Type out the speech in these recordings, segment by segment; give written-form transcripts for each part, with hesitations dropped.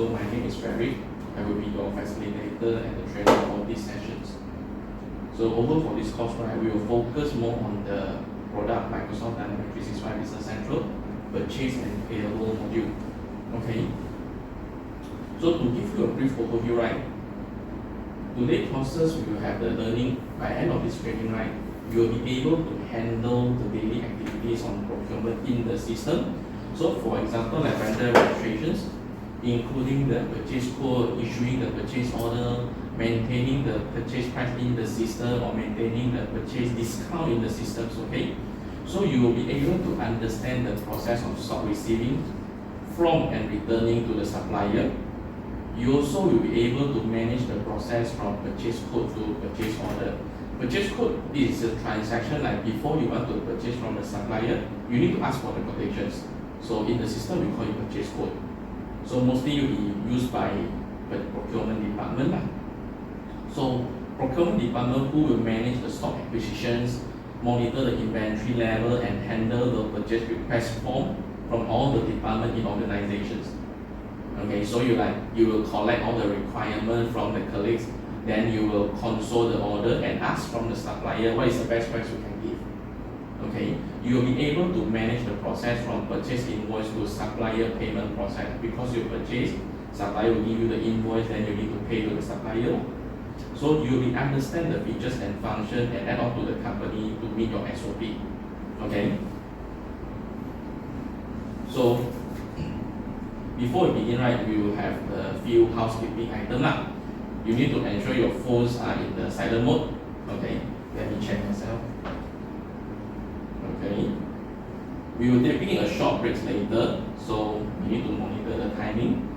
So my name is Frederick. I will be your facilitator and the trainer for these sessions. So over for this course, right, we will focus more on the product Microsoft Dynamics 365 Business Central, purchase and payable module. Okay. So to give you a brief overview, right, today's process we will have the learning by end of this training, right, you will be able to handle the daily activities on procurement in the system. So for example, like vendor registrations, including the purchase code, issuing the purchase order, maintaining the purchase price in the system, or maintaining the purchase discount in the systems, okay? So you will be able to understand the process of stock receiving from and returning to the supplier. You also will be able to manage the process from purchase code to purchase order. Purchase code is a transaction like before you want to purchase from the supplier, you need to ask for the quotations. So in the system, we call it purchase code. So mostly will be used by the procurement department. So procurement department who will manage the stock acquisitions, monitor the inventory level, and handle the purchase request form from all the department in organizations. Okay, so you will collect all the requirements from the colleagues, then you will console the order and ask from the supplier what is the best price you can give. Okay, you will be able to manage the process from purchase invoice to supplier payment process. Because you purchase, supplier will give you the invoice, then you need to pay to the supplier. So you will understand the features and function and add on to the company to meet your SOP. Okay. So before we begin, right, we will have a few housekeeping items. You need to ensure your phones are in the silent mode. Okay. Let me check myself. Okay. We will be taking a short break later, so we need to monitor the timing.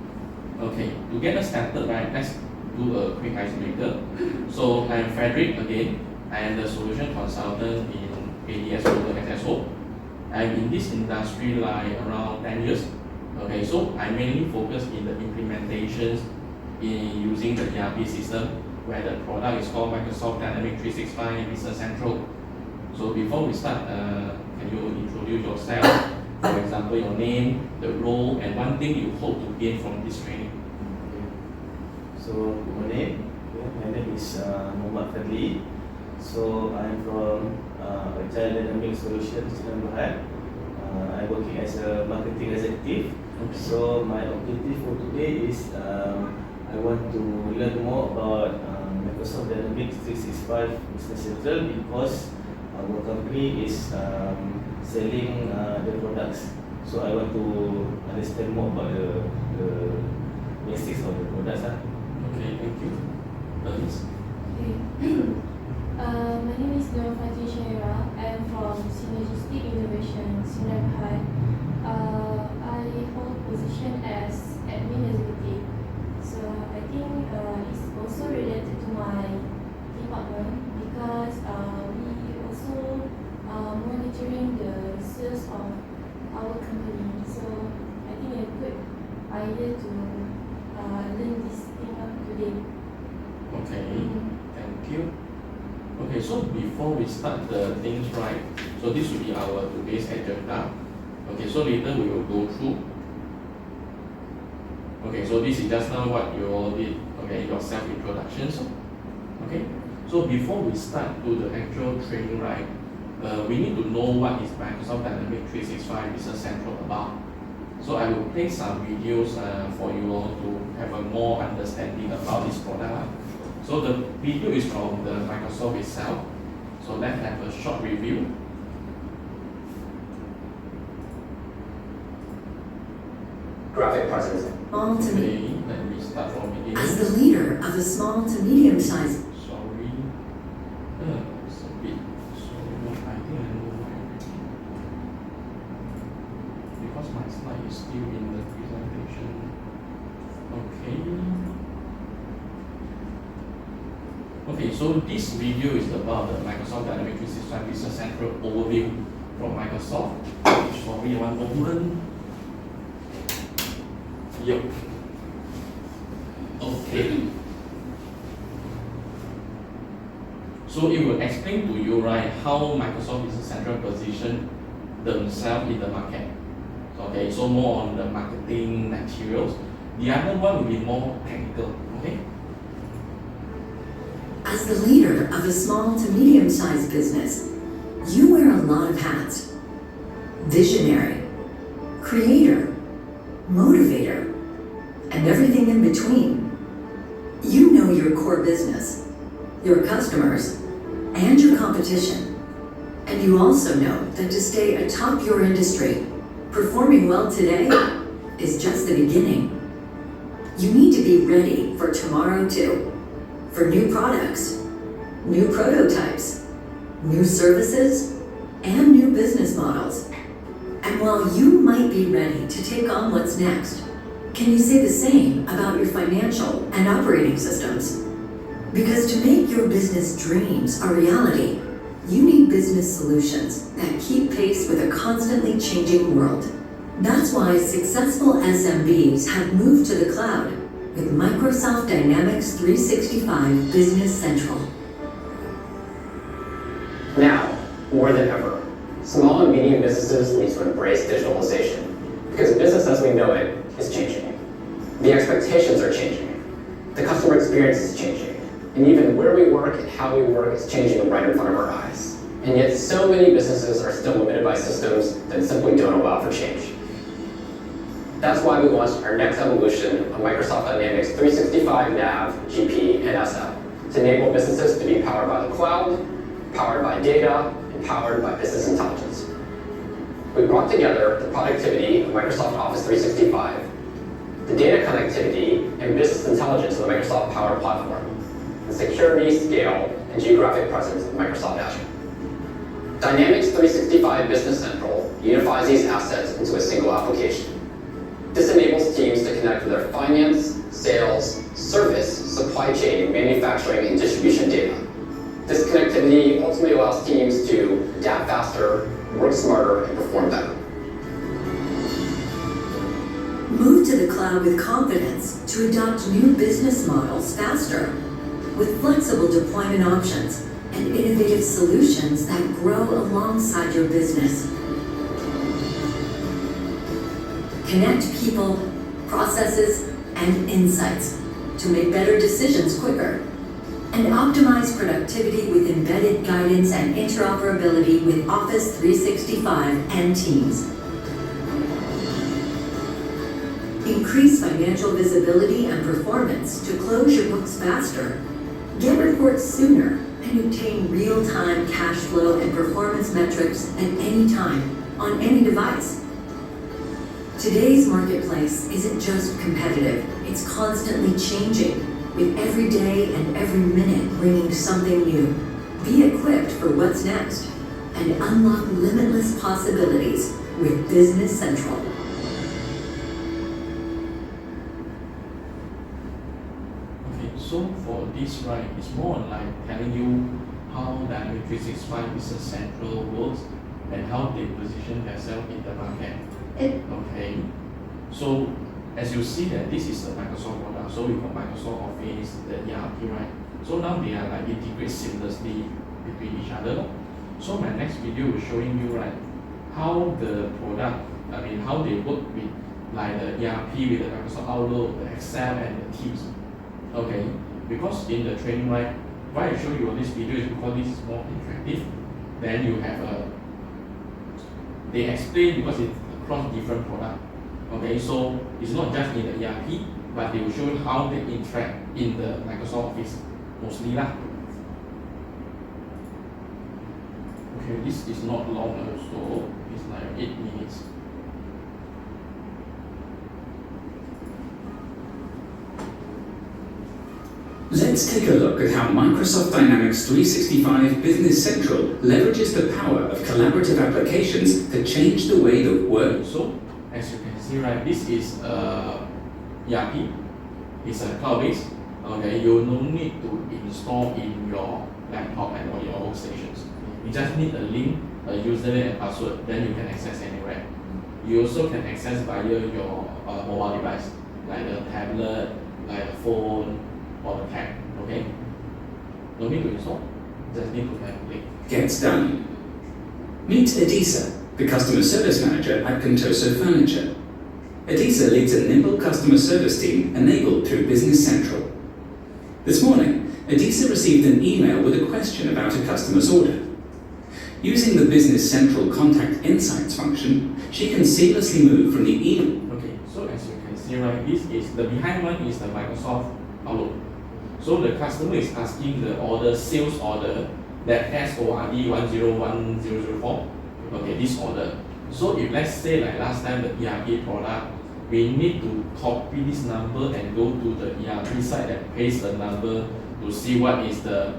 Okay. To get us started, right, let's do a quick icebreaker. So I am Frederick again. I am the solution consultant in ADS Global SSO. I am in this industry like around 10 years. Okay, so I mainly focus in the implementations in using the ERP system, where the product is called Microsoft Dynamics 365 Business Central. So before we start, can you introduce yourself? For example, your name, the role, and one thing you hope to gain from this training. So good morning. My name is Muhammad Frederick. So I'm from Agile Dynamic Solutions in Bahad. I'm working as a marketing executive. Okay. So my objective for today is I want to learn more about Microsoft Dynamics 365 Business Central, because our company is selling the products. So I want to understand more about the basics of the products. Okay, thank you. Please. Okay. My name is Nurfati Shaira. I am from Synergistic Innovation, Sinabhai. I hold position as admin executive. So I think it's also related to my department, because we also monitoring the sales of our company. So I think a good idea to learn this thing today. Okay, thank you. Okay, so before we start the things, right, so this will be our today's agenda. Okay, so later we will go through. Okay, so this is just now what you all did, okay, your self-introductions. Okay, so before we start to the actual training, right, we need to know what is Microsoft Dynamics 365 Business Central about. So I will play some videos for you all to have a more understanding about this product. So the video is from the Microsoft itself. So let's have a short review. Graphic processing. Small to Okay, let me start from beginning. As the leader of the small to medium sized Sorry. It's a bit slow. I think I know why. Because my slide is still in the presentation. Okay. Okay, so this video is about the Microsoft Dynamics 365 Business Central overview from Microsoft. Sorry, one moment. Yep. Okay. So it will explain to you, right, how Microsoft Business Central position themselves in the market. Okay, so more on the marketing materials. The other one will be more technical. Okay. As the leader of a small to medium-sized business, you wear a lot of hats. Visionary, creator, motivator, and everything in between. You know your core business, your customers, and your competition. And you also know that to stay atop your industry, performing well today is just the beginning. You need to be ready for tomorrow too, for new products, new prototypes, new services, and new business models. And while you might be ready to take on what's next, can you say the same about your financial and operating systems? Because to make your business dreams a reality, you need business solutions that keep pace with a constantly changing world. That's why successful SMBs have moved to the cloud with Microsoft Dynamics 365 Business Central. Now, more than ever, small and medium businesses need to embrace digitalization because business as we know it is changing. The expectations are changing. The customer experience is changing. And even where we work and how we work is changing right in front of our eyes. And yet so many businesses are still limited by systems that simply don't allow for change. That's why we launched our next evolution of Microsoft Dynamics 365 Nav, GP, and SM to enable businesses to be powered by the cloud, powered by data, and powered by business intelligence. We brought together the productivity of Microsoft Office 365, the data connectivity and business intelligence of the Microsoft Power Platform, the security, scale, and geographic presence of Microsoft Azure. Dynamics 365 Business Central unifies these assets into a single application. This enables teams to connect with their finance, sales, service, supply chain, manufacturing, and distribution data. This connectivity ultimately allows teams to adapt faster, work smarter, and perform better. Move to the cloud with confidence to adopt new business models faster, with flexible deployment options and innovative solutions that grow alongside your business. Connect people, processes, and insights to make better decisions quicker, and optimize productivity with embedded guidance and interoperability with Office 365 and Teams. Increase financial visibility and performance to close your books faster, get reports sooner, and obtain real-time cash flow and performance metrics at any time, on any device. Today's marketplace isn't just competitive, it's constantly changing, with every day and every minute bringing something new. Be equipped for what's next, and unlock limitless possibilities with Business Central. So for this, right, it's more like telling you how Dynamics 365 Business Central works and how they position themselves in the market. Okay. So as you see that this is a Microsoft product, so we got Microsoft Office, the ERP, right? So now they are like integrate seamlessly between each other. So my next video is showing you right how the product, how they work with like the ERP with the Microsoft Outlook, the Excel and the Teams. Okay, because in the training, right, why I show you on this video is because this is more interactive. Then you have they explain because it's across different products. Okay, so it's not just in the ERP, but they will show you how they interact in the Microsoft Office, mostly lah. Okay, this is not long also, it's like 8 minutes. Let's take a look at how Microsoft Dynamics 365 Business Central leverages the power of collaborative applications to change the way that work. So, as you can see, right, this is ERP. It's a cloud-based. Okay, you no need to install in your laptop and or your workstations. You just need a link, a username and password, then you can access anywhere. You also can access via your mobile device, like the tablet, like the phone, or the tab. Okay? No need to install, just need to have a link. Gets done. Meet Adisa, the customer service manager at Contoso Furniture. Adisa leads a nimble customer service team enabled through Business Central. This morning, Adisa received an email with a question about a customer's order. Using the Business Central Contact Insights function, she can seamlessly move from the email. Okay, so as you can see, right, this is the behind one is the Microsoft Outlook. So the customer is asking the order, sales order, that SORD 101004. Okay, this order. So if let's say like last time the ERP product, we need to copy this number and go to the ERP site and paste the number to see what is the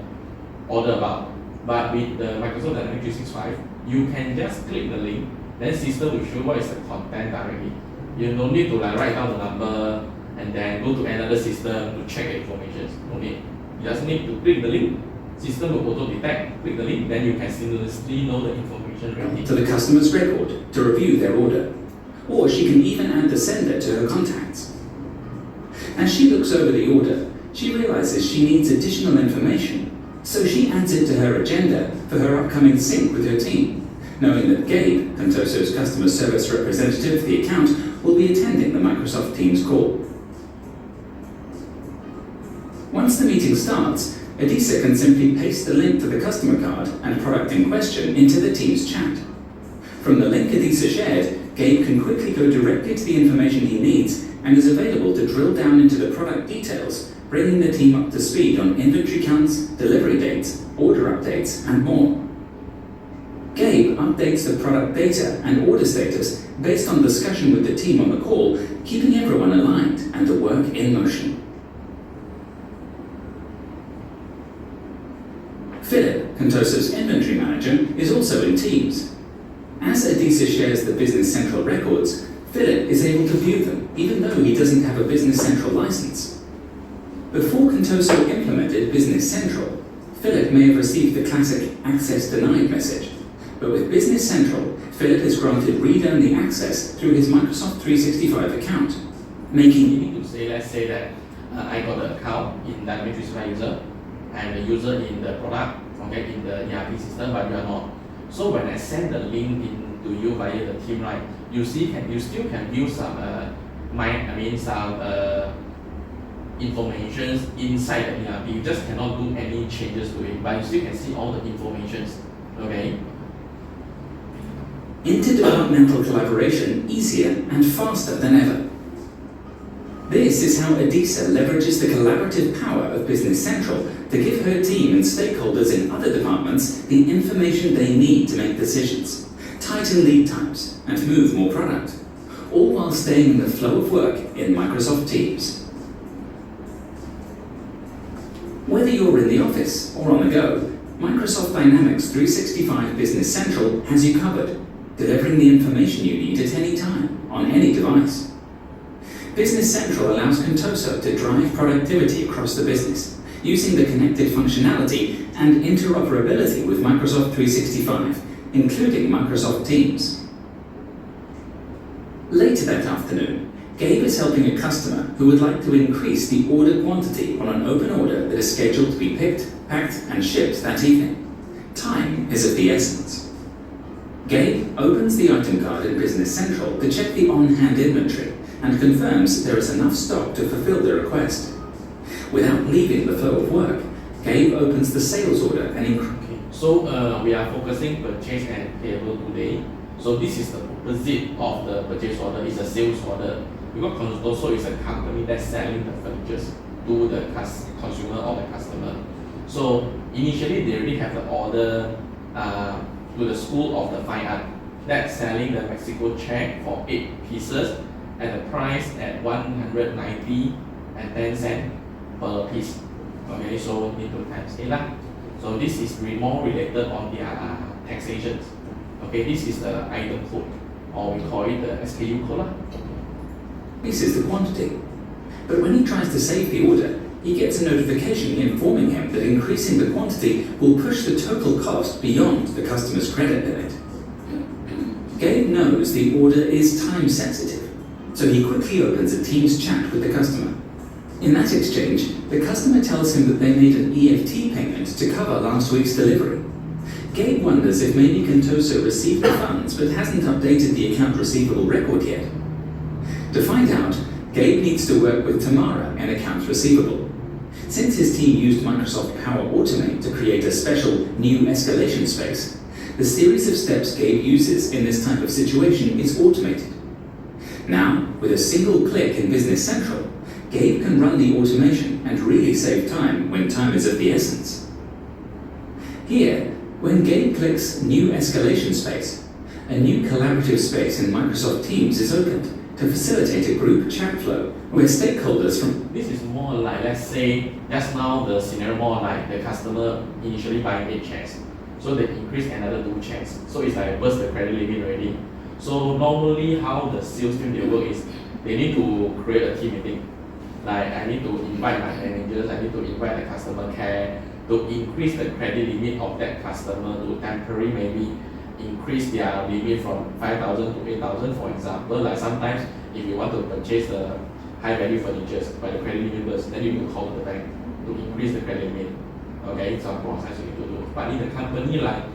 order about. But with the Microsoft Dynamics 365, you can just click the link, then system will show what is the content directly. You don't need to like write down the number and then go to another system to check the information. No need. You just need to click the link, system will auto detect, click the link, then you can seamlessly know the information ready. To the customer's record to review their order. Or she can even add the sender to her contacts. As she looks over the order, she realizes she needs additional information, so she adds it to her agenda for her upcoming sync with her team, knowing that Gabe, Contoso's customer service representative for the account, will be attending the Microsoft Teams call. Once the meeting starts, Adisa can simply paste the link to the customer card and product in question into the Teams chat. From the link Adisa shared, Gabe can quickly go directly to the information he needs and is available to drill down into the product details, bringing the team up to speed on inventory counts, delivery dates, order updates, and more. Gabe updates the product data and order status based on discussion with the team on the call, keeping everyone aligned and the work in motion. Philip, Contoso's inventory manager, is also in Teams. As Adisa shares the Business Central records, Philip is able to view them, even though he doesn't have a Business Central license. Before Contoso implemented Business Central, Philip may have received the classic access denied message, but with Business Central, Philip is granted read-only access through his Microsoft 365 account, making You need to say, let's say that I got the account in Dynamics 365 user, I'm the user in the product, okay, in the ERP system, but you are not. So when I send the link in to you via the team, right, you still can view some information inside the ERP. You just cannot do any changes to it, but you still can see all the information. Okay. interdepartmental collaboration easier and faster than ever. This is how Adisa leverages the collaborative power of Business Central to give her team and stakeholders in other departments the information they need to make decisions, tighten lead times, and move more product, all while staying in the flow of work in Microsoft Teams. Whether you're in the office or on the go, Microsoft Dynamics 365 Business Central has you covered, delivering the information you need at any time, on any device. Business Central allows Contoso to drive productivity across the business, using the connected functionality and interoperability with Microsoft 365, including Microsoft Teams. Later that afternoon, Gabe is helping a customer who would like to increase the order quantity on an open order that is scheduled to be picked, packed, and shipped that evening. Time is of the essence. Gabe opens the item card in Business Central to check the on-hand inventory and confirms there is enough stock to fulfill the request. Without leaving the flow of work, Gabe opens the sales order and Okay. So we are focusing purchase and payable today. So this is the opposite of the purchase order, it's a sales order. Because Contoso is a company that's selling the furniture to the consumer or the customer. So initially they already have the order to the School of the Fine Art that's selling the Mexico chair for 8 pieces at a price at 190 and 10 cents per piece. Okay, so need to times 8 lah. So this is more related on their taxation. Okay, this is the item code, or we call it the SKU code lah. This is the quantity. But when he tries to save the order, he gets a notification informing him that increasing the quantity will push the total cost beyond the customer's credit limit. Gabe knows the order is time sensitive, so he quickly opens a Teams chat with the customer. In that exchange, the customer tells him that they made an EFT payment to cover last week's delivery. Gabe wonders if maybe Contoso received the funds but hasn't updated the account receivable record yet. To find out, Gabe needs to work with Tamara in accounts receivable. Since his team used Microsoft Power Automate to create a special new escalation space, the series of steps Gabe uses in this type of situation is automated. Now, with a single click in Business Central, Gabe can run the automation and really save time when time is of the essence. Here, when Gabe clicks New Escalation Space, a new collaborative space in Microsoft Teams is opened to facilitate a group chat flow where stakeholders from... This is more like, let's say, just now the scenario more like the customer initially buying 8 checks. So they increase another 2 checks. So it's like burst the credit limit already. So normally how the sales team they work is they need to create a team meeting. Like I need to invite my managers, I need to invite the customer care to increase the credit limit of that customer to temporarily maybe increase their limit from 5,000 to 8,000 for example. Like sometimes if you want to purchase the high value furniture by the credit limit burst, then you need to call the bank to increase the credit limit. Okay, it's a process you need to do. But in a company like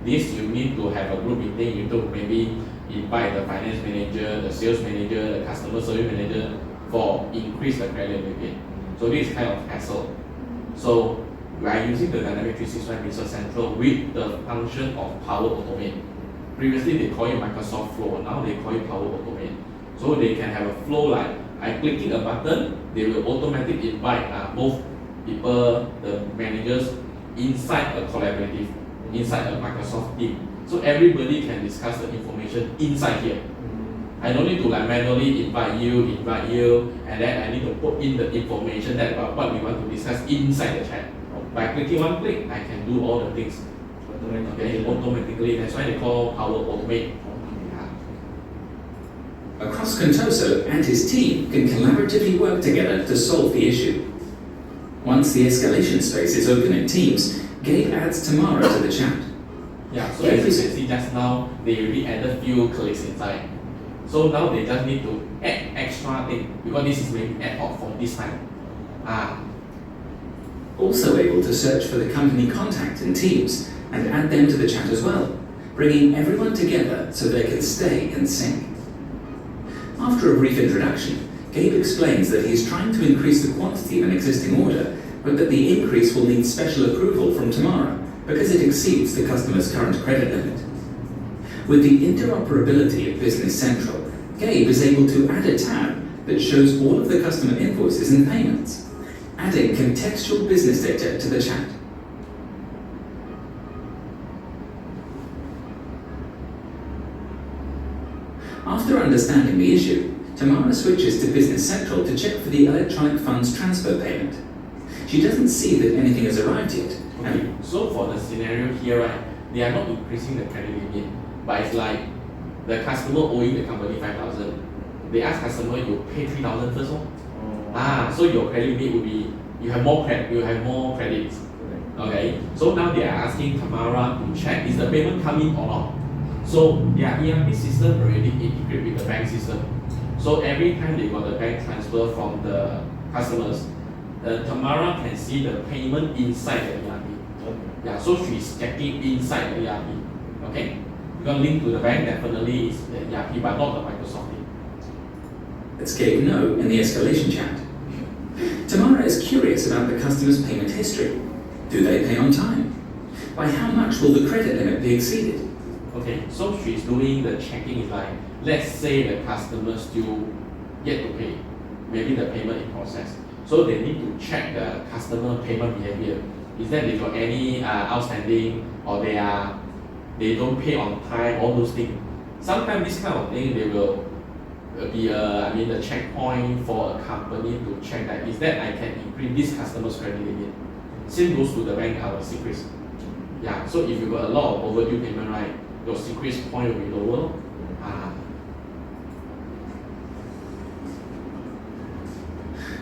this, you need to have a group meeting, you need to maybe invite the finance manager, the sales manager, the customer service manager for increase the credit limit. So this is kind of hassle. So we are using the Dynamic 365 Business Central with the function of Power Automate. Previously they call it Microsoft Flow, now they call it Power Automate. So they can have a flow like I clicking a button, they will automatically invite both people, the managers inside a collaborative, inside a Microsoft team. So everybody can discuss the information inside here. I don't need to like manually invite you, and then I need to put in the information that about what we want to discuss inside the chat. By clicking one click, I can do all the things automatically. That's why they call Power Automate. Across Contoso and his team can collaboratively work together to solve the issue. Once the escalation space is open in Teams, Gabe adds Tamara to the chat. Yeah, so as you can see just now, they already added few clicks inside. So now they just need to add extra thing because this is maybe ad hoc for this time. Also able to search for the company contact in Teams and add them to the chat as well, bringing everyone together so they can stay in sync. After a brief introduction, Gabe explains that he's trying to increase the quantity of an existing order, but that the increase will need special approval from Tamara because it exceeds the customer's current credit limit. With the interoperability of Business Central, Gabe is able to add a tab that shows all of the customer invoices and payments, adding contextual business data to the chat. After understanding the issue, Tamara switches to Business Central to check for the electronic funds transfer payment. She doesn't see that anything has arrived yet. Okay, so for the scenario here, right, they are not increasing the credit limit, but it's like the customer owing the company 5,000. They ask customer, you pay 3,000 first, so your credit limit will be you have more credits. Okay, so now they are asking Tamara to check is the payment coming or not. So their ERP system already integrated with the bank system. So every time they got the bank transfer from the customers, Tamara can see the payment inside the ERP. Yeah, so she's checking inside the ERP. Okay, because link to the bank definitely is the ERP, but not the Microsoft team. Let's Gabe know in the escalation chat. Tamara is curious about the customer's payment history. Do they pay on time? By how much will the credit limit be exceeded? Okay, so she's doing the checking is like, let's say the customer still yet to pay, maybe the payment in process. So they need to check the customer payment behavior. Is that they got any outstanding or they don't pay on time, all those things. Sometimes this kind of thing they will be the checkpoint for a company to check that is that I can increase this customer's credit limit. Same goes to the bank, our secrets. Yeah, so if you got a lot of overdue payment, right, your secrets point will be lower.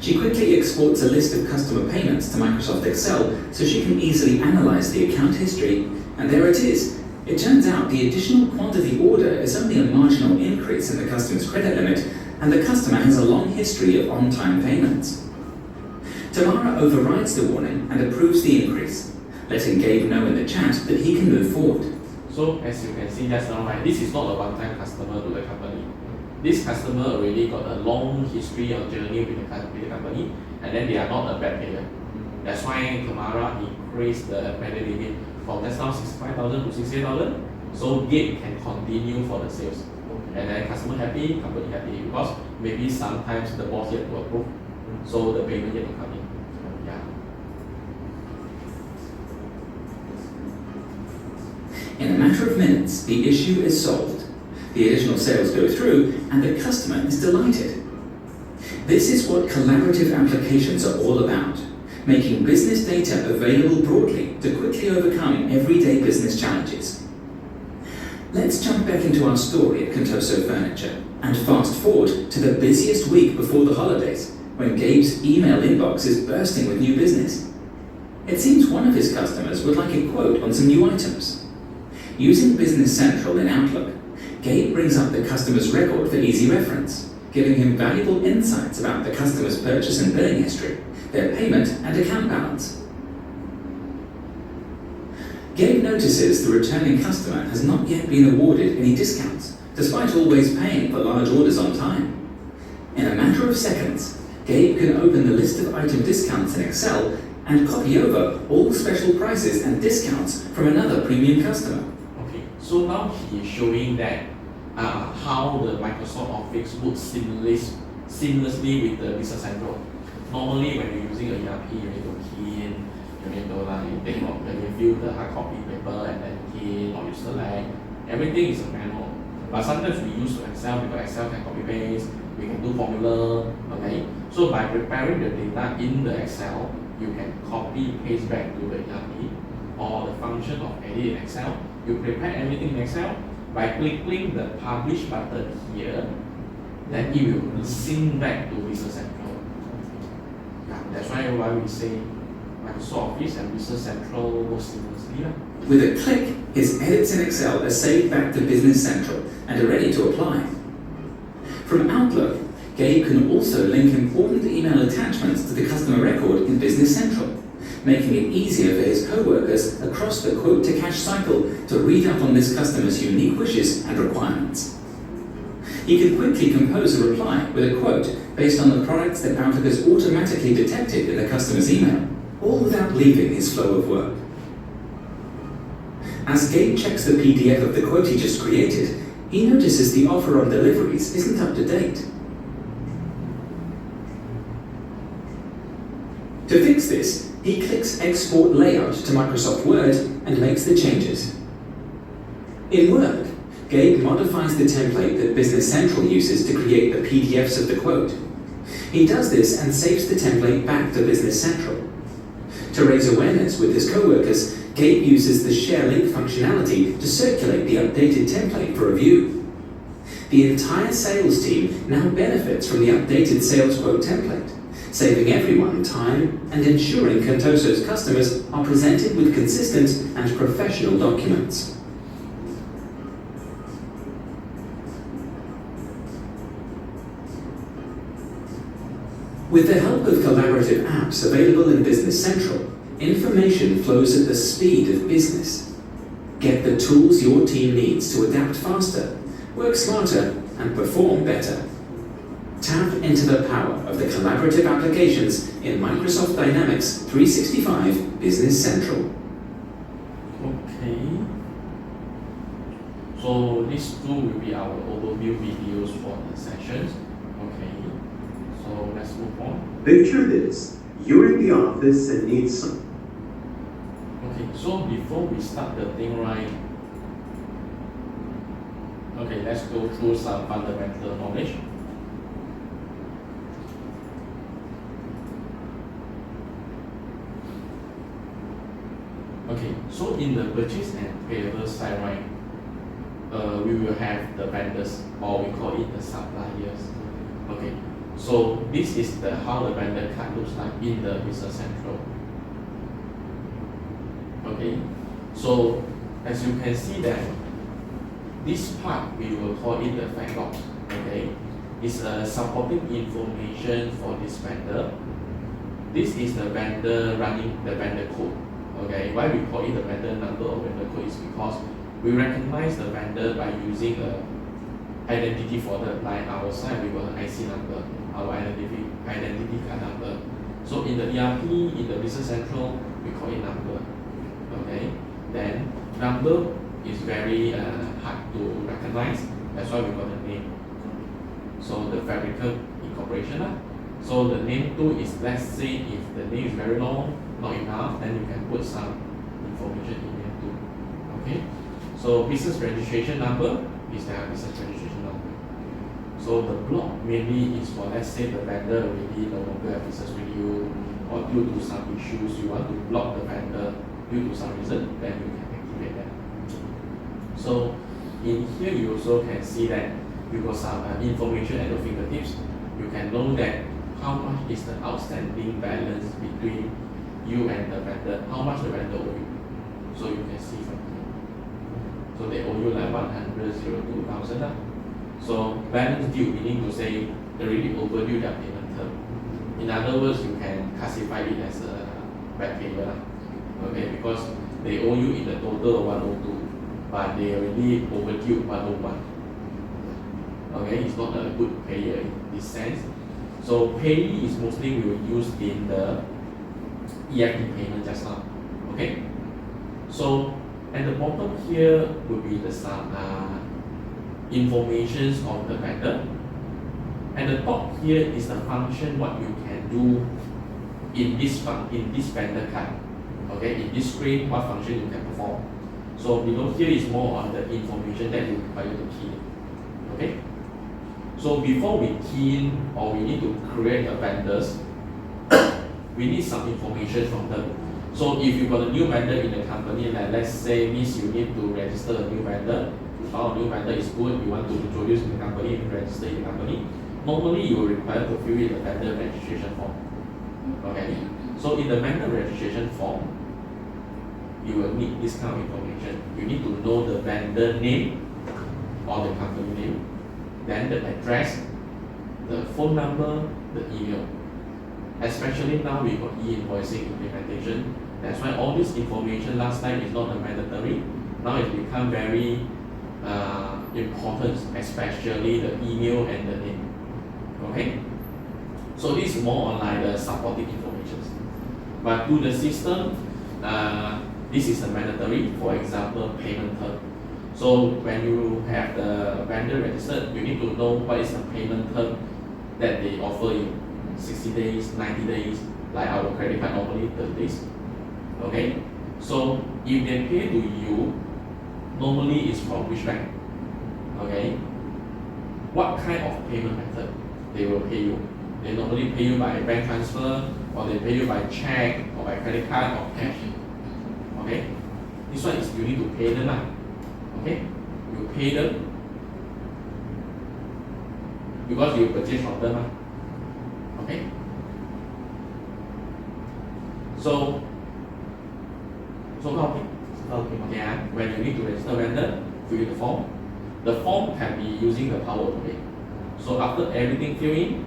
She quickly exports a list of customer payments to Microsoft Excel so she can easily analyze the account history, and there it is. It turns out the additional quantity order is only a marginal increase in the customer's credit limit, and the customer has a long history of on-time payments. Tamara overrides the warning and approves the increase, letting Gabe know in the chat that he can move forward. So as you can see just now, right, this is not a one-time customer to the company. this customer already got a long history of journey with the company, and then they are not a bad payer. That's why Kamara increased the credit limit from just now 65,000 to 68,000, so Gate can continue for the sales. And then customer happy, company happy, because maybe sometimes the boss yet to approve, so the payment yet to come in. Yeah. In a matter of minutes, the issue is solved. The additional sales go through, and the customer is delighted. This is what collaborative applications are all about, making business data available broadly to quickly overcome everyday business challenges. Let's jump back into our story at Contoso Furniture and fast forward to the busiest week before the holidays, when Gabe's email inbox is bursting with new business. It seems one of his customers would like a quote on some new items. Using Business Central in Outlook, Gabe brings up the customer's record for easy reference, giving him valuable insights about the customer's purchase and billing history, their payment and account balance. Gabe notices the returning customer has not yet been awarded any discounts, despite always paying for large orders on time. In a matter of seconds, Gabe can open the list of item discounts in Excel and copy over all special prices and discounts from another premium customer. Okay, so now he is showing that how the Microsoft Office works seamlessly with the Business Central. Normally, when you're using a ERP, you need to key in, you need to take note when you fill the hard copy paper and then key in or you select. Everything is a manual. But sometimes we use Excel because Excel can copy paste, we can do formula, okay? So by preparing the data in the Excel, you can copy paste back to the ERP or the function of edit in Excel. You prepare everything in Excel by clicking the publish button here, then it will sync back to Business Central. Yeah, that's why we say Microsoft Office and Business Central work seamlessly. With a click, his edits in Excel are saved back to Business Central and are ready to apply. From Outlook, Gabe can also link important email attachments to the customer record in Business Central, making it easier for his co-workers across the quote-to-cash cycle to read up on this customer's unique wishes and requirements. He can quickly compose a reply with a quote based on the products that Outlook has automatically detected in the customer's email, all without leaving his flow of work. As Gabe checks the PDF of the quote he just created, he notices the offer on deliveries isn't up to date. To fix this, he clicks Export Layout to Microsoft Word and makes the changes. In Word, Gabe modifies the template that Business Central uses to create the PDFs of the quote. He does this and saves the template back to Business Central. To raise awareness with his co-workers, Gabe uses the Share Link functionality to circulate the updated template for review. The entire sales team now benefits from the updated sales quote template, saving everyone time and ensuring Contoso's customers are presented with consistent and professional documents. With the help of collaborative apps available in Business Central, information flows at the speed of business. Get the tools your team needs to adapt faster, work smarter, and perform better. Tap into the power of the collaborative applications in Microsoft Dynamics 365 Business Central. Okay. So these two will be our overview videos for the sessions. Okay. So let's move on. Picture this. You're in the office and need some. Okay, so before we start the thing right, okay, let's go through some fundamental knowledge. Okay, so in the purchase and payable side, right, we will have the vendors, or we call it the suppliers. Okay, so this is the how the vendor card looks like in the Business Central. Okay, so as you can see that this part we will call it the fact box. Okay, it's a supporting information for this vendor. This is the vendor running the vendor code. Okay, why we call it the vendor number or vendor code is because we recognize the vendor by using a identity folder. Like our side, we got an IC number, our identity card number. So in the ERP, in the Business Central, we call it number. Okay, then number is very hard to recognize. That's why we got the name. So the Frederick incorporation. So the name 2 is, let's say if the name is very long, not enough, then you can put some information in there too. Okay. So business registration number is the business registration number. So the block mainly is for, let's say the vendor already no longer have business with you, or due to some issues you want to block the vendor due to some reason, then you can activate that. So in here you also can see that you got some information at your fingertips. You can know that how much is the outstanding balance between you and the vendor, how much the vendor owe you. So you can see from here. So they owe you like 102,000. So balance due, meaning to say they already overdue their payment term. In other words, you can classify it as a bad payer. Okay, because they owe you in the total of 102, but they already overdue 101. Okay, it's not a good payer in this sense. So payee is mostly we will use in the EFT payment just now. Okay, so at the bottom here will be the some informations of the vendor. At the top here is the function what you can do in this vendor card. Okay, in this screen what function you can perform. So below here is more on the information that you require to key in. Okay. So before we key in or we need to create the vendors, we need some information from them. So if you got a new vendor in the company, like let's say means you need to register a new vendor, you found a new vendor is good, you want to introduce in the company, you register in the company, normally you will require to fill in the vendor registration form. Okay. So in the vendor registration form, you will need this kind of information. You need to know the vendor name or the company name, then the address, the phone number, the email. Especially now we got e-invoicing implementation. That's why all this information last time is not mandatory. Now it's become very important, especially the email and the name. Okay? So this is more on like the supporting information. But to the system, this is a mandatory, for example, payment term. So when you have the vendor registered, you need to know what is the payment term that they offer you. 60 days, 90 days, like our credit card normally 30 days. Okay? So if they pay to you, normally it's from which bank? Okay? What kind of payment method they will pay you? They normally pay you by bank transfer, or they pay you by check, or by credit card, or cash. Okay? This one is you need to pay them. Okay? You pay them because you purchase from them. Okay? So okay. Okay, when you need to register vendor, fill in the form. The form can be using the Power Automate. So after everything filled in,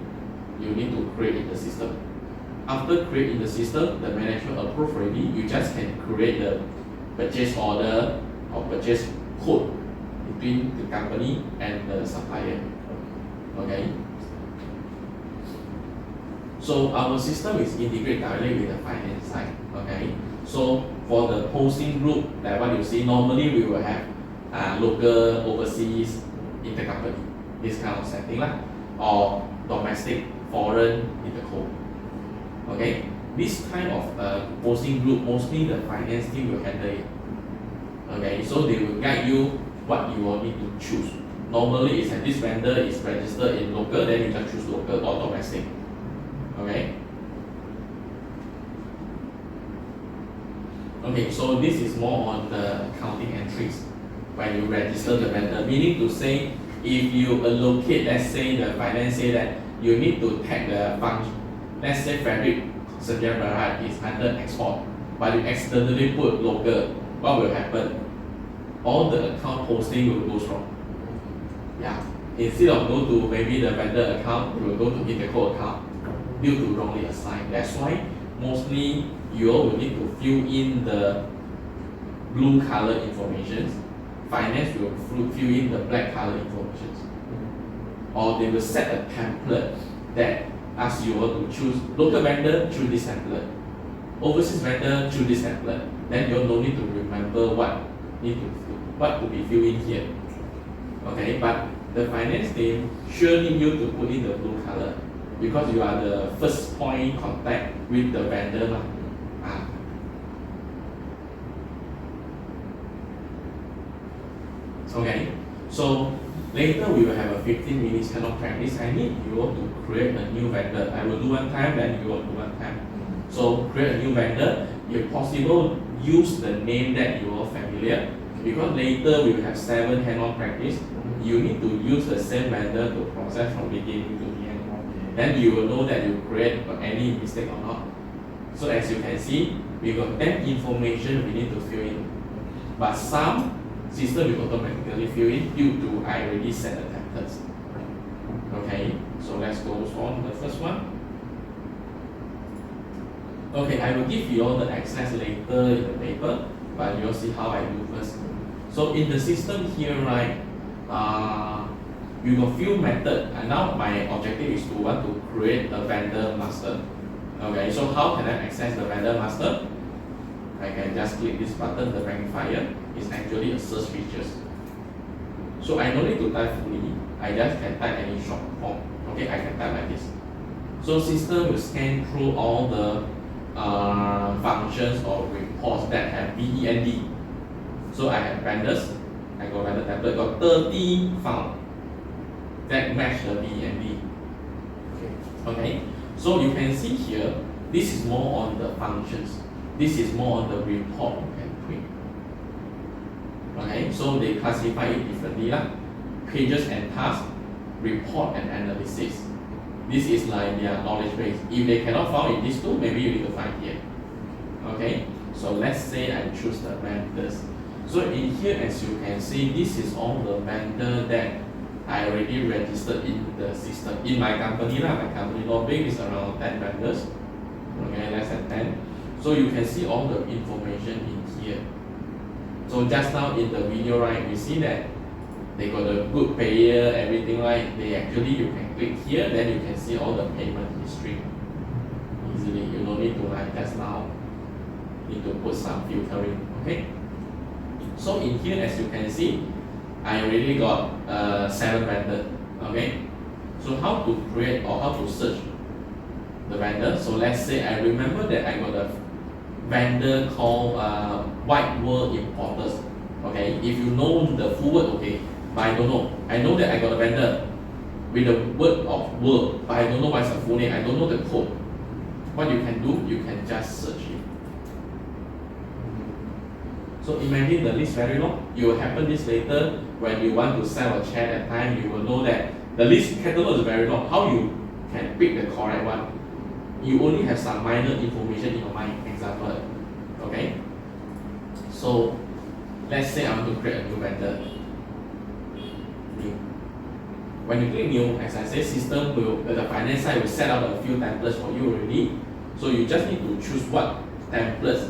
you need to create in the system. After creating the system, the management approve already, you just can create the purchase order or purchase code between the company and the supplier. Okay? So our system is integrated directly with the finance side. Okay? So for the posting group, like what you see, normally we will have local, overseas, intercompany, this kind of setting or domestic, foreign, interco. Okay? This kind of posting group, mostly the finance team will handle it. Okay? So they will guide you what you will need to choose. Normally, it's that this vendor is registered in local, then you just choose local or domestic. Okay? Okay, so this is more on the accounting entries when you register the vendor. Meaning to say, if you allocate, let's say the finance say that you need to tag the function. Let's say Frederick is under export, but you accidentally put local. What will happen? All the account posting will go wrong. Yeah. Instead of go to maybe the vendor account, you will go to Interco account due to wrongly assigned. That's why mostly you all will need to fill in the blue color information. Finance will fill in the black color information. or they will set a template that asks you to choose local vendor, choose this template, overseas vendor, choose this template. Then you no need to remember what to be filled in here. Okay, but the finance team sure need you to put in the blue color because you are the first point contact with the vendor. Okay, so later we will have a 15 minutes kind of practice. I need you to create a new vendor. I will do one time, then you will do one time. So create a new vendor. If possible, use the name that you are familiar. Because later we will have 7 hand-on practice. You need to use the same vendor to process from beginning to the end. Then you will know that you create any mistake or not. So as you can see, we got 10 information we need to fill in. But some system will automatically fill in due to I already set the templates. Okay, so let's go on the first one. Okay, I will give you all the access later in the paper, but you'll see how I do first. So in the system here, right, you got few methods, and now my objective is to want to create a vendor master. Okay, so how can I access the vendor master? I can just click this button, the magnifier. It's actually a search features. So I don't need to type fully. I just can type any short form. Okay, I can type like this. So system will scan through all the functions or reports that have VEND. So I have vendors. I got vendor template. Got 30 found that match the VEND. Okay. So you can see here. This is more on the functions. This is more on the report you can print. Okay, so they classify it differently. Pages and tasks, report and analysis. This is like their knowledge base. If they cannot find in these two, maybe you need to find here. Okay, so let's say I choose the vendors. So in here, as you can see, this is all the vendor that I already registered in the system. In my company, my company law big is around 10 vendors. Okay, less than 10. So you can see all the information in here. So just now in the video, right, we see that they got a good payer, everything, right? They actually, you can click here, then you can see all the payment history easily. You don't need to like just now need to put some filtering. Okay. So in here, as you can see, I already got 7 vendors. Okay. So how to create or how to search the vendor? So let's say I remember that I got a vendor called White World Importers. Okay, if you know the full word, okay, but I don't know. I know that I got a vendor with the word of world, but I don't know what's the full name. I don't know the code. What you can do, you can just search it. So imagine the list very long. You will happen this later when you want to sell a chair at time. You will know that the list catalog is very long. How you can pick the correct one? You only have some minor information in your mind. Example, okay. So let's say I want to create a new vendor. New. When you click new, as I say, system will the finance side will set up a few templates for you already. So you just need to choose what templates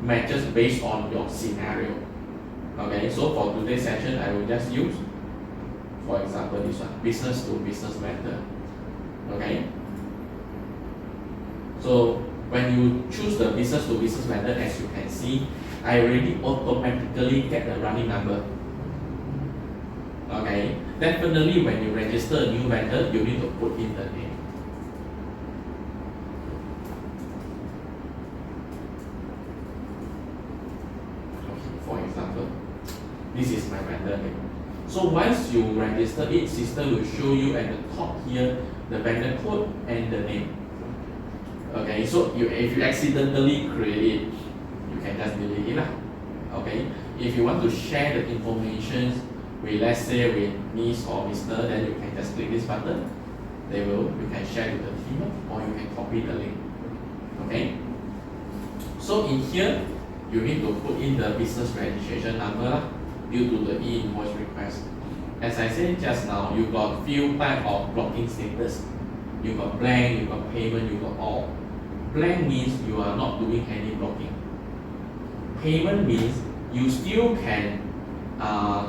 matches based on your scenario. Okay. So for today's session, I will just use, for example, this one, business to business vendor. Okay. So when you choose the business to business vendor, as you can see, I already automatically get the running number. Okay, definitely when you register a new vendor, you need to put in the name. Okay, for example, this is my vendor name. So once you register it, system will show you at the top here the vendor code and the name. Okay, so if you accidentally create it, you can just delete it. Okay, if you want to share the information with, let's say, with Miss or Mr., then you can just click this button. You can share with the team or you can copy the link. Okay, so in here, you need to put in the business registration number due to the e-invoice request. As I said just now, you got few type of blocking status. You got blank, you got payment, you got all. Blank means you are not doing any blocking. Payment means you still can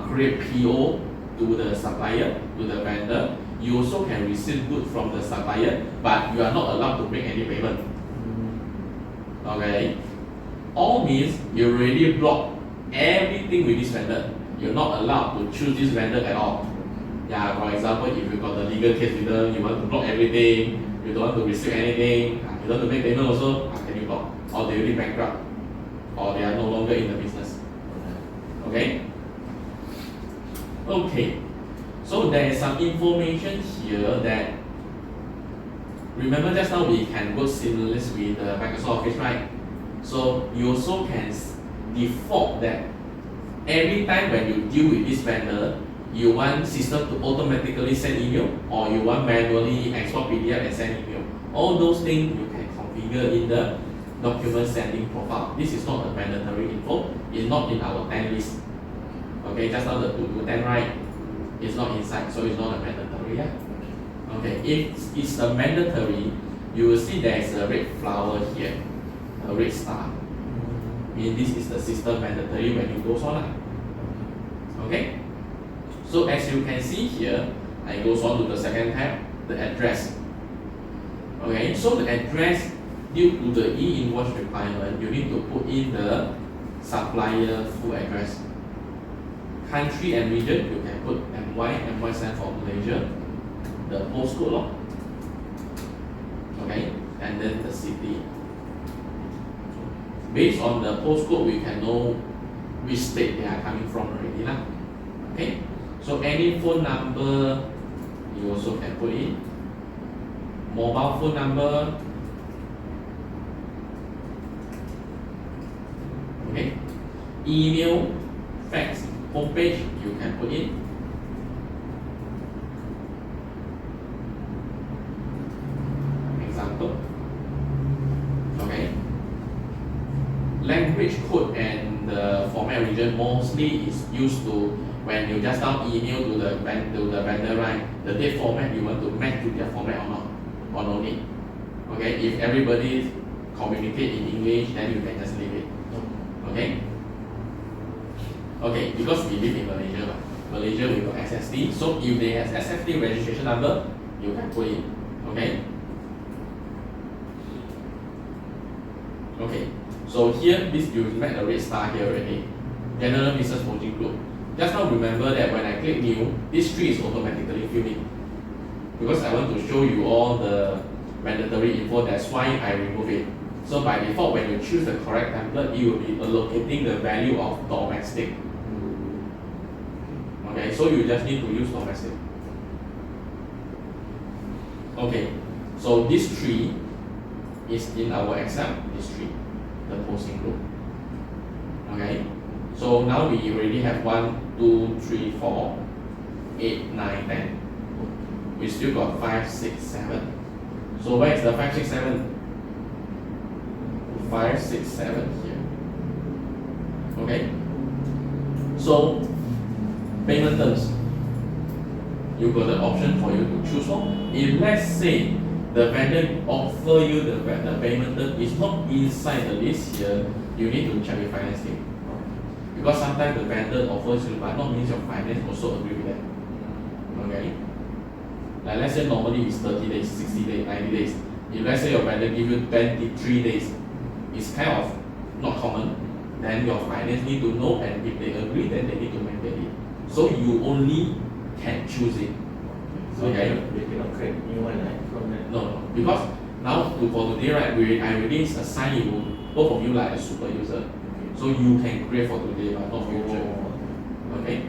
create PO to the supplier, to the vendor. you also can receive goods from the supplier, but you are not allowed to make any payment. Okay? All means you already block everything with this vendor. You're not allowed to choose this vendor at all. Yeah, for example, if you got the legal case with them, you want to block everything, you don't want to receive anything, you don't want to make payment also, can you block? Or they already bankrupt, or they are no longer in the business. Okay? Okay. So there is some information here that, remember just now we can work seamlessly with the Microsoft Office, right? So you also can default that every time when you deal with this vendor, you want system to automatically send email, or you want manually export PDF and send email. All those things you can configure in the document sending profile. This is not a mandatory info. It's not in our 10 list. Okay, just now the 2 to 10, right? It's not inside, so it's not a mandatory. Yeah? Okay, if it's a mandatory, you will see there is a red flower here, a red star. Mean this is the system mandatory when it goes on. Okay? So as you can see here, I goes on to the second tab, the address. Okay, so the address, due to the e-invoice requirement, you need to put in the supplier full address. Country and region, you can put MY stand for Malaysia, the postcode, okay, and then the city. Based on the postcode, we can know which state they are coming from already. Okay, so any phone number, you also can put in. Mobile phone number, okay, email, fax, homepage, you can put in. Example, okay. Language code and the format region mostly is used to when you just now email to the vendor, right? The date format you want to match to their format or not, or no need. Okay, if everybody communicate in English, then you can just leave it. Okay. Okay, because we live in Malaysia, right? Malaysia we got SSD, so if they have SSD registration number, you can put in. Okay. Okay. So here, this you met a red star here already. General business project group. Just now remember that when I click new, this tree is automatically filled in. Because I want to show you all the mandatory info, that's why I remove it. So by default, when you choose the correct template, it will be allocating the value of domestic. Okay, so you just need to use domestic. Okay, so this tree is in our Excel, this tree, the posting group. Okay, so now we already have 1, 2, 3, 4, 8, 9, 10. We still got 5, 6, 7. So where is the 5, 6, 7? 5, 6, 7 here. Okay, so payment terms, you got the option for you to choose from. If let's say the vendor offer you the payment term is not inside the list here, you need to check with finance team. Because sometimes the vendor offers you, but not means your finance also agree with that. Okay? Like let's say normally it's 30 days, 60 days, 90 days. If let's say your vendor give you 23 days, it's kind of not common. Then your finance need to know, and if they agree, then they need to mandate it. So you only can choose it. So Okay? they cannot create new one, right? From that. No, because now for today, right, I already assign you, both of you like a super user. So you can create for today, but not future. Okay?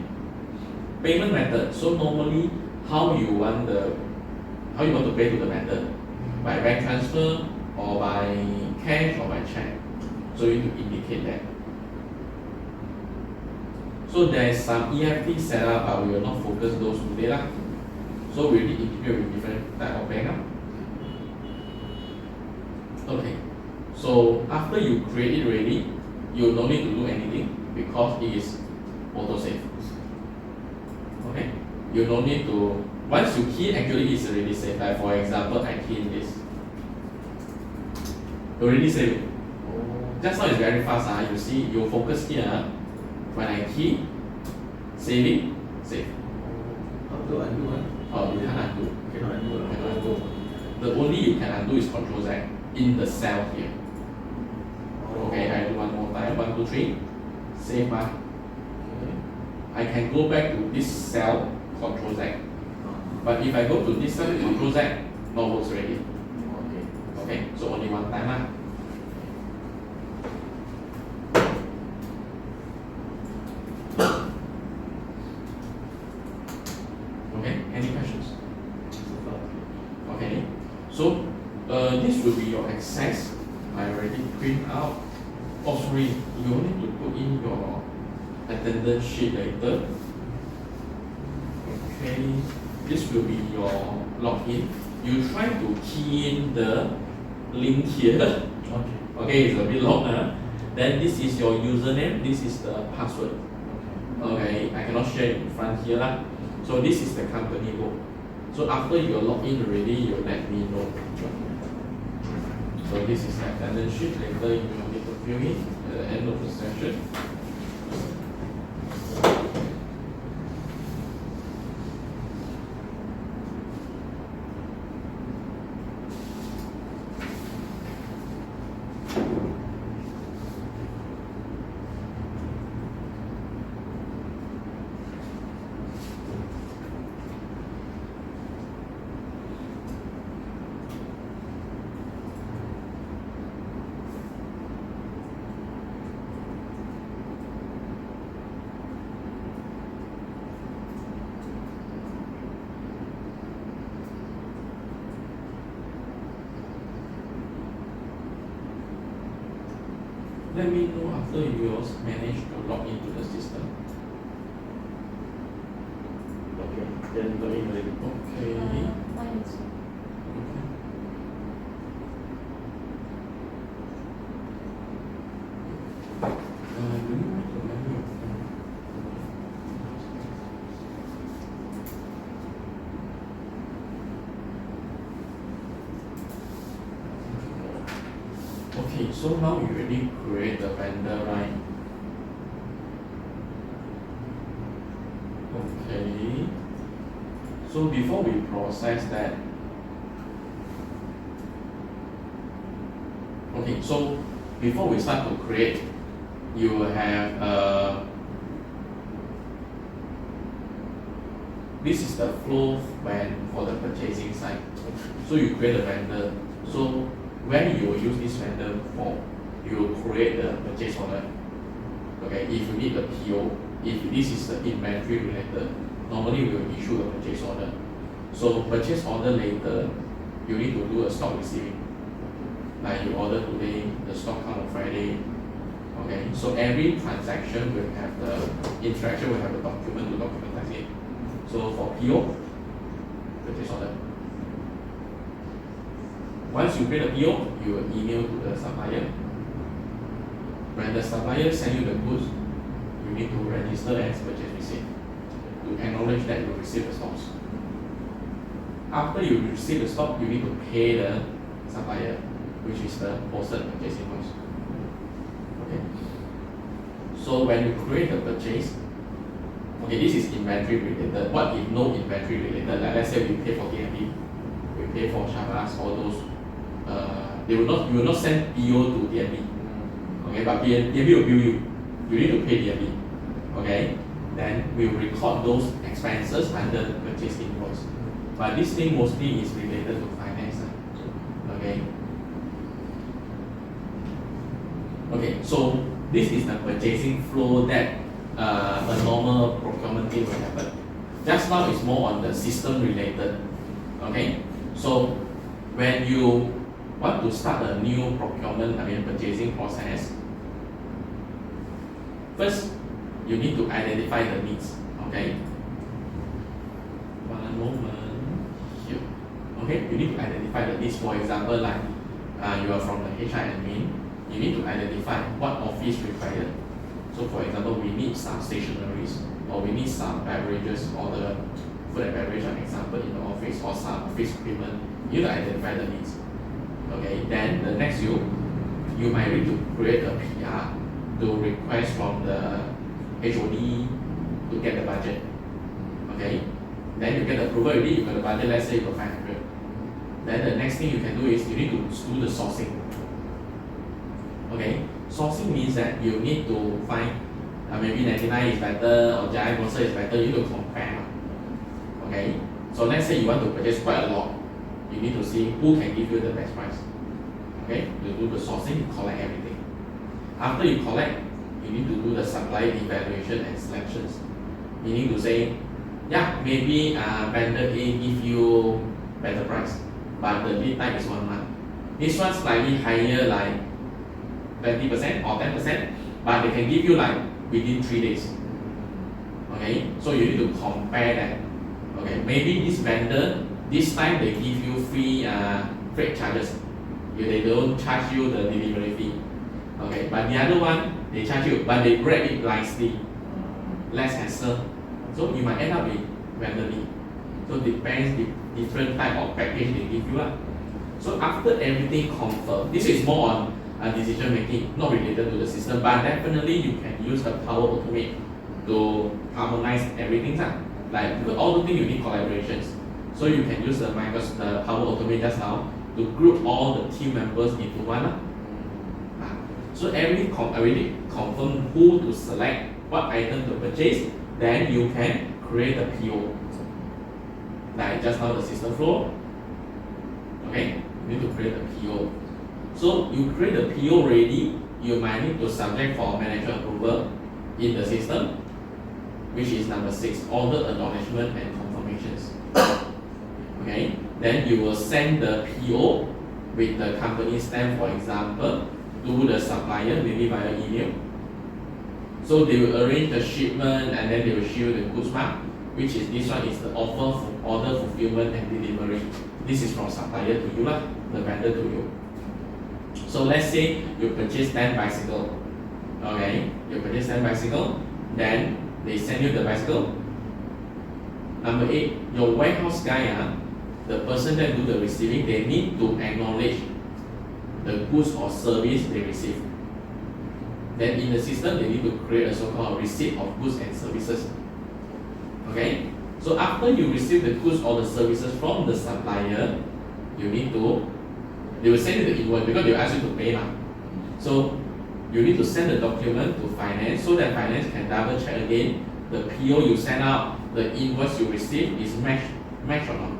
Payment method. So normally, how you want to pay to the vendor? By bank transfer, or by cash, or by check. So you need to indicate that. So there is some EFT setup, but we will not focus those today. So we really integrate with different type of bank. Okay. So after you create it ready, you don't need to do anything because it is auto save. Okay. You don't need to. Once you key, actually it's already saved. Like for example, I key in this. Already saved. Just now it's very fast. You see, you focus here. When I key, save it, save. How to undo? You can't undo. Cannot undo. Cannot undo. The only you can undo is Control Z in the cell here. Okay, I do one more time. 1, 2, 3. Save ma. I can go back to this cell, Control Z. But if I go to this cell, Control Z, no works already. Okay, so only one time lah. Okay, any questions? Okay, so this will be your access. I already print out. Oh, sorry, you need to put in your attendance sheet later. Okay, this will be your login. You try to key in the link here. Okay. Okay, it's a bit long. Then this is your username. This is the password. Okay, I cannot share it in front here lah. So this is the company logo. So after you log in already, you let me know. So this is the attendance sheet. Later you will need to fill in at the end of the session. Let me know after you manage to log into the system. Okay, then log in already. Okay. Mine is Do you want to let me Okay, so now you already create the vendor, right? Okay. So before we process that, okay, so before we start to create, you will have this is the flow when for the purchasing side. So you create a vendor. So when you will use this vendor form, you will create the purchase order. Okay, if you need the PO, if this is the inventory related, normally we will issue a purchase order. So purchase order later, you need to do a stock receiving. Like you order today, the stock come on Friday. Okay, so every transaction will have the interaction will have a document to documentize it. So for PO, purchase order. Once you create a PO, you will email to the supplier. When the supplier send you the goods, you need to register as purchase receipt to acknowledge that you receive the stocks. After you receive the stock, you need to pay the supplier, which is the posted purchase invoice. Okay. So when you create a purchase, okay, this is inventory related. What if no inventory related? Like let's say we pay for DMB, we pay for Shabazz, all those. You will not send PO to DMB. Okay, but DMB will bill you. You need to pay DMB. Okay, then we will record those expenses under the purchase invoice. But this thing mostly is related to finance. Okay. Okay, so this is the purchasing flow that a normal procurement team will happen. Just now is more on the system related. Okay, so when you want to start a new procurement, purchasing process, first you need to identify the needs. Okay, one moment here. Okay, you need to identify the needs. For example, like you are from the HR admin, you need to identify what office required. So for example, we need some stationeries, or we need some beverages, or the food and beverage, an example, in the office, or some office equipment. You need to identify the needs. Okay, then the next you might need to create a PR to request from the HOD to get the budget. Okay, Then you get the approval already, you got the budget, let's say you got 500. Then the next thing you can do is you need to do the sourcing. Okay, sourcing means that you need to find maybe 99 is better or Giant Monster is better, you need to compare. Okay, so let's say you want to purchase quite a lot, you need to see who can give you the best price. Okay, you do the sourcing, you collect everything. After you collect, you need to do the supplier evaluation and selections. Meaning to say, yeah, maybe vendor A give you better price, but the lead time is 1 month. This one slightly higher, like 20% or 10%, but they can give you like within 3 days. Okay, so you need to compare that. Okay, maybe this vendor, this time they give you free freight charges. They don't charge you the delivery fee. Okay, but the other one, they charge you, but they break it nicely, less hassle. So you might end up with vendor B. So depends the different type of package they give you. So after everything confirmed, this is more on decision making, not related to the system, but definitely you can use the Power Automate to harmonize everything. Like because all the things you need collaborations. So you can use the Power Automate just now to group all the team members into one. So already confirm who to select, what item to purchase, then you can create a PO. Like just now the system flow. Okay, you need to create a PO. So you create the PO already, you might need to subject for manager approval in the system, which is number 6, order acknowledgement and confirmations. Okay, then you will send the PO with the company stamp, for example, to the supplier, maybe via email. So they will arrange the shipment and then they will show the goods mark, which is this one is the offer for order fulfillment and delivery. This is from supplier to you, the vendor to you. So let's say you purchase 10 bicycles. Okay, you purchase 10 bicycles, then they send you the bicycle. Number 8, your warehouse guy, the person that do the receiving, they need to acknowledge the goods or service they receive. Then in the system, they need to create a so-called receipt of goods and services. Okay, so after you receive the goods or the services from the supplier, they will send you the invoice because they will ask you to pay now. So you need to send the document to finance so that finance can double check again the PO you send out, the invoice you receive is match or not.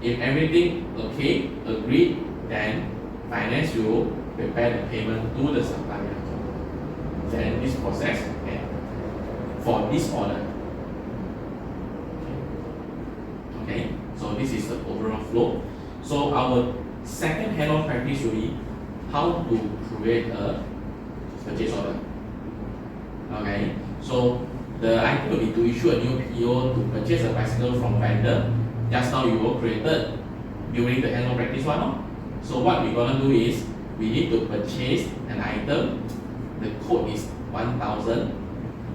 If everything okay, agreed, then finance will prepare the payment to the supplier. Then this process for this order. Okay, so this is the overall flow. So our second hands-on practice will be how to create a purchase order. Okay, so the item will be to issue a new PO to purchase a bicycle from vendor. Just now you were created during the hands-on practice one. So what we're gonna do is we need to purchase an item. The code is 1000.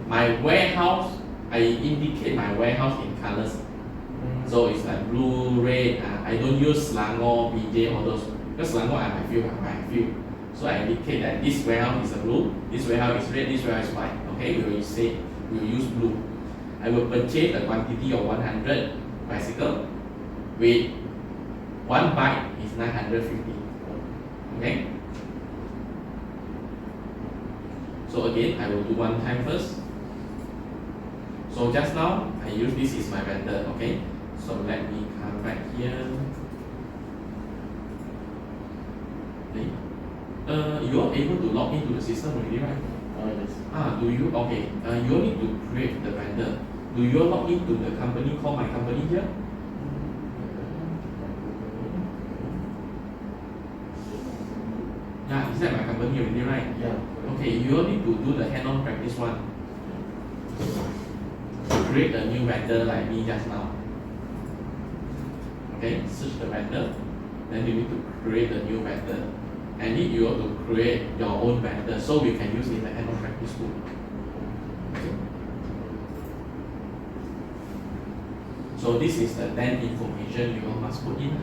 My warehouse, I indicate my warehouse in colors. So it's like blue, red. I don't use Selangor, BJ, all those. Because Selangor I might feel. So I indicate that this warehouse is a blue, this warehouse is red, this warehouse is white. Okay, we will use blue. I will purchase a quantity of 100 bicycle with 1 bike is 950. Okay. So again, I will do one time first. So just now, I use this is my vendor, okay? So let me come back here. Okay. You are able to log into the system already, right? Yes. Do you? Okay. You need to create the vendor. Do you log into the company called My Company here? Yeah, is that My Company already, right? Yeah. Okay, you need to do the hand-on practice one. Create a new vendor like me just now. Okay, search the vendor. Then you need to create a new vendor. And then you have to create your own vendor so we can use in the hand-on practice tool. Okay. So this is the 10 information you all must put in.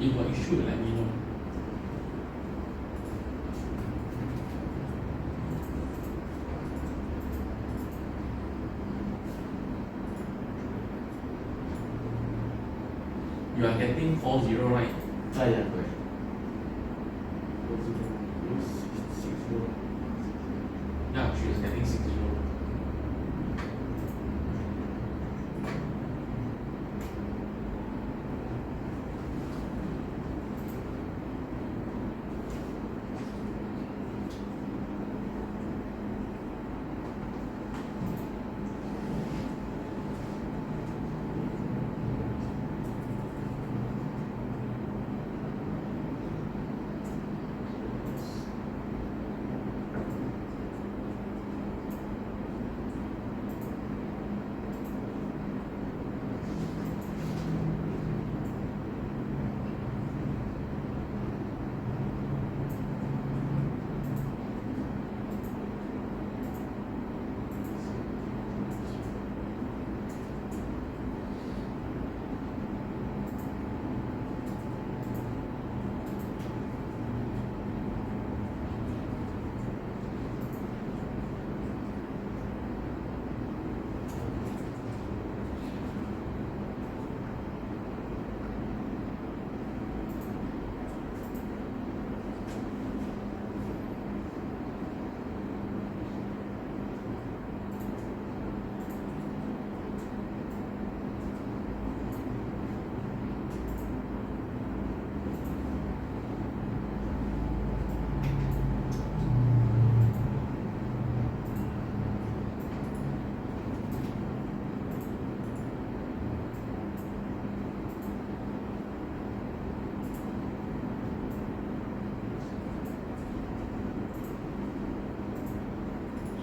If got issue, let me know. You are getting 40, right? Yeah, correct. 60. Yeah, she is getting 60.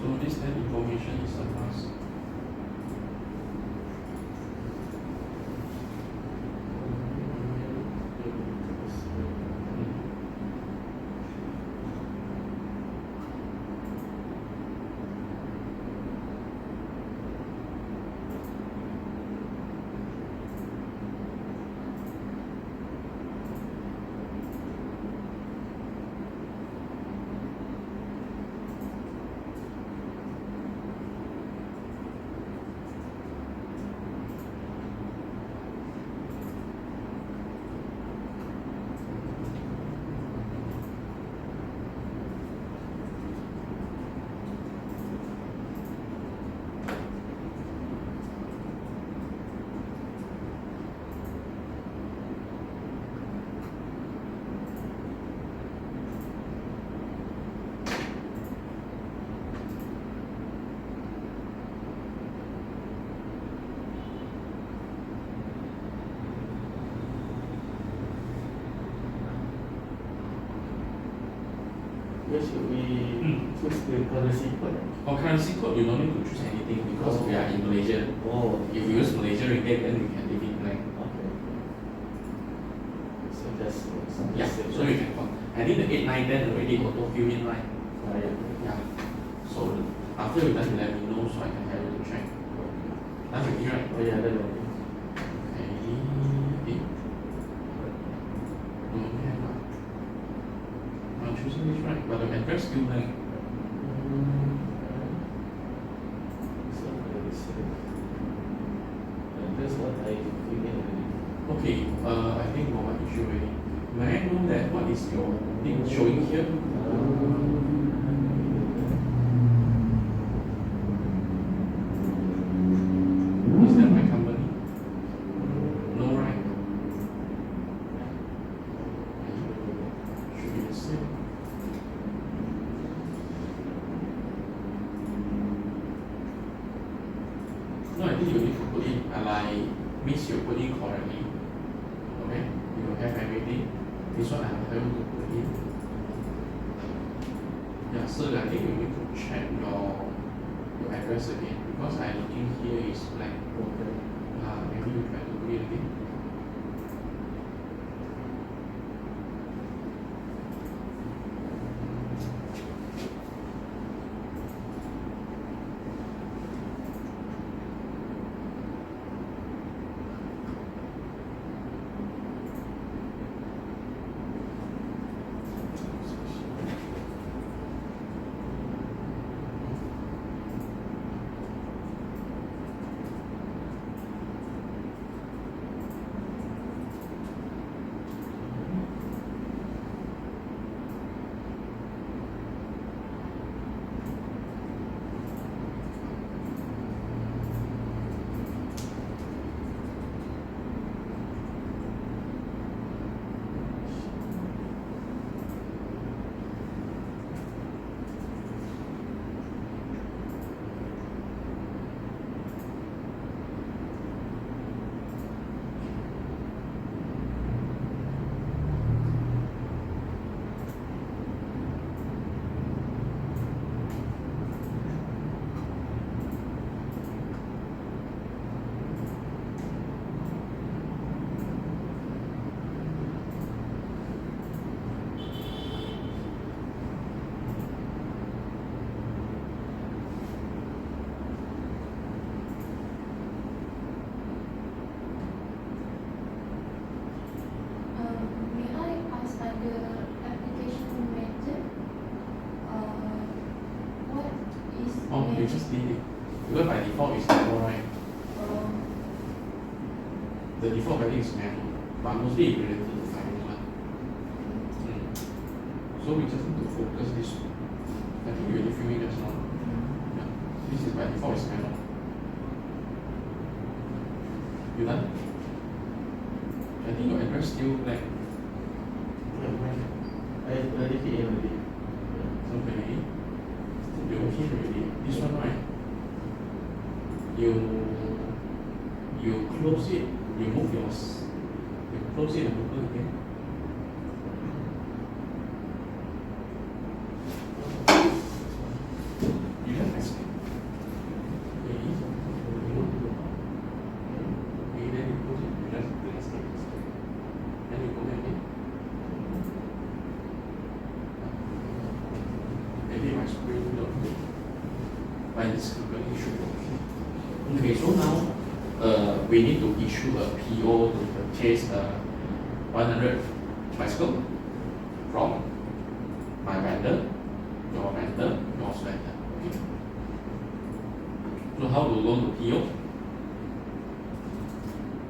So this that information is a must. Where should we choose the currency code? For currency code, you don't need to choose anything because we are in Malaysia. Oh, If you use Malaysia ringgit, then you can leave it blank. okay. So just Yeah, so you can call. I think the 8, 9, 10 already auto fill in, right? yeah. Yeah. So after you done, let me know so I can help you to check. That's okay, right? Oh yeah, that's right. Okay. Don't have a. I'm choosing this right, but the address still blank. So that's what I figured already. Okay, I think got one issue already. May I know that what is your thing showing here? Is that my company? No, right? Should be the same. No, I think you need to put in like means you put in correctly. Okay? You have everything. This one I will help you to put in. Yeah, so I think you need to check your address again because I looking here is blank. Okay. Maybe you try to do it again. Oh, you just did it. Because by default it's manual, right? Oh, The default value is manual, but mostly it's related to finance one. So we just need to focus this. I think you already feel it just now. Yeah. This is by default is manual. You done? I think your address still blank. I already fit in already. Okay. You okay already? This one, right? You close it. You move yours. You close it and open again. You have escape. Okay. Okay, then you close it. You just do escape. Then you go back in. Maybe my screen not good. By this company issue. Okay, so now we need to issue a PO to purchase 100 bicycle from my vendor, your vendor, yours vendor. Okay. So how to load the PO?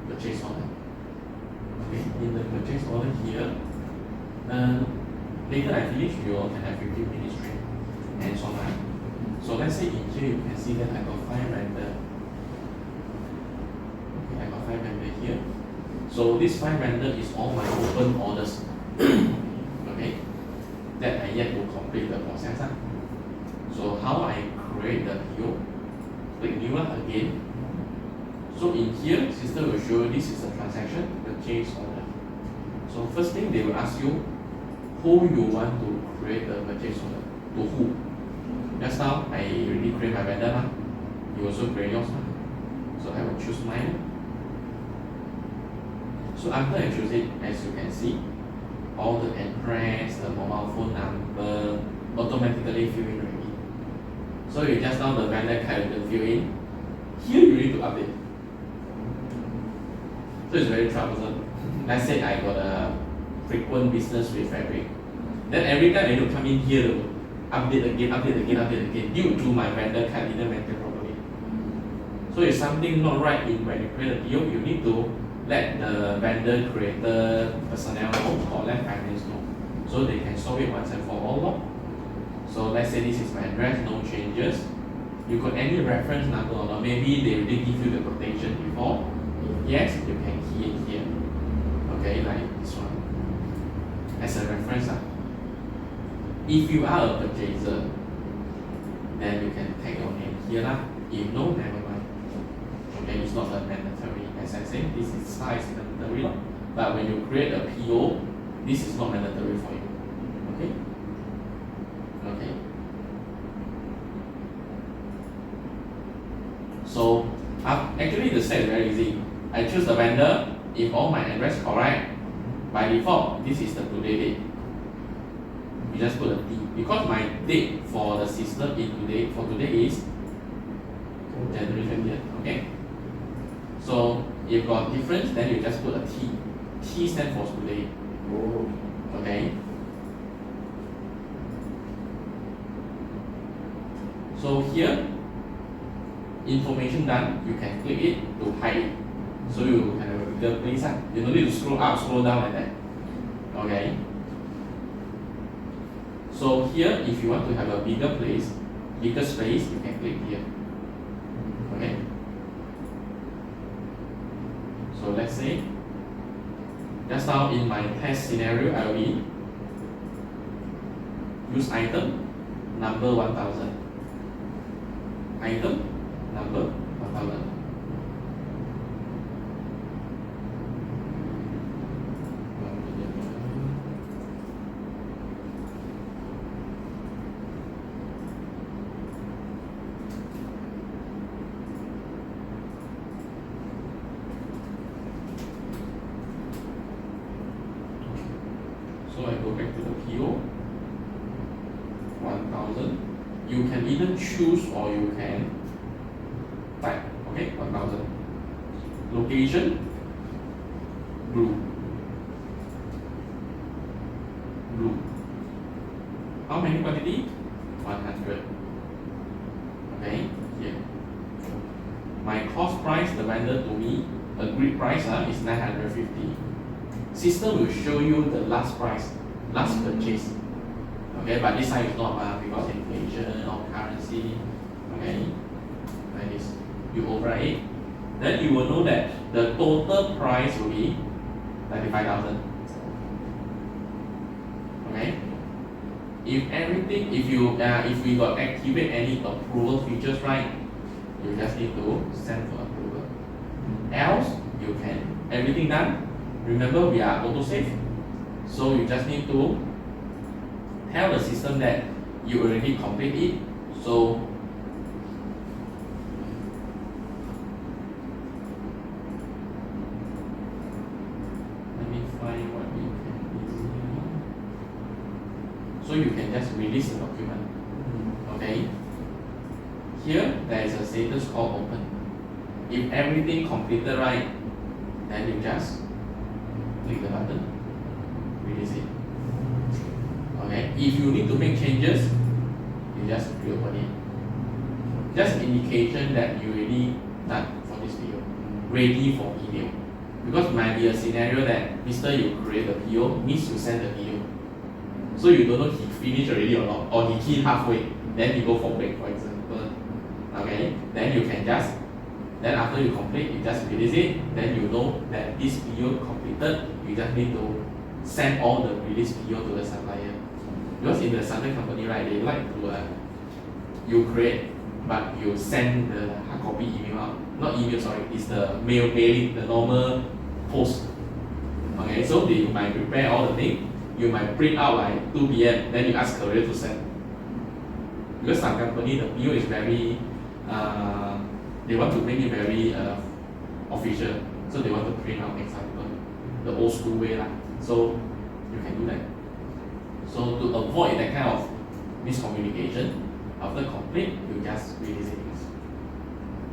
Purchase order. Okay, in the purchase order here, later I finish, you all can have 15 minutes break and so on. So let's say in here you can see that I got 5 vendor. Okay, I got 5 vendor here. So this 5 vendor is all my open orders. Okay, that I yet to complete the process. So how I create the PO? Click new one again. So in here, system will show you this is a transaction, purchase order. So first thing they will ask you who you want to create the purchase order, to who. Just now I already create my vendor, you also create yours. So I will choose mine. So after I choose it, as you can see, all the address, the mobile phone number automatically fill in already. So you just now the vendor card will fill in. Here you need to update. So it's very troublesome. Let's say I got a frequent business with Frederick. Then every time I need to come in here to update again due to my vendor card didn't maintain properly. So if something not right in when you create a PO, you need to let the vendor creator personnel know or let finance know. So they can solve it once and for all. So let's say this is my address, no changes. You got any reference number or not? Maybe they already give you the quotation before. If yes, you can key it here. Okay, like this one. As a reference. If you are a purchaser, then you can tag your name here. If no, never mind. Okay, it's not a mandatory. As I said, this is size mandatory. But when you create a PO, this is not mandatory for you. Okay? Okay. So actually the step is very easy. I choose the vendor. If all my address correct, by default, this is the today date. You just put a T because my date for the system for today is January 20th. Okay. So if got difference, then you just put a T. T stands for today. Oh. Okay. So here, information done. You can click it to hide it. So you can have a bigger place. You don't need to scroll up, scroll down like that. Okay. So here, if you want to have a bigger place, bigger space, you can click here. Okay. So let's say, just now in my test scenario, I will use item number 1000. Item number 1000. So I go back to the PO 1000. You can either choose or you can type. Okay, 1000. Location blue. How many quantity? 100. Okay, here. My cost price, the vendor to me, agreed price is 950. System will show you the last price, last purchase. Okay, but this time is not because inflation or currency. Okay, like this. You override it, then you will know that the total price will be 35,000. Okay. If we got activate any approval features, right, you just need to send for approval. Else, you can everything done. Remember, we are auto save, so you just need to tell the system that you already complete it. So let me find what we can do here. So you can just release the document. Okay. Here there is a status called open. If everything completed right, then you just click the button, release it. Okay. If you need to make changes, you just reopen it. Just indication that you already done for this PO, ready for email. Because might be a scenario that Mr. you create the PO, means you send the PO. So you don't know he finished already or not, or he keyed halfway, then he go for break, for example. Okay, then you can just, then after you complete, you just release it, then you know that this PO completed, you just need to send all the release PO to the supplier. Because in the supply company, right, they like to, you create, but you send the hard copy email out. Not email, sorry, it's the mailing, the normal post. Okay, so they might prepare all the thing, you might print out like 2 PM, then you ask courier to send. Because some company, the PO is very, they want to make it very official, so they want to print out example, the old school way lah. So you can do that. So to avoid that kind of miscommunication, after complete, you just release it.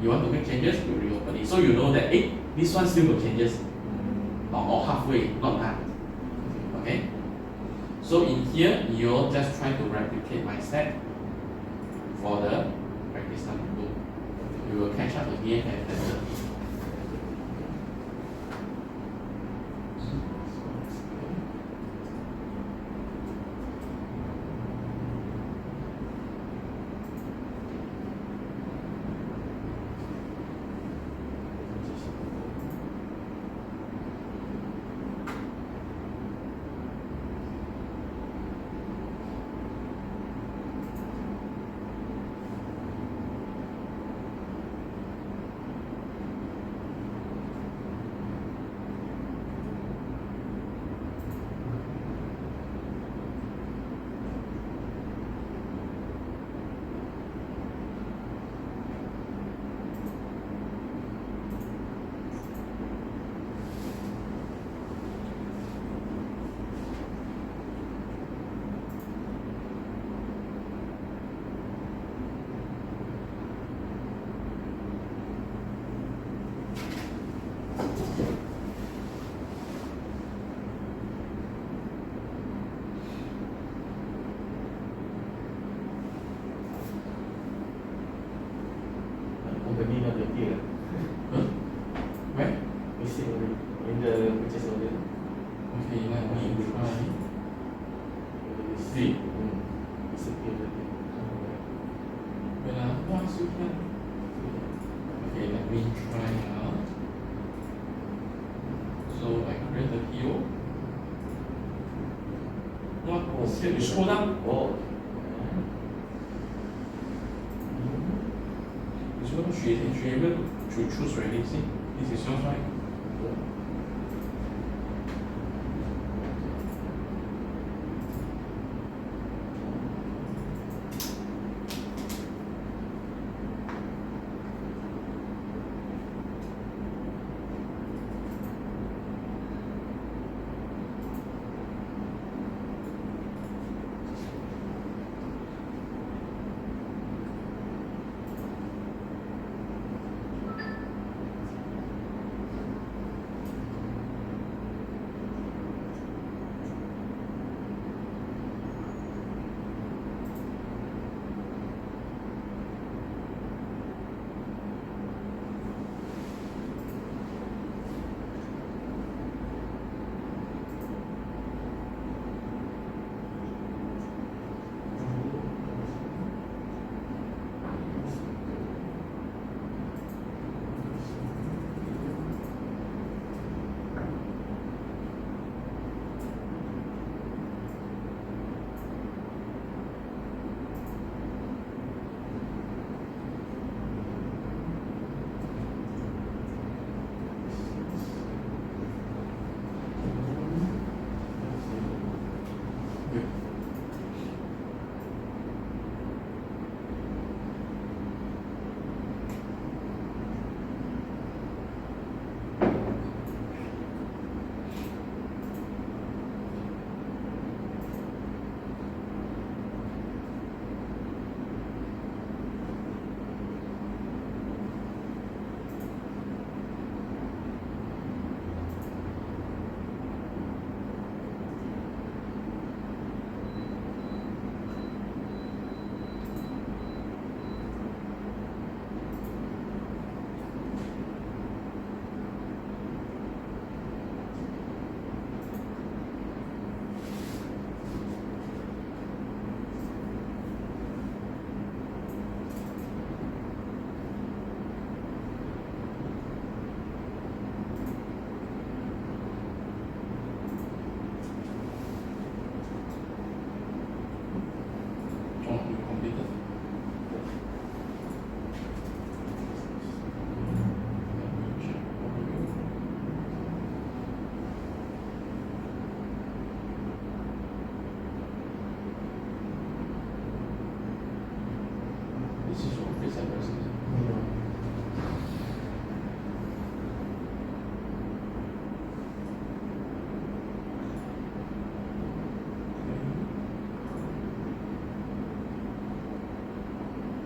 You want to make changes, you reopen it. So you know that this one still got changes, or halfway, not done. Okay. So in here, you'll just try to replicate my step for the practice number 2. You will catch up again at the company not happy lah. where? Missing already in the purchase order. Okay, let me try. See? Disappear already. When I pass you can. Okay, let me try now. So I create the PO. What? You scroll down. Oh. You should able to choose already. See, this is yours, right?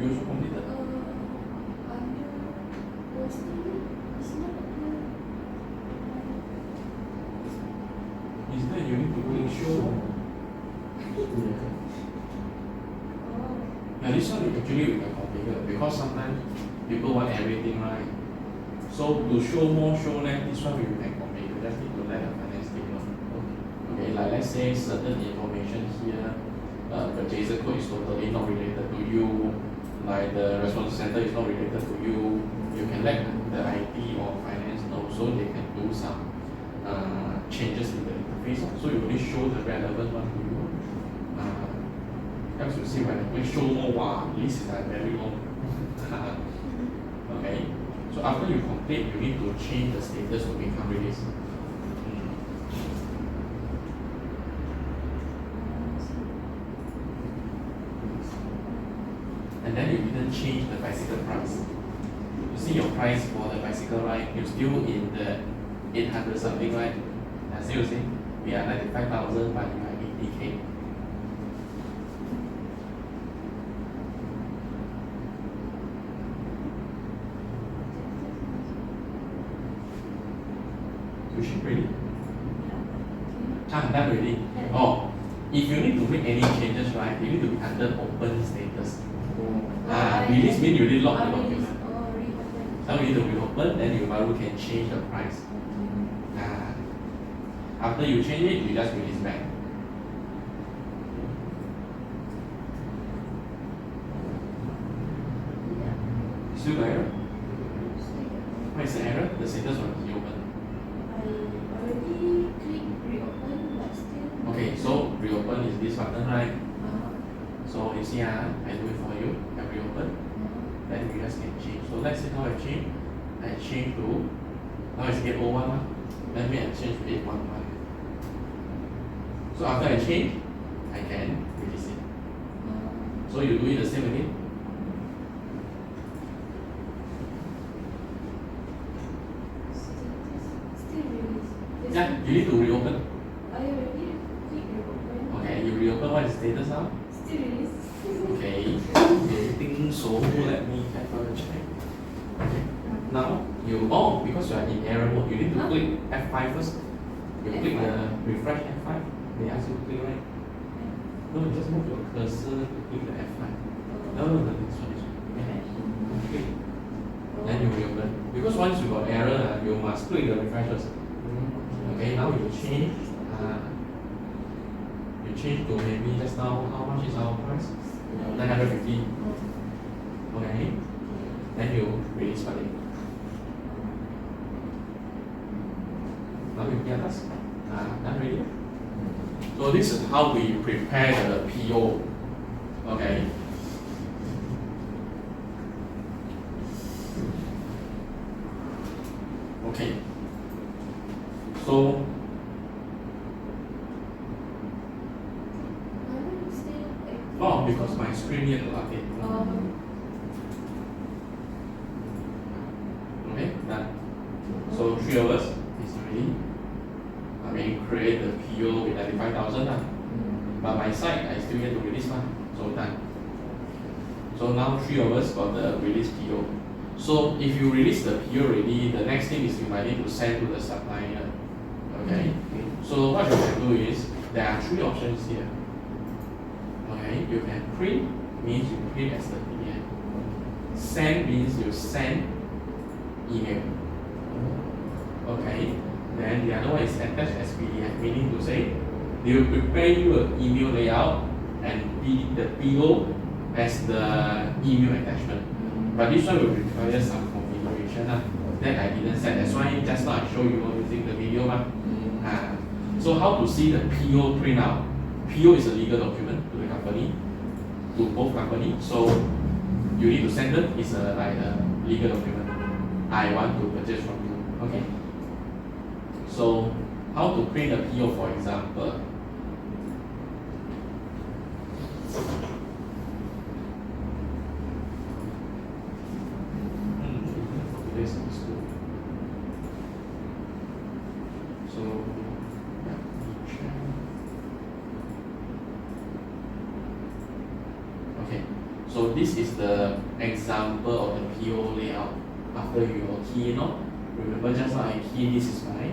You also completed? Under posting is not Is that you need to click show? Yeah, this one actually we can configure because sometimes people want everything right. So to show more, show less, this one we can configure. Just need to let the finance team know. Okay, like let's say certain information here, purchaser code is totally not related to you, like the response center is not related to you. You can let the IT or finance know so they can do some changes in the interface. So you only show the relevant one to you. As you see when we show more, wow, list is like very long. Okay, so after you complete, you need to change the status to become release. And then you didn't change the bicycle price. You see your price for the bicycle, right? You're still in the 800 something, right? As you see, we are 95,000, but you are 80K. You should ready? Done already. Oh, if you need to make any changes, right, you need to be under open status. Release means you already lock the document. So you need to reopen, then you can change the price. After you change it, you just release back. Still got error? What is the error? The status was reopen. I already clicked reopen, but still. Okay, so reopen is this button, right? So you see, I do it for you. I reopen. Then you just can change. So let's see how I change. I change to, now it's 801. Let me change to 811. So after I change, I can release it. So you do it the same again. Still release. Yeah, you need to reopen. I already clicked reopen. Okay, you reopen. What is the status now? Still release. Okay, everything so let me have a check. Okay, now because you are in error mode, you need to click F5 first. You click the refresh F5. They ask you to click right. No, just move your cursor to click the F5. No, this one. Okay. Then you reopen. Because once you got error, you must click the refresh first. Okay, now you change. You change to maybe just now. How much is our price? 950. Okay. Then you release for it. Now you get us. Done ready? So this is how we prepare the PO. Okay. Okay. So because my screen here okay. Okay, done. So 3 of us is ready. Create the PO with 95,000. But my side, I still get to release one. So done. So now 3 of us got the release PO. So if you release the PO already, the next thing is you might need to send to the supplier. Okay. So what you can do is there are 3 options here. Okay, you can print means you print as the PDF. Send means you send email. Okay. Then the other one is attached as PDF, meaning to say they will prepare you an email layout and the PO as the email attachment. But this one will require some configuration that I didn't set. That's why just now I show you using the video one. So how to see the PO print out? PO is a legal document to the company, to both companies. So you need to send them. It's like a legal document. I want to purchase from you. Okay. So how to print a PO, for example? This is good. So okay. So this is the example of the PO layout after you key in. Remember just now I key this is my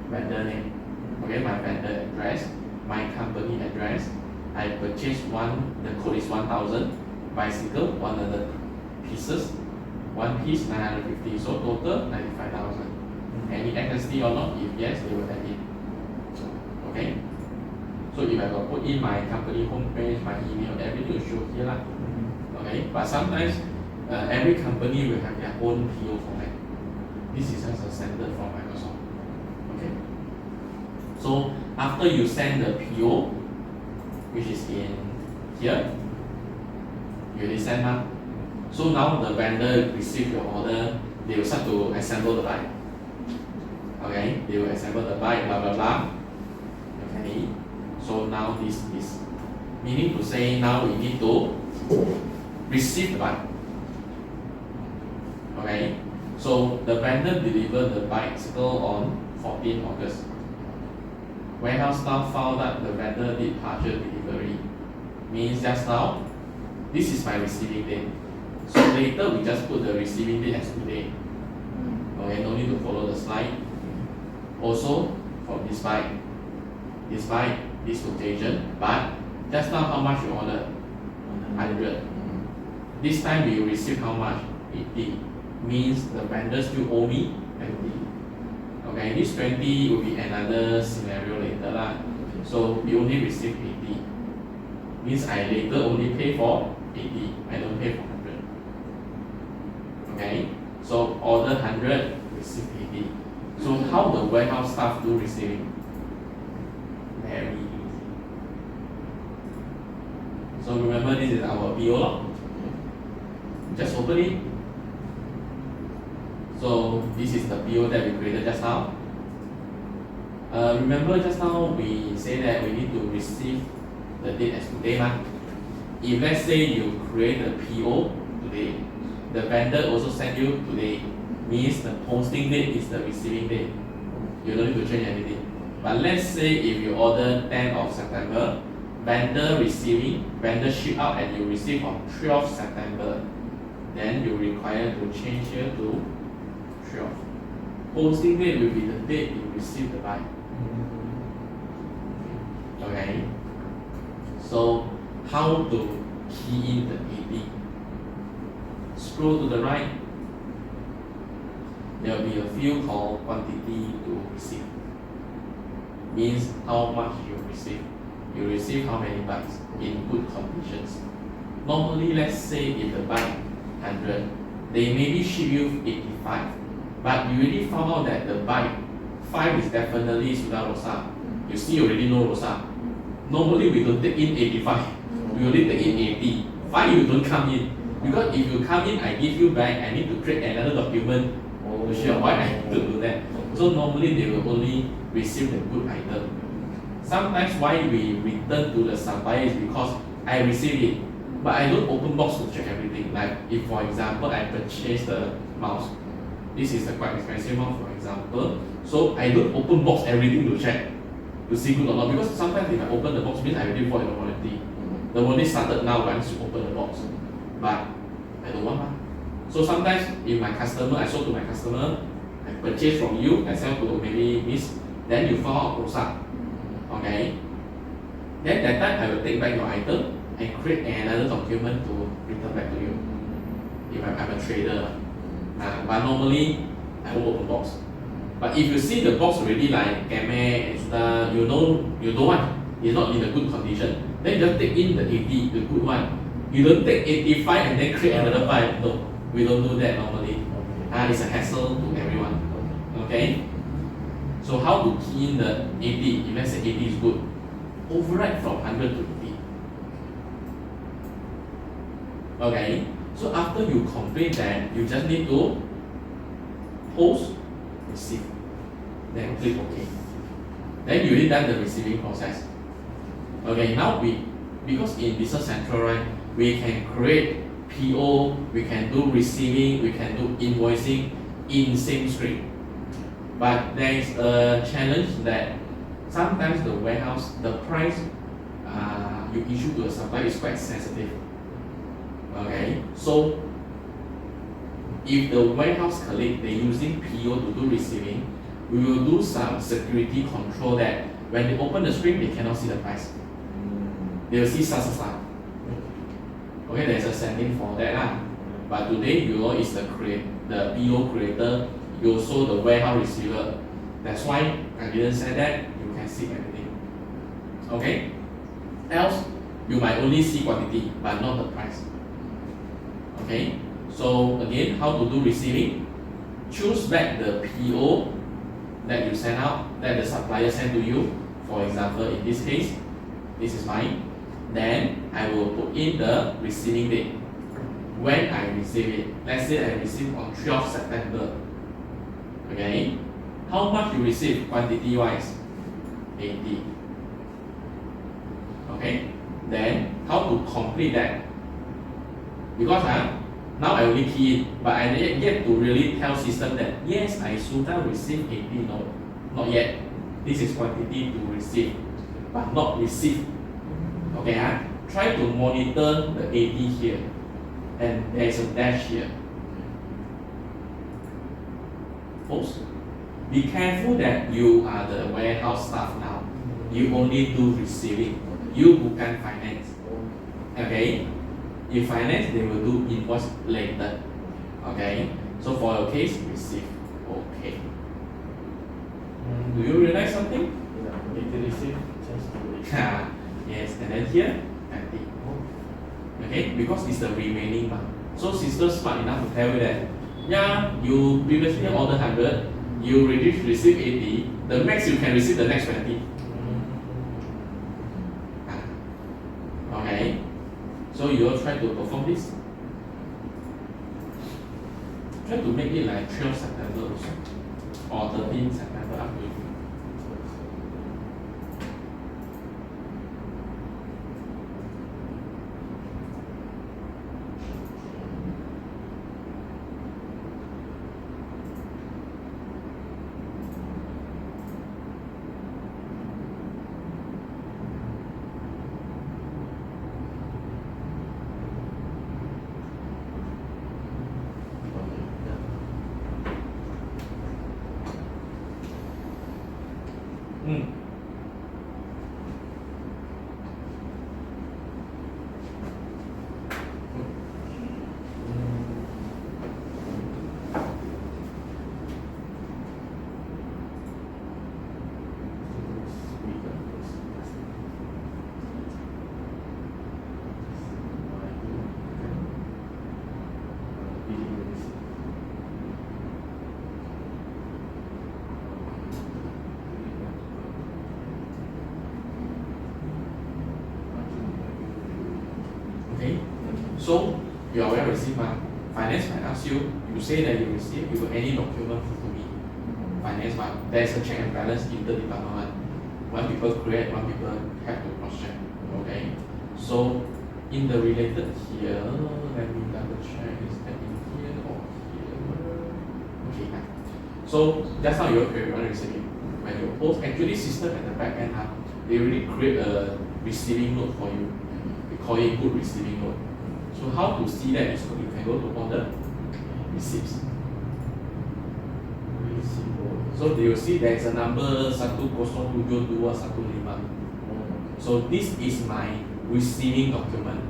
vendor name, okay, my vendor address, my company address. I purchased one, the code is 1000, bicycle 100 pieces, one piece 950, so total 95,000. Any XSD or not? If yes, they will add it. Okay. So if I will put in my company homepage, my email, everything will show here lah. Okay. But sometimes every company will have their own PO format. This is just a standard from Microsoft. Okay. So after you send the PO, which is in here, you already send now. So now the vendor receive your order, they will start to assemble the bike. Okay, they will assemble the bike, blah blah blah. Okay, so now this is meaning to say now we need to receive the bike. Okay, so the vendor delivered the bicycle on 14 August. Warehouse staff found that the vendor did partial delivery. Means just now, this is my receiving date. So later we just put the receiving date as today. Okay, no need to follow the slide. Also for this bike, this location, but just now how much you ordered? 100. This time we receive how much? 80. Means the vendor still owe me 20. Okay, this 20 will be another scenario later lah. So we only receive 80. Means I later only pay for 80. I don't pay for 100. Okay, so order 100, receive 80. So how the warehouse staff do receiving? Very easy. So remember this is our PO log. Just open it. So this is the PO that we created just now. Remember just now we say that we need to receive the date as today. If let's say you create a PO today, the vendor also send you today, means the posting date is the receiving date. You don't need to change anything. But let's say if you order 10th of September, vendor receiving, vendor ship out and you receive on 12th September, then you require to change here to 12. Posting date will be the date you receive the bike. Okay. So how to key in the AD? Scroll to the right. There will be a field called quantity to receive. Means how much you receive. You receive how many bikes in good conditions. Normally, let's say if the bike 100, they maybe ship you 85. But you already found out that the bike 5 is definitely Suda Rosa. You see already know Rosa. Normally we don't take in 85. We only take in 80. 5 you don't come in. Because if you come in, I give you back, I need to create another document to show why I need to do that. So normally they will only receive the good item. Sometimes why we return to the supplier is because I receive it, but I don't open box to check everything. Like if for example I purchase the mouse, this is a quite expensive mouse for example, so I don't open box everything to check to see good or not, because sometimes if I open the box means I already void the warranty. The warranty started now once you open the box, but I don't want. So sometimes if my customer, I sold to my customer, I purchase from you, I sell to maybe Miss, then you found out Rosa. Okay. Then that time I will take back your item and create another document to return back to you. If I'm a trader. But normally I won't open box. But if you see the box already like game and stuff, you know you don't want, it's not in a good condition, then you just take in the 80, the good one. You don't take 85 and then create another 5. No, we don't do that normally. It's a hassle to everyone. Okay? So how to key in the 80? If let's say 80 is good, override from 100 to 80. Okay? So after you complete that, you just need to post, receive, then click OK. Then you already done the receiving process. Okay, now because in Business Central, right, we can create PO, we can do receiving, we can do invoicing in same screen. But there is a challenge that sometimes the warehouse, the price you issue to a supplier is quite sensitive. Okay, so if the warehouse colleague they using PO to do receiving, we will do some security control that when they open the screen they cannot see the price. They will see sa. Okay, there's a setting for that lah. But today you know is the PO creator, you also the warehouse receiver. That's why I didn't say that you can see everything. Okay? Else you might only see quantity but not the price. Okay? So again, how to do receiving? Choose back the PO that you send out, that the supplier sent to you. For example, in this case, this is mine. Then I will put in the receiving date. When I receive it, let's say I receive on 12 September. Okay, how much you receive quantity wise? 80. Okay, then how to complete that? Because now I only key in, but I yet to really tell system that yes, I should have received 80. No, not yet. This is quantity to receive, but not receive. Okay, try to monitor the 80 here, and there is a dash here. Oops. Be careful that you are the warehouse staff now. You only do receiving. You bukan finance. Okay? In finance, they will do invoice later. Okay? So for your case, receive. Okay. Do you realize something? If they receive, just do it. Yes, and then here, empty. Okay? Because it's the remaining one. So system smart enough to tell you that, yeah, you previously ordered 100, you already receive 80, the max you can receive the next 20. Okay? So you all try to perform this. Try to make it like 12 September also, or 13 September, up to you. Okay? So, you are well received. Finance might ask you, you say that you receive, you got any document to me. Finance, there's a check and balance interdepartment. One people create, one people have to cross check. Okay? So, in the related here, let me double check, is that in here or here? Okay, so just now you create one receiving. When you post, actually system at the back end, they already create a receiving note for you. We call it good receiving note. So how to see that is you can go to order receipts. So they will see there is a number 10722115. So this is my receiving document.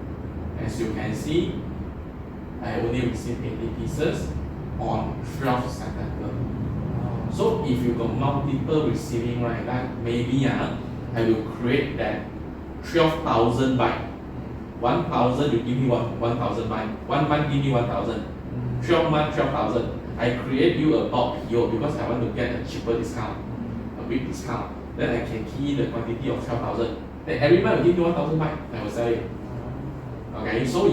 As you can see, I only received 80 pieces on 12 September. So if you got multiple receiving, right, that maybe I will create that 12,000 byte. 1,000 you give me 1,000 byte. 1 month give me 1,000. 12 months 12,000. I create you a bulk PO because I want to get a cheaper discount, a big discount. Then I can key the quantity of 12,000. Then every month you give me 1,000 byte, I will sell it. Okay, so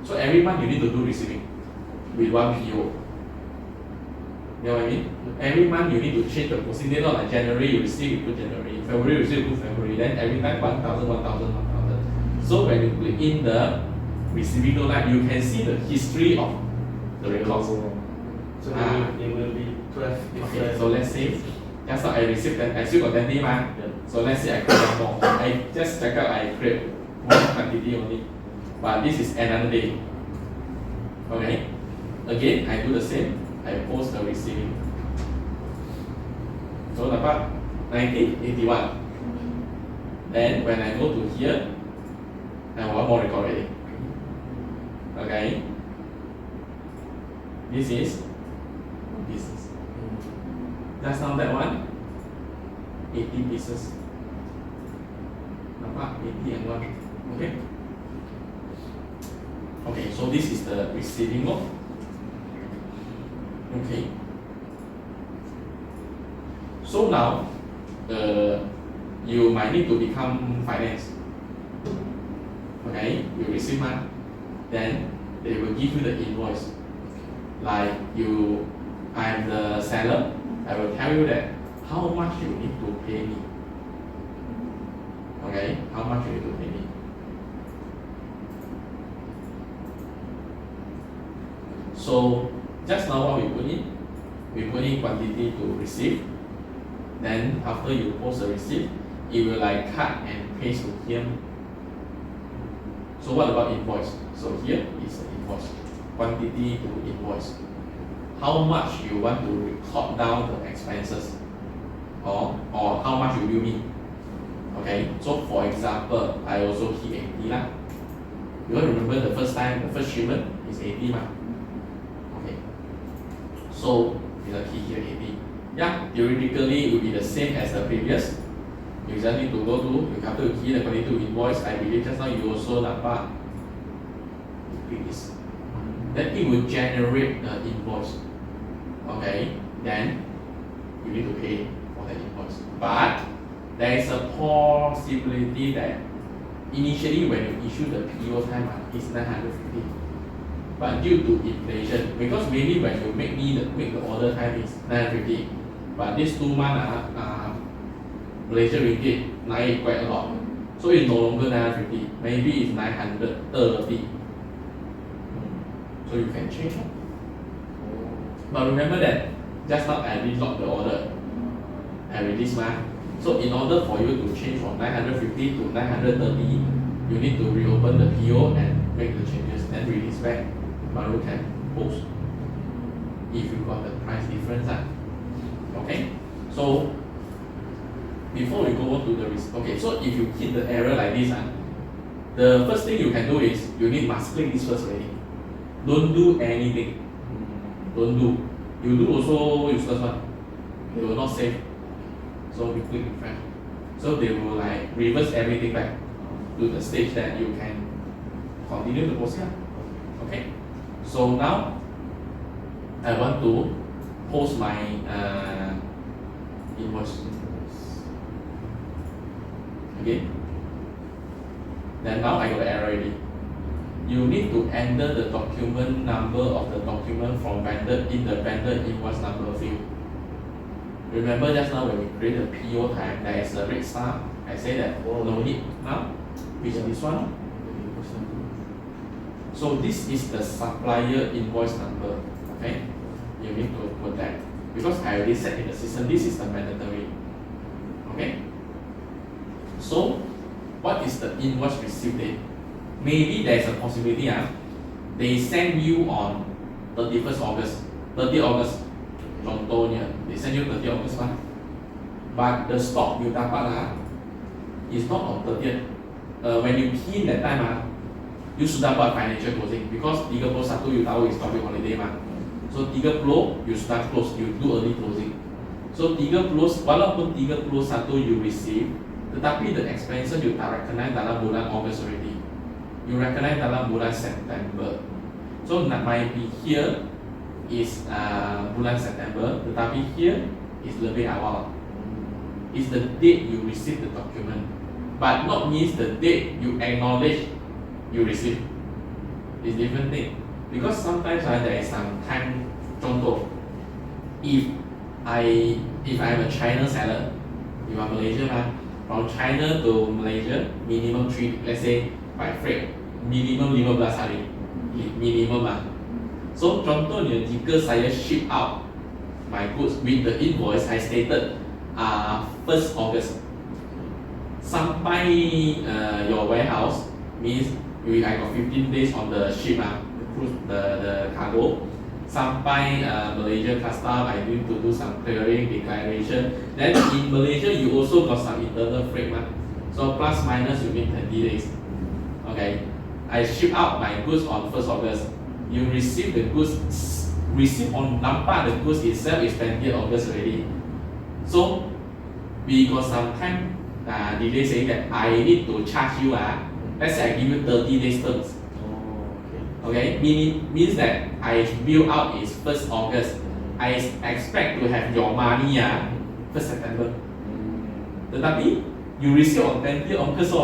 so every month you need to do receiving with one PO. You know what I mean? Every month you need to change the posting date. Not like January you receive, you put January. February you receive, you put February. Then every time 1,000, 1,000, 1,000. So when you put in the receiving note, you can see the history of the records. So it will be 12 different. Okay, so let's say just now I received that I still got 20 Yeah. So let's say I create more. I just check out I create one quantity only. but this is another day. Okay, again I do the same, I post the receiving. So dapat 1981. Then when I go to here, I have one more record already. Okay, this is business. Just now that one, 80 pieces. Nampak 80 and 1. Okay. Okay, so this is the receiving log. Okay. So now, you might need to become finance. Okay, you receive money, then they will give you the invoice. Like I'm the seller, I will tell you that how much you need to pay me. Okay, how much you need to pay me. So just now what we put in quantity to receive. Then after you post the receipt, it will like cut and paste to here. So what about invoice? So here is the invoice, quantity to invoice. How much you want to record down the expenses, or how much you bill me. Okay, so for example, I also keep 80 lah. You all remember the first shipment is 80 ma. Okay, so the key here 80. Yeah, theoretically it will be the same as the previous. You just need to go to, you have to key the quantity to invoice. I believe just now you also dapat click this. Then it will generate the invoice. Okay, then you need to pay for the invoice. But there is a possibility that initially when you issue the PO time is 950. But due to inflation, because maybe when you make the order time is 950, but these 2 months Malaysia ringgit naik quite a lot, so it's no longer 950, maybe it's 930. So you can change. But remember that just now I relocked the order, I release ma. So in order for you to change from 950 to 930, you need to reopen the PO and make the changes, then release back. But you can post if you got the price difference. Okay, so before we go on to the risk, okay, so if you hit the error like this, the first thing you can do is you must click this first already. Don't do anything. Don't do. You do also useless one. They will not save. So we click refresh. So they will like reverse everything back to the stage that you can continue the process. Okay. So now I want to post my invoice. Okay. Then now I got the error already. You need to enter the document number of the document from vendor in the vendor invoice number field. Remember just now when we create the PO time, there is a red star. I say that no need now, which is this one. So this is the supplier invoice number. Okay, you need to put that because I already set in the system. This is the mandatory. Okay. So what is the invoice receipt date? Maybe there is a possibility they send you on 31st August, 30 August. Contohnya, they send you 30 August one, but the stock you dapat is not on 30th. When you key in that time you sudah buat financial closing because 31 you tahu is public holiday so 30 you sudah close, you do early closing. So 30 walaupun 31 you receive, tetapi the expenses you tak recognize dalam bulan August already, you recognize dalam bulan September. So might be here is bulan September, tetapi here is lebih awal. Is the date you receive the document, but not means the date you acknowledge you receive. It's different thing. Because sometimes there is some time. Contoh, if I'm a China seller, you are Malaysia from China to Malaysia minimum 3, let's say by freight minimum 15 hari, minimum So contohnya jika saya ship out my goods with the invoice I stated 1st August sampai your warehouse means I got 15 days on the ship, the cargo. Sampai Malaysia custom, I need to do some clearing, declaration. Then in Malaysia, you also got some internal freight, so plus minus you need 30 days. Okay, I ship out my goods on 1st August. You receive the goods, receive on nampak the goods itself is 20th August already. So we got some time delay saying that I need to charge you. Let's say I give you 30 days terms. Okay, means that I bill out is 1st August. I expect to have your money 1st September. Tetapi you receive on 20th August.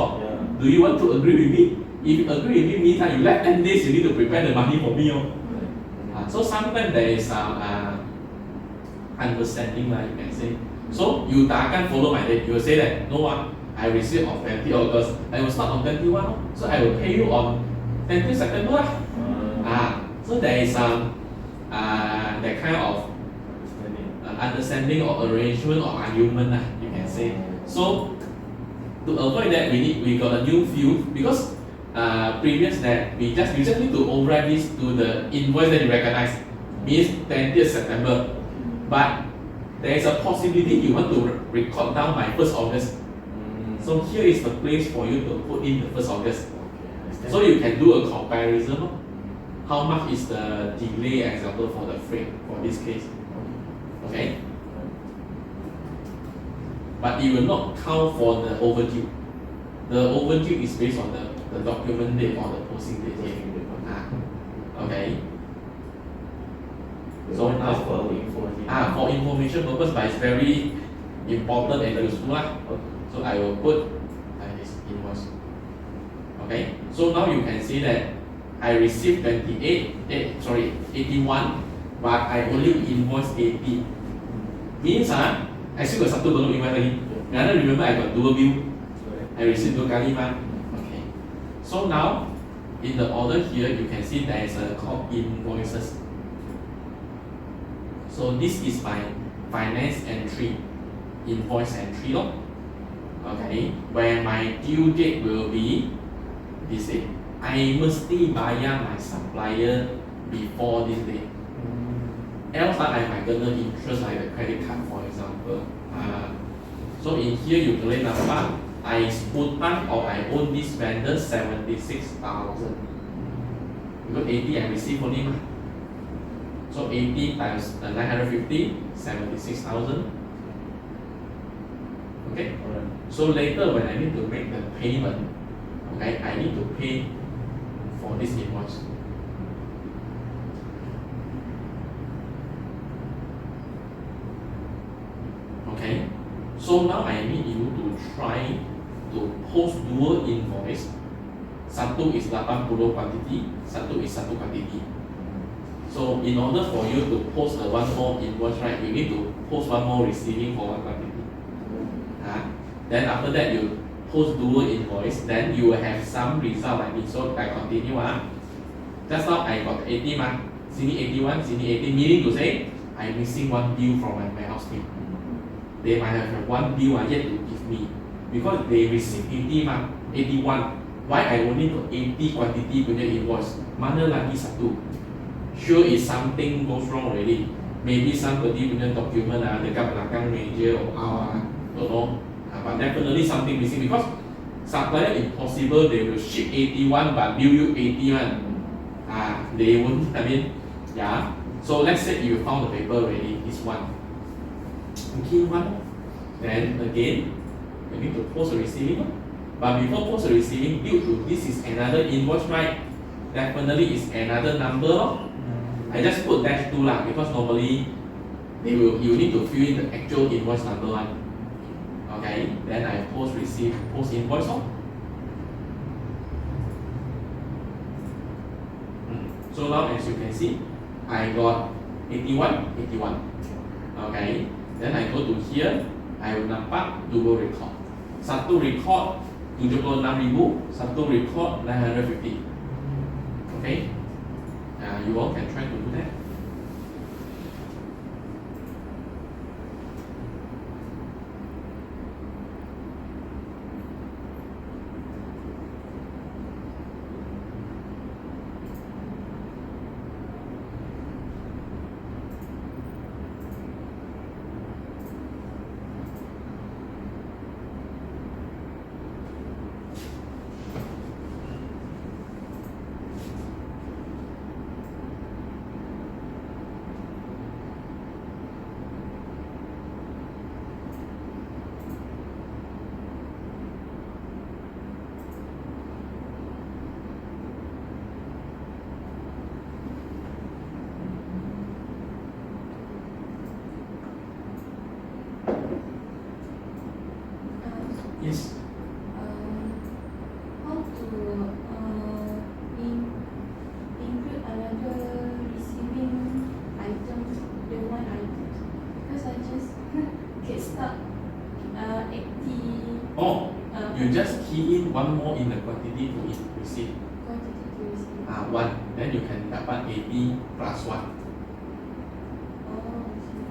Do you want to agree with me? If you agree with me, means you left 10 days, you need to prepare the money for me. So sometimes there is some understanding, you can say. So you takkan follow my date. You will say that no, I receive on 20 August. I will start on 21. So I will pay you on 20 September. So there is some that kind of understanding or arrangement or argument, you can say. So to avoid that, we got a new view because previous that we just need to override this to the invoice that you recognize, means 20th September. But there is a possibility you want to record down by 1st August. So here is the place for you to put in the 1st August. So you can do a comparison. How much is the delay example for the freight for this case? Okay. But it will not count for the overdue. The overdue is based on the document date or the posting date. Okay. So now for information purpose, but it's very important and useful. So I will put this invoice. Okay. So now you can see that I received 81, but I only invoiced 80. Means I still got satu belum invoice lagi. And remember I got dual bill. I received 2 kali Okay. So now in the order here you can see there is a called invoices. So this is my finance entry, invoice entry Okay, where my due date will be this day. I mesti bayar my supplier before this day. Else I might get the interest like the credit card, for example. So in here you boleh nampak I hutang or I owe this vendor 76,000. Because 80 I receive only So 80 times 950, 76,000. Okay. So later when I need to make the payment, okay, I need to pay for this invoice. Okay, so now I need you to try to post dual invoice. Satu is 80 quantity, satu is 1 quantity. So in order for you to post one more invoice, right, you need to post one more receiving for 1 quantity. Then after that you post dual invoice, then you will have some result like this. So I continue. Just now I got 80 sini 81, sini 80, meaning to say I'm missing 1 bill from my warehouse team. They might have 1 bill yet to give me because they receive 80 81. Why I only got 80 quantity punya invoice? Mana lagi satu? Sure is something goes wrong already. Maybe somebody punya document dekat belakang meja or don't know. But definitely something missing because supplier impossible they will ship 81 but bill you 81. They won't. So let's say you found the paper already. This one. Okay, one. Then again, you need to post the receiving. But before post the receiving, due to this is another invoice, right? Definitely is another number. I just put -2 because normally you need to fill in the actual invoice number one. Okay, then I post invoice So now as you can see, I got 81. Okay, then I go to here, I will nampak double record. Satu record 76,000, satu record 950. Okay, you all can try to do that. You just key in one more in the quantity to receive. Quantity to receive. 1. Then you can dapat 80 plus 1. Oh, I see.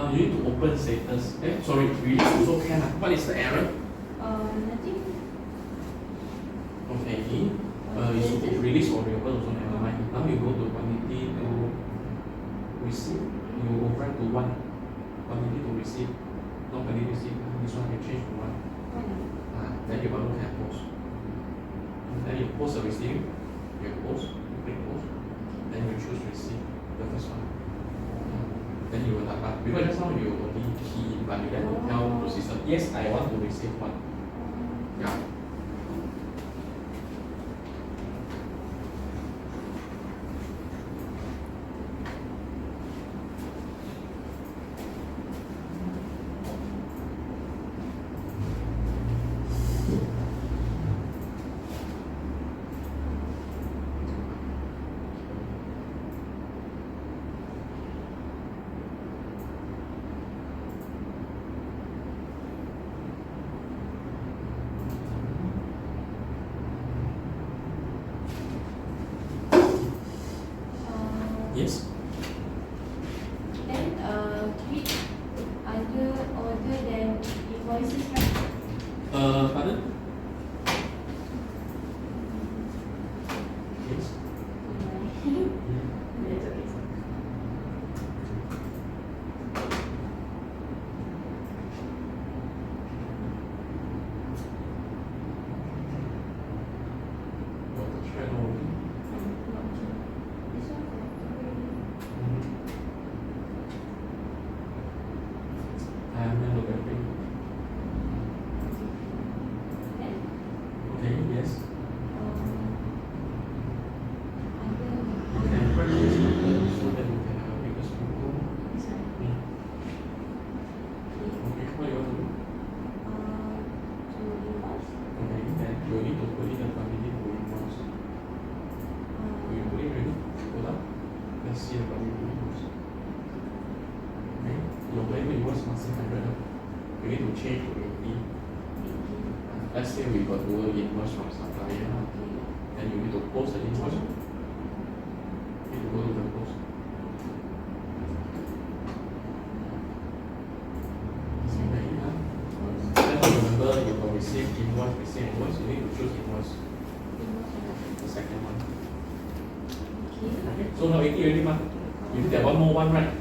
You need to open status. Sorry, release also can. What is the error? Nothing. Okay. It's release or reopen also never mind. Now you go to quantity to receive. You override to 1. Quantity to receive. Not quantity to receive. This one you change to 1. Then you want to have post. Then you post the receive. You post. You click post. Then you choose receive. The first one. Then you will dapat, because just now you only key, but you have to tell the system, yes, I want to receive 1. Yeah. Yes. Then click other order than invoices, right? Pardon? Yes. That's okay. Got the thread already. This one I am going to look at it. then Okay, yes. other Okay, press this button so that you can have a bigger screen. this one. Okay, what you want to do? To invoice. Okay, then you need to put in the quantity to invoice. You put it ready? Hold up. Let's see the quantity to invoice. Okay, your value invoice must be 100. You need to change to 80. Let's say we got dual invoice from supplier. Then you need to post the invoice. You need to go to the post. Okay, then remember you can receive invoice. You need to choose invoice. The second one. Okay, so now 80 already, ma. You need that one more one, right?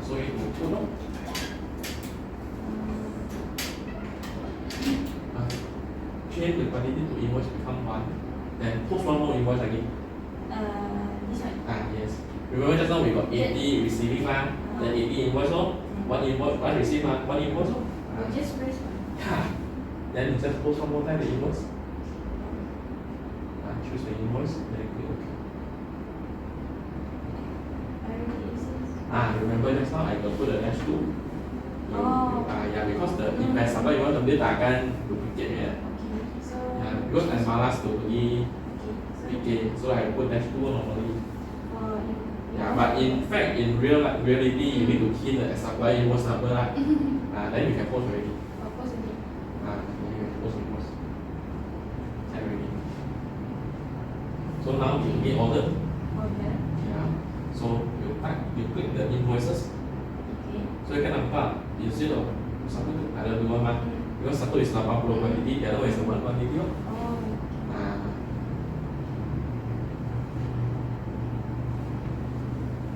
So you need to put on. Change the quantity to invoice become 1. Then post one more invoice again. This one. Yes. Remember just now we got 80 receiving lah. Then 80 invoice oh. One invoice, one receive lah. One invoice oh. Just press one. Yeah. Then you just post one more time the invoice. Choose the invoice. Then click OK. I already access. Remember just now I got put the dash 2. Yeah, because the investment you want to dia tak akan duplicate ya. Okay. So. Yeah, because I malas to pergi Okay. so I put dash 2 normally. For Yeah, but in fact, in reality, you need to key the supplier invoice number lah. Then you can post already. Of course, okay. You can post invoice. Can already. So now you need order. Order. Yeah. So you click the invoices. Okay. So you can nampak instead of satu tu ada dua mah. Because satu is 80 quantity, the other one is 1 quantity. Oh.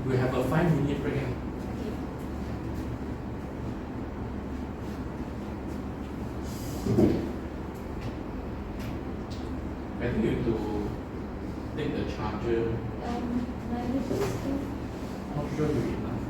We have a 5-minute break. Okay. I think you have to take the charger. My little still. Not sure you enough.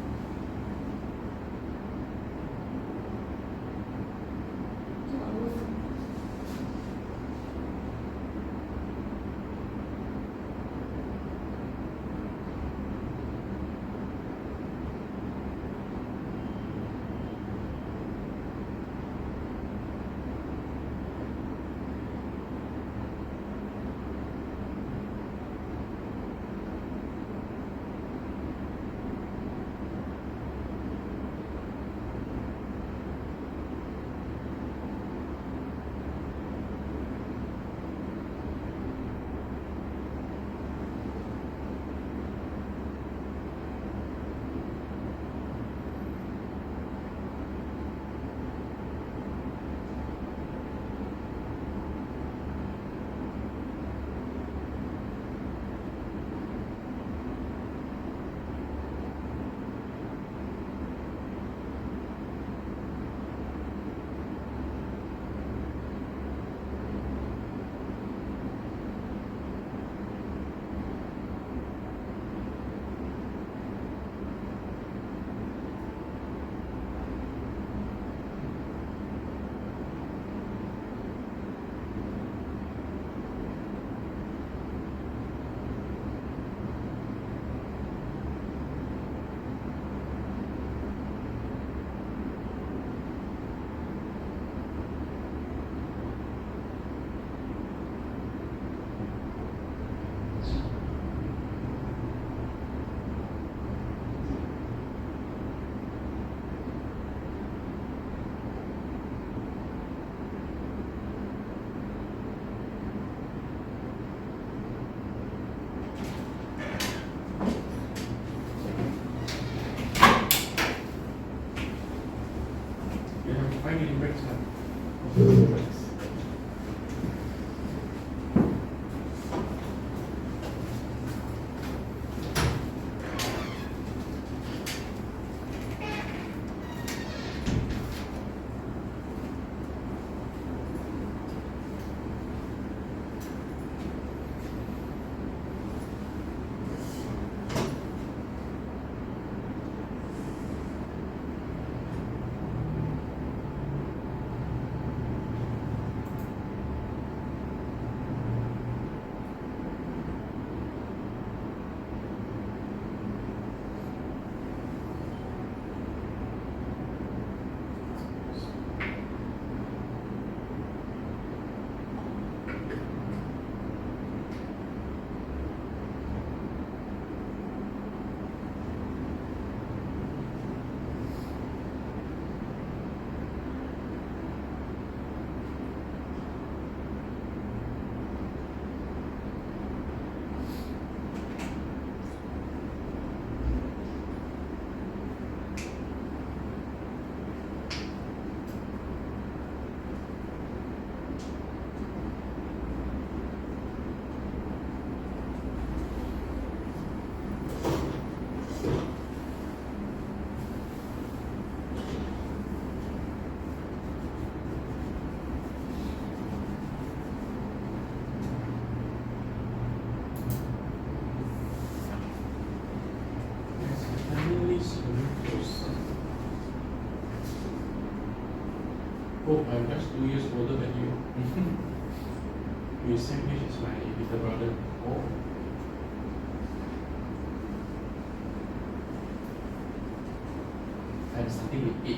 Oh, I'm just 2 years older than you. You same age as my little brother. Oh. I'm starting with 8.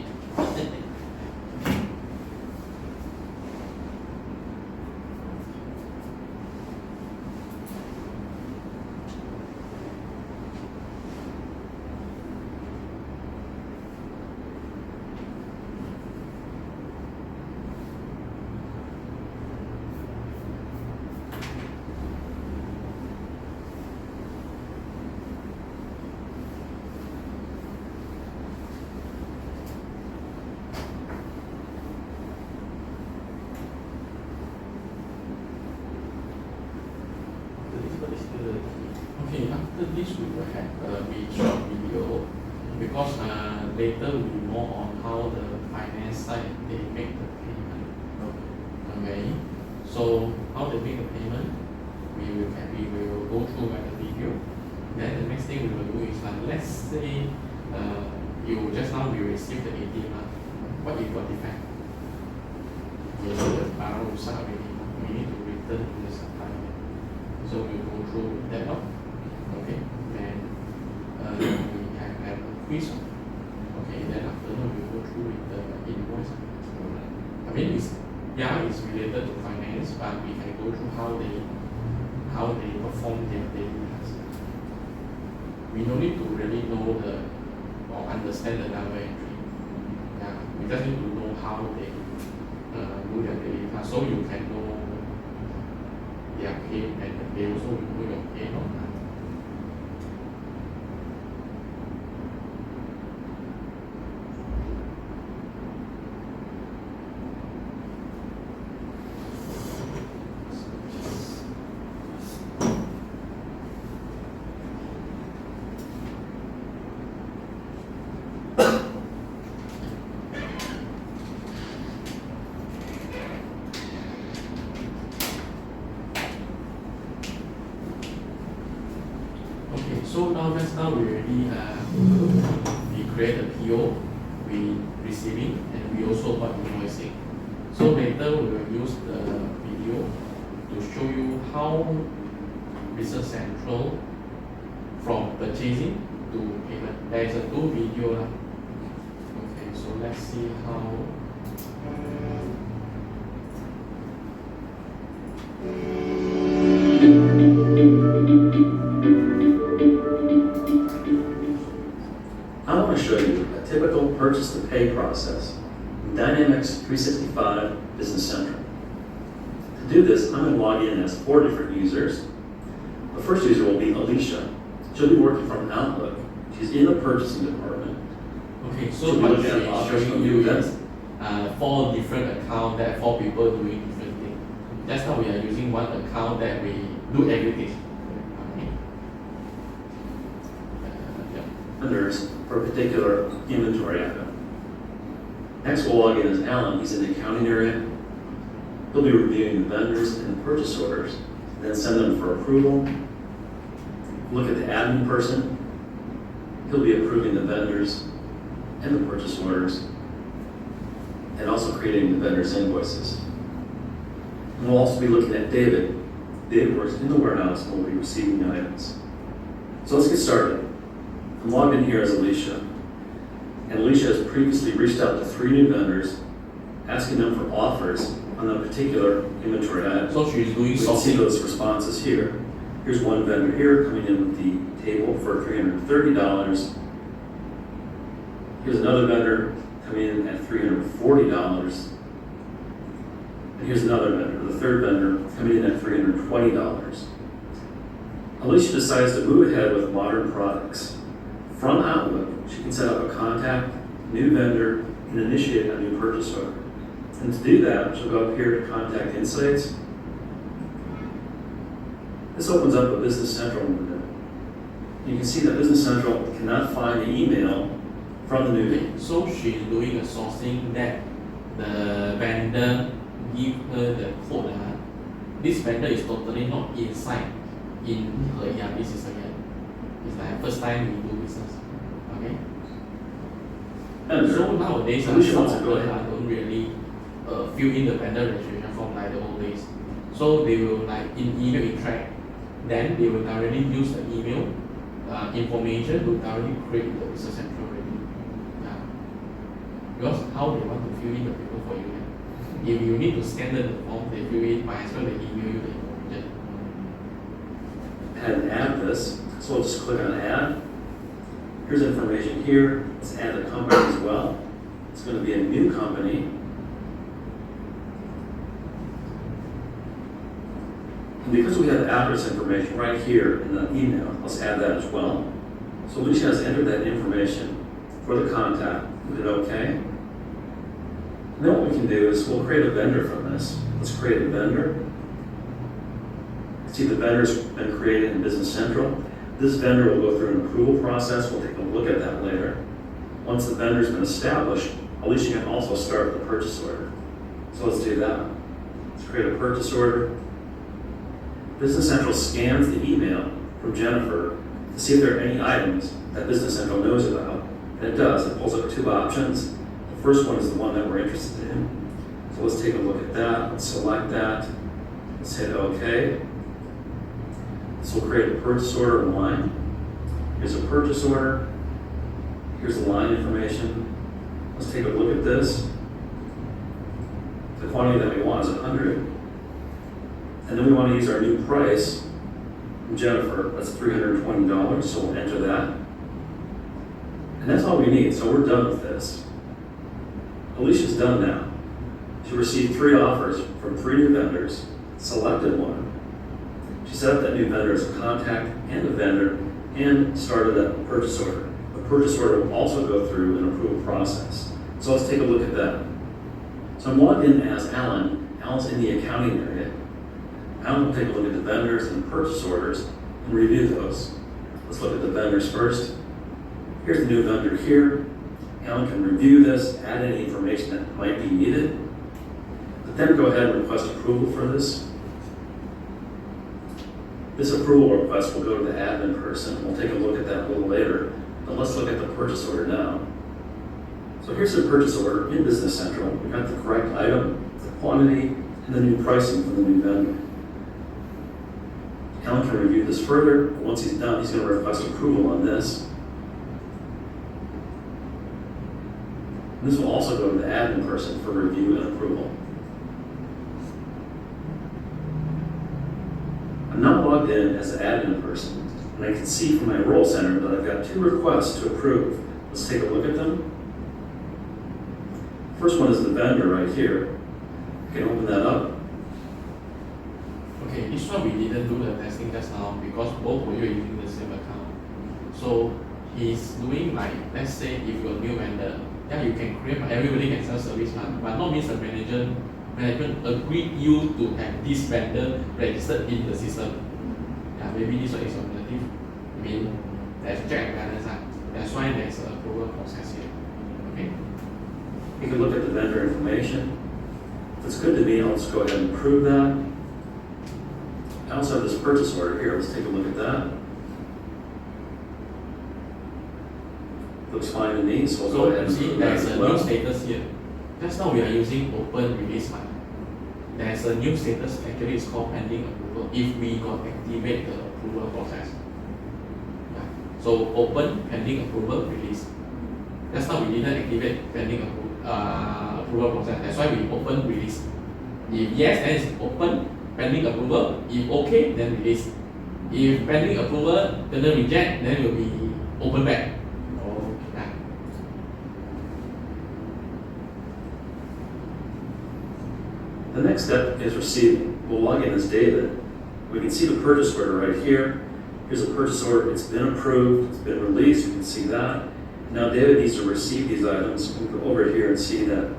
Okay, after this we will have a short video because later we will more on how the finance side they make the payment. Okay, so how they make the payment, we will go through by the video. Then the next thing we will do is let's say you just now you receive the ATM. What if got defect? You know the barrel already. We need to return to the supplier. So we go through that one. Okay, then we have a quiz. Okay, then after that we go through with the invoice. I mean, it's related to finance, but we can go through how they perform their daily tasks. We don't need to really know or understand the number entry. Yeah, we just need to know how they do their daily tasks, so you can know their pay and they also will know your pay or not. So now we already we create a PO, we receiving, and we also got invoicing. So later we will use the video to show you how Business Central from purchasing to payment. There is a 2 video. Okay, so let's see how. I want to show you a typical purchase to pay process in Dynamics 365 Business Central. To do this, I'm going to log in as 4 different users. The first user will be Alicia. She'll be working from Outlook. She's in the purchasing department. Okay, so what she's showing you is 4 different accounts that 4 people doing different things. Just now we are using one account that we do everything. Vendors for a particular inventory item. Next, we'll log in as Alan. He's in the accounting area. He'll be reviewing the vendors and the purchase orders, then send them for approval. Look at the admin person. He'll be approving the vendors and the purchase orders, and also creating the vendors' invoices. And we'll also be looking at David. David works in the warehouse and will be receiving the items. So let's get started. I'm logged in here as Alicia, and Alicia has previously reached out to 3 new vendors, asking them for offers on a particular inventory item. So she's doing We can see those responses here. Here's one vendor here coming in with the table for $330. Here's another vendor coming in at $340. And here's another vendor, the third vendor, coming in at $320. Alicia decides to move ahead with modern products. From Outlook, she can set up a contact, new vendor, and initiate a new purchase order. And to do that, she'll go up here to Contact Insights. This opens up a Business Central window. You can see that Business Central cannot find the email from the new vendor. So she's doing a sourcing that the vendor give her the code. This vendor is totally not inside in her ERP system yet. It's like first time we do business. Okay? And So nowadays, Alicia some wants to of go them ahead. don't really fill in the vendor registration form like the old days. So they will like in email interact, then they will directly use the email information to directly create the business central already. Yeah. Because how they want to fill in the paper for you. Yeah? If you need to scan the form, they fill it, might as well they email you the information. And add this, so we'll just click on add. Here's information here. Let's add the company as well. It's going to be a new company. And because we have address information right here in the email, let's add that as well. So Alicia has entered that information for the contact. We hit OK. And then what we can do is we'll create a vendor from this. Let's create a vendor. See, the vendor's been created in Business Central. This vendor will go through an approval process. We'll take a look at that later. Once the vendor's been established, Alicia can also start the purchase order. So let's do that. Let's create a purchase order. Business Central scans the email from Jennifer to see if there are any items that Business Central knows about. And it does. It pulls up 2 options. The first one is the one that we're interested in. So let's take a look at that. Let's select that. Let's hit OK. So we'll create a purchase order line. Here's a purchase order. Here's the line information. Let's take a look at this. The quantity that we want is 100. And then we want to use our new price from Jennifer. That's $320, so we'll enter that. And that's all we need, so we're done with this. Alicia's done now. She received 3 offers from 3 new vendors, selected one. She set up that new vendor as a contact and a vendor and started that purchase order. The purchase order will also go through an approval process. So let's take a look at that. So I'm logged in as Alan. Alan's in the accounting area. Alan will take a look at the vendors and purchase orders and review those. Let's look at the vendors first. Here's the new vendor here. Alan can review this, add any information that might be needed, but then go ahead and request approval for this. This approval request will go to the admin person. We'll take a look at that a little later, but let's look at the purchase order now. So here's the purchase order in Business Central. We've got the correct item, the quantity, and the new pricing for the new vendor. Alan can review this further, but once he's done, he's going to request approval on this. And this will also go to the admin person for review and approval. I'm now logged in as the admin person, and I can see from my role center that I've got 2 requests to approve. Let's take a look at them. First one is the vendor right here. I can open that up. Okay, this one we didn't do the testing just now because both of you are using the same account. So he's doing like, let's say if you're a new vendor, yeah, you can create, everybody can sell service, but not means the management agreed you to have this vendor registered in the system. Yeah, maybe this one is alternative. I mean, there's check and balance. That's why there's a approval process here. Okay. You can look at the vendor information. If it's good to me, I'll just go ahead and approve that. I also have this purchase order here. Let's take a look at that. Looks fine to me, so we'll go ahead and see, approve that there's as a well. new status here. Just now we are using open release one. There's a new status, actually it's called pending approval if we got activate the approval process. Yeah. So open, pending approval, release. Just now we didn't activate pending approval process. That's why we open release. If yes, then it's open, pending approval. If okay, then release. If pending approval, then reject, then it will be open back. The next step is receiving. We'll log in as David. We can see the purchase order right here. Here's a purchase order. It's been approved. It's been released. You can see that. Now David needs to receive these items. We can go over here and see that.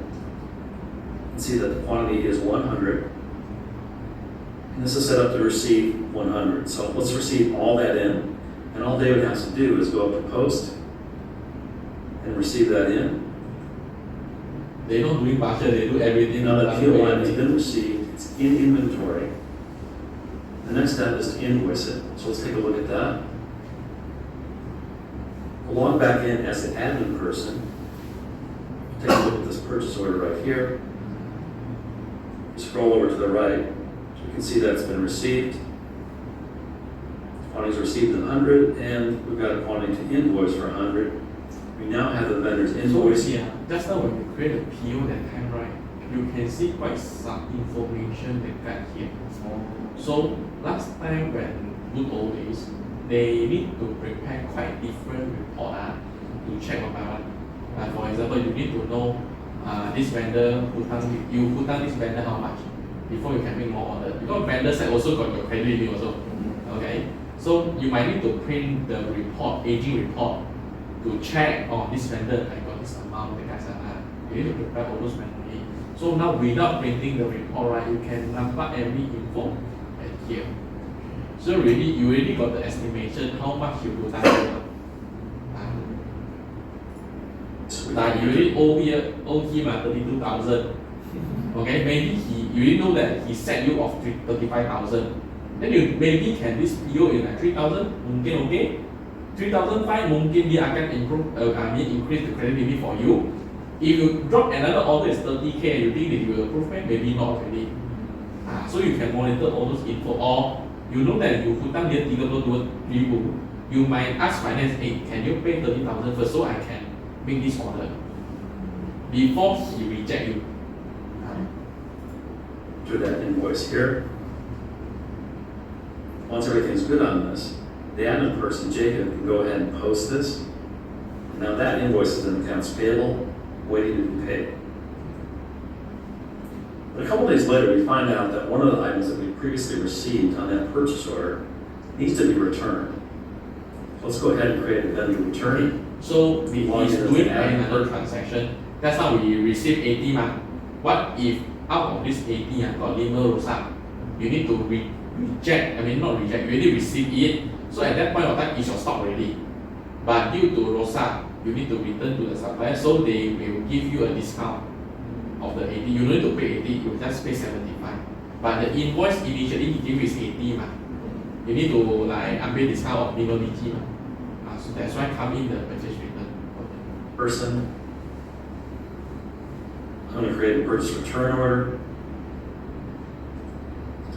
The quantity is 100. And this is set up to receive 100. So let's receive all that in. And all David has to do is go up to post and receive that in. They don't do partial, they do everything. Now that PO line has been received, it's in inventory. The next step is to invoice it. So let's take a look at that. We'll log back in as the admin person. Take a look at this purchase order right here. scroll over to the right, you can see that's been received. Quantities received 100, and we've got a quantity to invoice for 100. We now have the vendor's invoice. Yeah, just now when you create a PO that time, right, you can see quite some information that got here. So last time when good old days, they need to prepare quite different report to check one by one. For example, you need to know this vendor you put down this vendor how much before you can make more order. Because vendor side also got your credit limit also. Okay, so you might need to print the report, aging report, to check this vendor I got this amount. The guys you need to prepare all those manually. So now without printing the report, right, you can number every info at here. So really, you already got the estimation how much you put down. Like you already owe him 32,000. Okay, maybe you already know that he set you off 35,000. Then you maybe can this PO in 3,000, mungkin okay. 3,500 mungkin dia akan increase the credit limit for you. If you drop another order is 30k, you think that you will approve it? Maybe not already. So you can monitor all those info, or you know that you hutang dia 32,000, you might ask finance, hey, can you pay 30,000 first so I can make this order before he reject you. To that invoice here. Once everything's good on this, the admin person, Jacob, can go ahead and post this. Now that invoice is in accounts payable, waiting to be paid. But a couple days later, we find out that one of the items that we previously received on that purchase order needs to be returned. Let's go ahead and create a vendor return. So if he's doing another transaction, that's how we receive 80 ma. What if out of this 80 got limit rusak? You need to reject, not reject, you already receive it. So at that point of time, it's your stock already. But due to rusak, you need to return to the supplier, so they will give you a discount of the 80. You don't need to pay 80, you just pay 75. But the invoice initially he give is 80 ma. You need to ambil discount of minimum DT ma. So that's why come in the purchase return. Person, I'm going to create a purchase return order.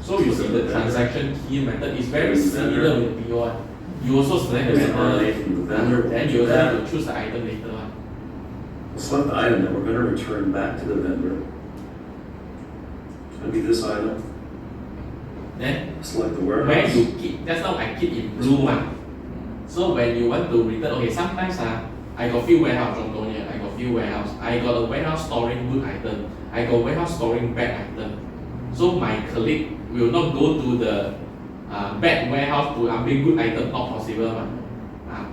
So you see the transaction key method is very similar with PO. You also select the vendor, then you also need to choose the item later on. We'll select the item that we're going to return back to the vendor. It's going to be this item. Then select the warehouse. Where you keep, just now I keep in blue one. So when you want to return, okay, sometimes I got few warehouse, I got few warehouse. I got a warehouse storing good item. I got warehouse storing bad item. So my colleague will not go to the bad warehouse to ambil good item, not possible.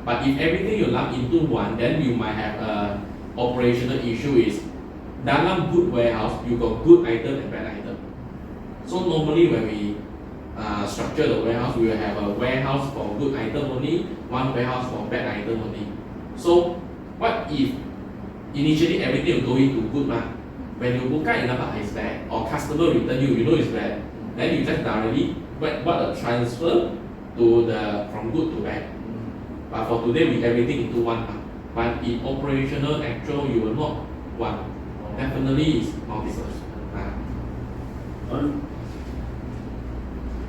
But if everything you lump into one, then you might have a operational issue is dalam good warehouse, you got good item and bad item. So normally when we structure the warehouse, we will have a warehouse for good item only, one warehouse for bad item only. So what if initially everything will go into good when you book out enough is bad, or customer return you know it's bad, then you just directly what a transfer to the from good to bad. But for today we everything into one. But in operational actual you will not one. Definitely is multiple.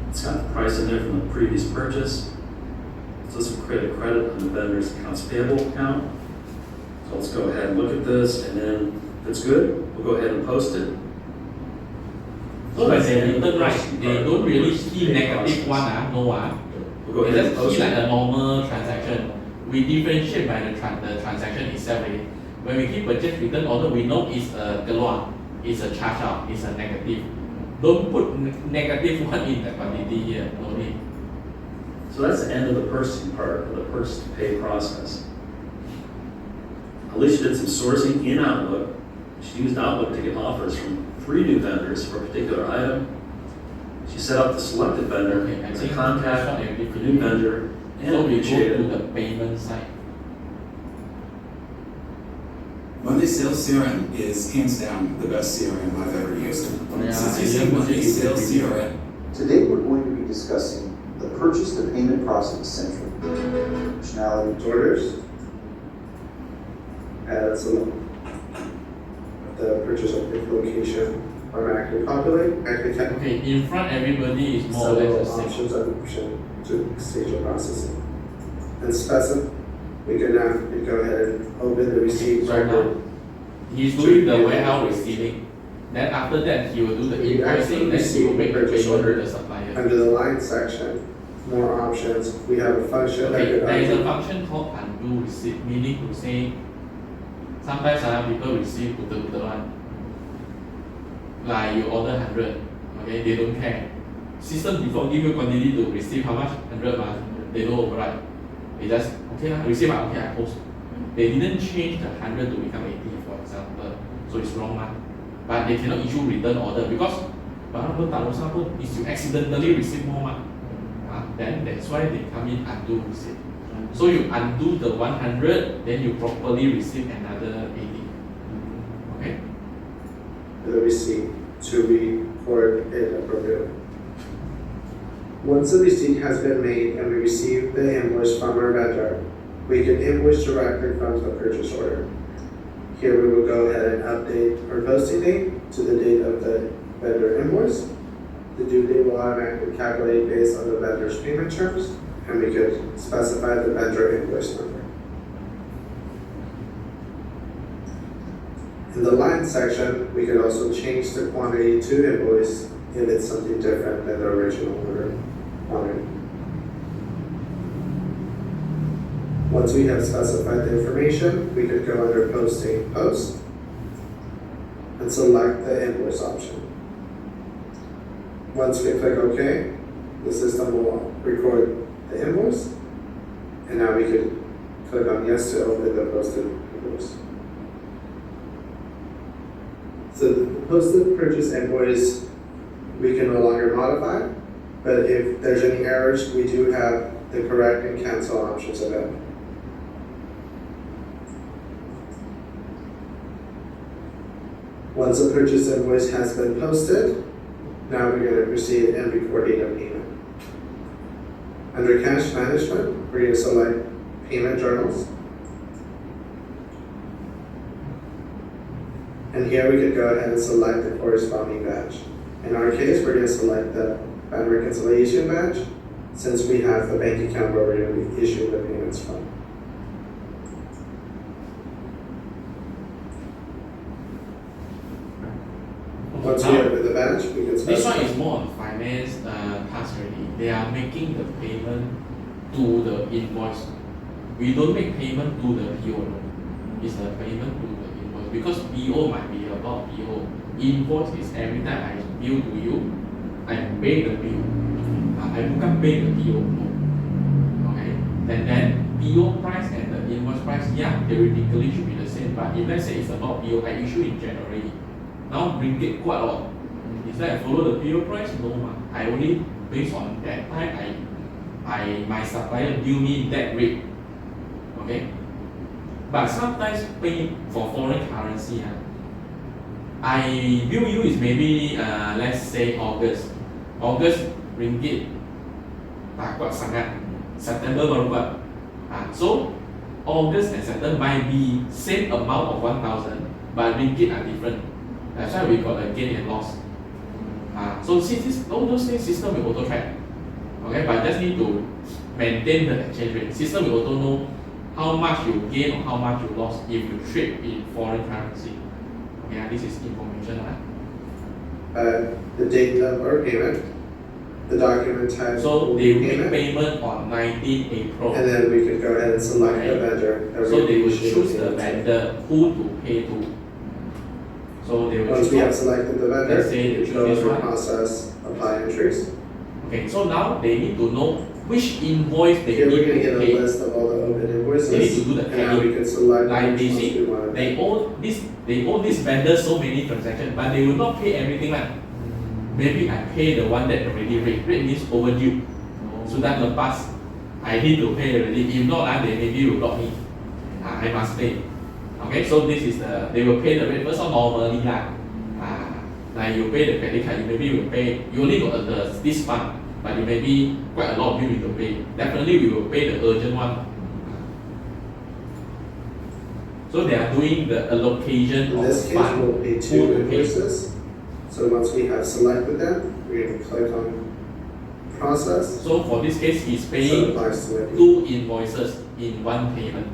It's got the price in there from the previous purchase. So let's create a credit on the vendor's accounts payable account. So let's go ahead and look at this, and then if it's good, we'll go ahead and post it. So when they return, right, they don't really key negative one, no one. We'll go They ahead and just post key it. like a normal transaction. We differentiate by the transaction itself already. When we keep purchase return order, we know it's a keluar, it's a charge out, it's a negative. Don't put negative one in the quantity here, no need. So that's the end of the purchasing part of the purchase to pay process. Alicia did some sourcing in Outlook. She used Outlook to get offers from 3 new vendors for a particular item. She set up the selected vendor as a contact, the new vendor, and So we go to initiated. the payment side. Monday Sales CRM is hands down the best CRM I've ever used. Yeah, Since I using love Monday it. Sales CRM, Today we're going to be discussing the purchase to payment process central. Functionality Orders. Add some of the purchase of location. automatically populate, Okay, in front everybody is more or less the several same. options of option to stage of processing. And specify, we can now go ahead and open the receipt So now, record. he's doing the warehouse receiving. Then after that, he will do the We invoicing, actually then he will receive make the purchase payment to order. the supplier. Under the line section, more options, we have a function that Okay, could there is a undo. function called undo receipt, meaning to say, sometimes people receive the one. Like you order 100, okay, they don't care. System before give you quantity to receive how much? 100 but they don't override. They just, okay, receive, okay, I post. They didn't change the 100 to become 80, for example. So it's wrong one. But they cannot issue return order because is you accidentally receive more money. Then that's why they come in undo receipt. So you undo the 100, then you properly receive another 80. Okay? The receipt to record it appropriately. Once the receipt has been made and we receive the invoice from our vendor, we can invoice directly from the purchase order. Here we will go ahead and update our posting date to the date of the vendor invoice. The due date will automatically calculate based on the vendor's payment terms, and we could specify the vendor invoice number. In the line section, we could also change the quantity to invoice if it's something different than the original order quantity. Once we have specified the information, we could go under posting post and select the invoice option. Once we click OK, the system will record the invoice, and now we could click on yes to open the posted invoice. So the posted purchase invoice we can no longer modify, but if there's any errors, we do have the correct and cancel options available. Once a purchase invoice has been posted, now we're going to proceed in recording a payment. Under cash management, we're going to select payment journals. And here we could go ahead and select the corresponding badge. In our case, we're going to select the bank reconciliation badge, since we have the bank account where we're going to be issuing the payments from. Once we have the badge, we can This one specify. is more on finance task already. They are making the payment to the invoice. We don't make payment to the PO. It's the payment to the invoice because PO might be about PO. Invoice is every time I bill to you, I pay the bill. I can't pay the PO. No. Okay. And then PO price and the invoice price, yeah, theoretically should be the same. But if let's say it's about PO, I issue in January. Now ringgit quite a lot. Is that I follow the PO price? No, ma. I only based on that time my supplier bill me that rate. Okay. But sometimes pay for foreign currency. I bill you is maybe let's say August. August ringgit tak kuat sangat. September baru kuat. So August and September might be same amount of 1,000, but ringgit are different. That's why we got a gain and loss. So since all those things, system will auto track. Okay, but just need to maintain the exchange rate. System will auto know how much you gain or how much you lost if you trade in foreign currency. Okay, this is information. The date of our payment, the document type. So they make payment on 19 April. And then we could go ahead and select the Okay. vendor. that So we they will issue choose the payment to. vendor who to pay to. So they will Once we have choose. selected the vendor, Let's say they we choose go this through one. process, apply entries. Okay, so now they need to know which invoice they Here we're need gonna to get a pay. list of all the open invoices. They need to do the And now we tagging. can select Like which they ones see, we want to they owe this vendor so many transactions, but they will not pay everything like. Maybe I pay the one that already rate. Rate means overdue. So that the pass, I need to pay already. If not, they maybe will block me. I must pay. Okay, so this is they will pay the rate first or normally like you pay the credit card, you maybe will pay, you only got this fund, but it may be quite a lot of bill you to pay. Definitely we will pay the urgent one. So they are doing the allocation In of this case, fund. we'll pay Who two to pay. invoices. So once we have selected them, we're going to click on process. So for this case, he's So it paying applies to it. 2 invoices in one payment.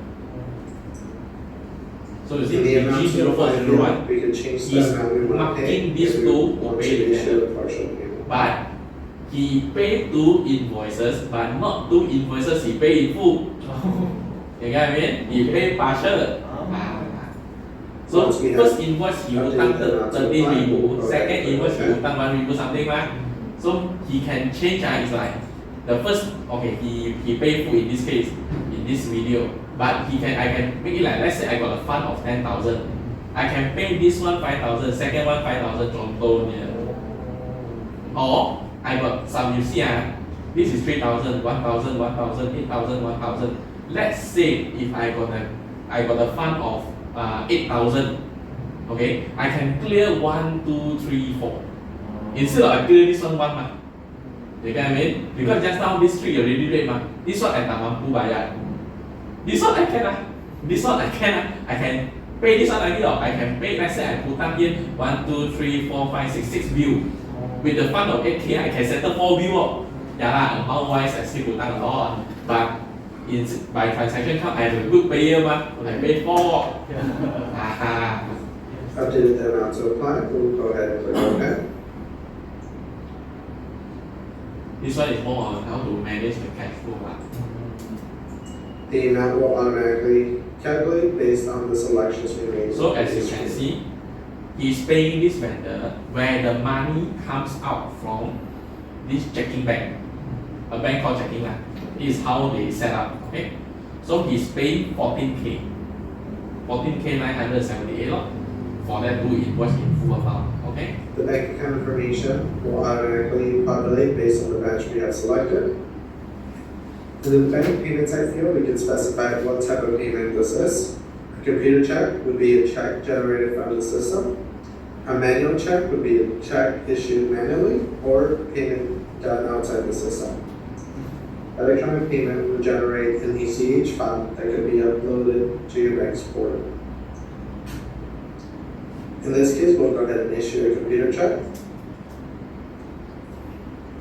So you In see, the in amount to apply here, G0401, we can change the he's amount we want to pay. marking these if we two want pay to issue together. a partial payment. but he paid 2 invoices, but not 2 invoices he paid in full. You get what I mean? He paid partial. So Once we have first invoice he hutang updated the amount to 13 apply, ribu, we'll go second ahead and invoice he click hutang 1 ribu something lah. So he can change, it's like the first, okay, he paid full in this case, in this video, but I can make it like, let's say I got a fund of 10,000. I can pay this one 5,000, second one 5,000 contohnya. Or I got some, you see this is 3,000, 1,000, 1,000, 8,000, 1,000. Let's say if I got a fund of 8,000, okay, I can clear 1, 2, 3, 4. Instead of I clear this one ma. You get what I mean? Because just now this 3 already paid ma. This one I tak mampu bayar. This one I can This one I can I can pay this one lagi I can pay, let's say I put up here 1, 2, 3, 4, 5, 6, 6 bill. With the fund of 8K, I can settle 4 bill. Yeah lah, amount wise I still put down a lot. But by transaction count, I have a good payer I pay 4. Updated the amount to apply, we'll go ahead and click OK. This one is more on how to manage the cash flow. The amount will automatically calculate based on the selections we made. So as you can see, he's paying this vendor where the money comes out from this checking bank, a bank called checking bank. This is how they set up. Okay, so he's paying 14K, 978 for that 2 invoice in full amount. Okay. The bank account information will automatically populate based on the batch we have selected. In the bank payment type field, we can specify what type of payment this is. A computer check would be a check generated from the system. A manual check would be a check issued manually or payment done outside the system. Electronic payment would generate an ACH file that could be uploaded to your bank's portal. In this case, we'll go ahead and issue a computer check.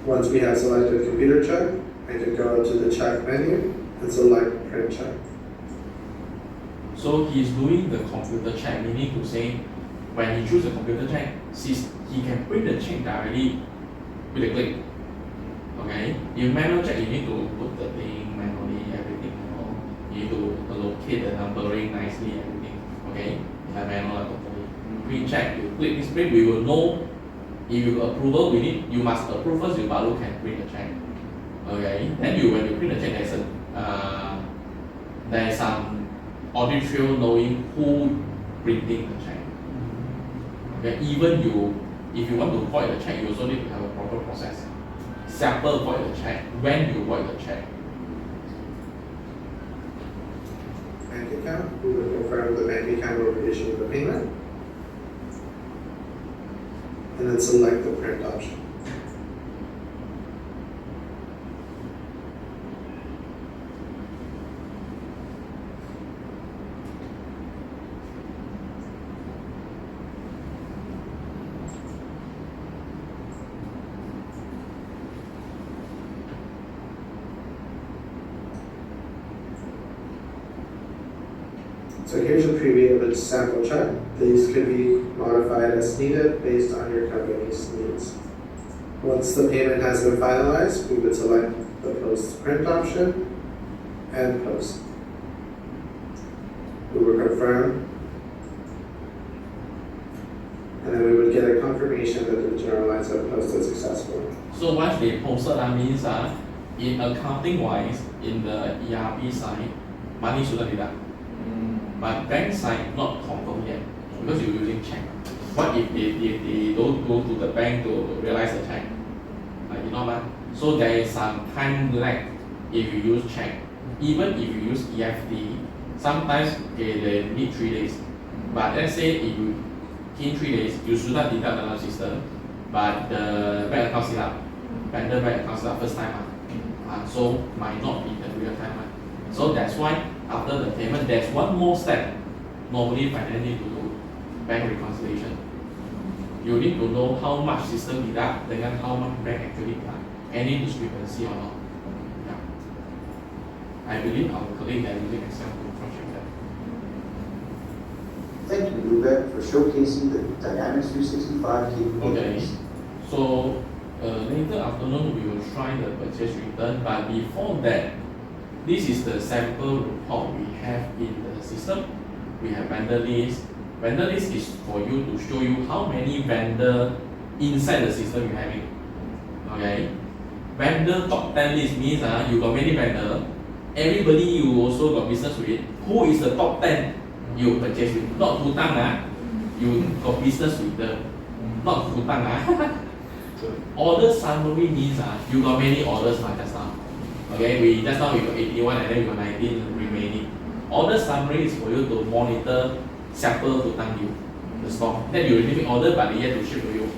Once we have selected computer check, I can go to the check menu and select print check. So he's doing the computer check, meaning to say, when he chooses a computer check, he can print the check directly with a click. Okay? In manual check, you need to put the thing manually, everything. You need to locate the numbering nicely, everything. Okay? Manual totally. Print check, you click this print, we will know if you approval, you must approve first, you baru can print the check. Okay? Then when you print the check, there is some audit trail knowing who printing the check. Okay? Even if you want to void the check, you also need to have a proper process. Sample void the check, when you void the check. Bank account, we will confirm the bank account will be issuing the payment. And then select the print option. So here's a preview of the sample check. These could be modified as needed based on your company's needs. Once the payment has been finalized, we would select the post print option and post. We would confirm, and then we would get a confirmation that the journal lines have posted successfully. So once they posted, that means in accounting wise, in the ERP side, money shouldn't deduct. But bank side not confirmed yet because you're using check. What if they don't go to the bank to realize the check? So there is some time lag if you use check. Even if you use EFT, sometimes they need 3 days. But let's say if you in 3 days, you should not deduct the system, but the bank account still up. Vendor bank account still up first time. So might not be the real time. So that's why after the payment, there's one more step. Normally, finance need to do bank reconciliation. You need to know how much system deduct dengan how much bank actually deduct. Any discrepancy or not. Yeah. I believe our colleague are using Excel to cross-check that. Thank you, Lubek, for showcasing the Dynamics 365 capabilities. So later afternoon we will try the purchase return, but before that, this is the sample report we have in the system. We have vendor list. Vendor list is for you to show you how many vendor inside the system you having. Okay. Vendor top 10 list means you got many vendor. Everybody you also got business with. Who is the top 10 you purchase with? Not hutang you got business with them. Not hutang Order summary means you got many orders just now. Okay, just now we got 81 and then we got 19 remaining. Order summary is for you to monitor siapa hutang you the stock. Then you receive order but they yet to ship to you.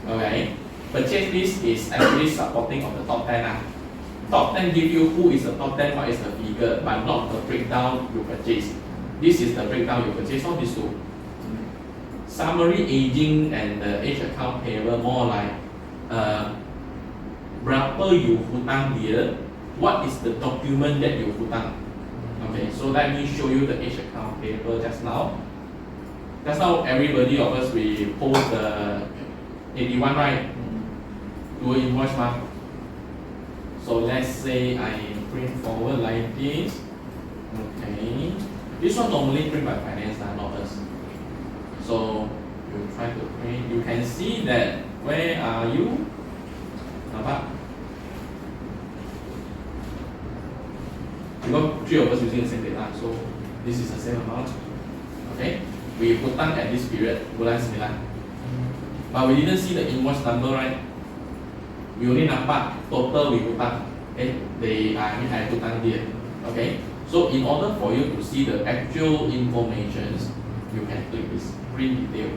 Okay. Purchase list is actually supporting of the top 10 Top 10 give you who is the top 10, what is the figure, but not the breakdown you purchase. This is the breakdown you purchase, not these two. Summary aging and the age account payable more like berapa you hutang dia, what is the document that you hutang. Okay, so let me show you the age account payable just now. Just now everybody of us we post the 81 right? Do an invoice So let's say I print forward like this. Okay. This one normally print by finance, not us. So you try to print. You can see that where are you? Nampak? Because 3 of us using the same data, so this is the same amount. Okay. We hutang at this period, bulan 9. But we didn't see the invoice number, right? We only nampak total we hutang. Okay, I hutang dia. Okay, so in order for you to see the actual information, you can click this print detail.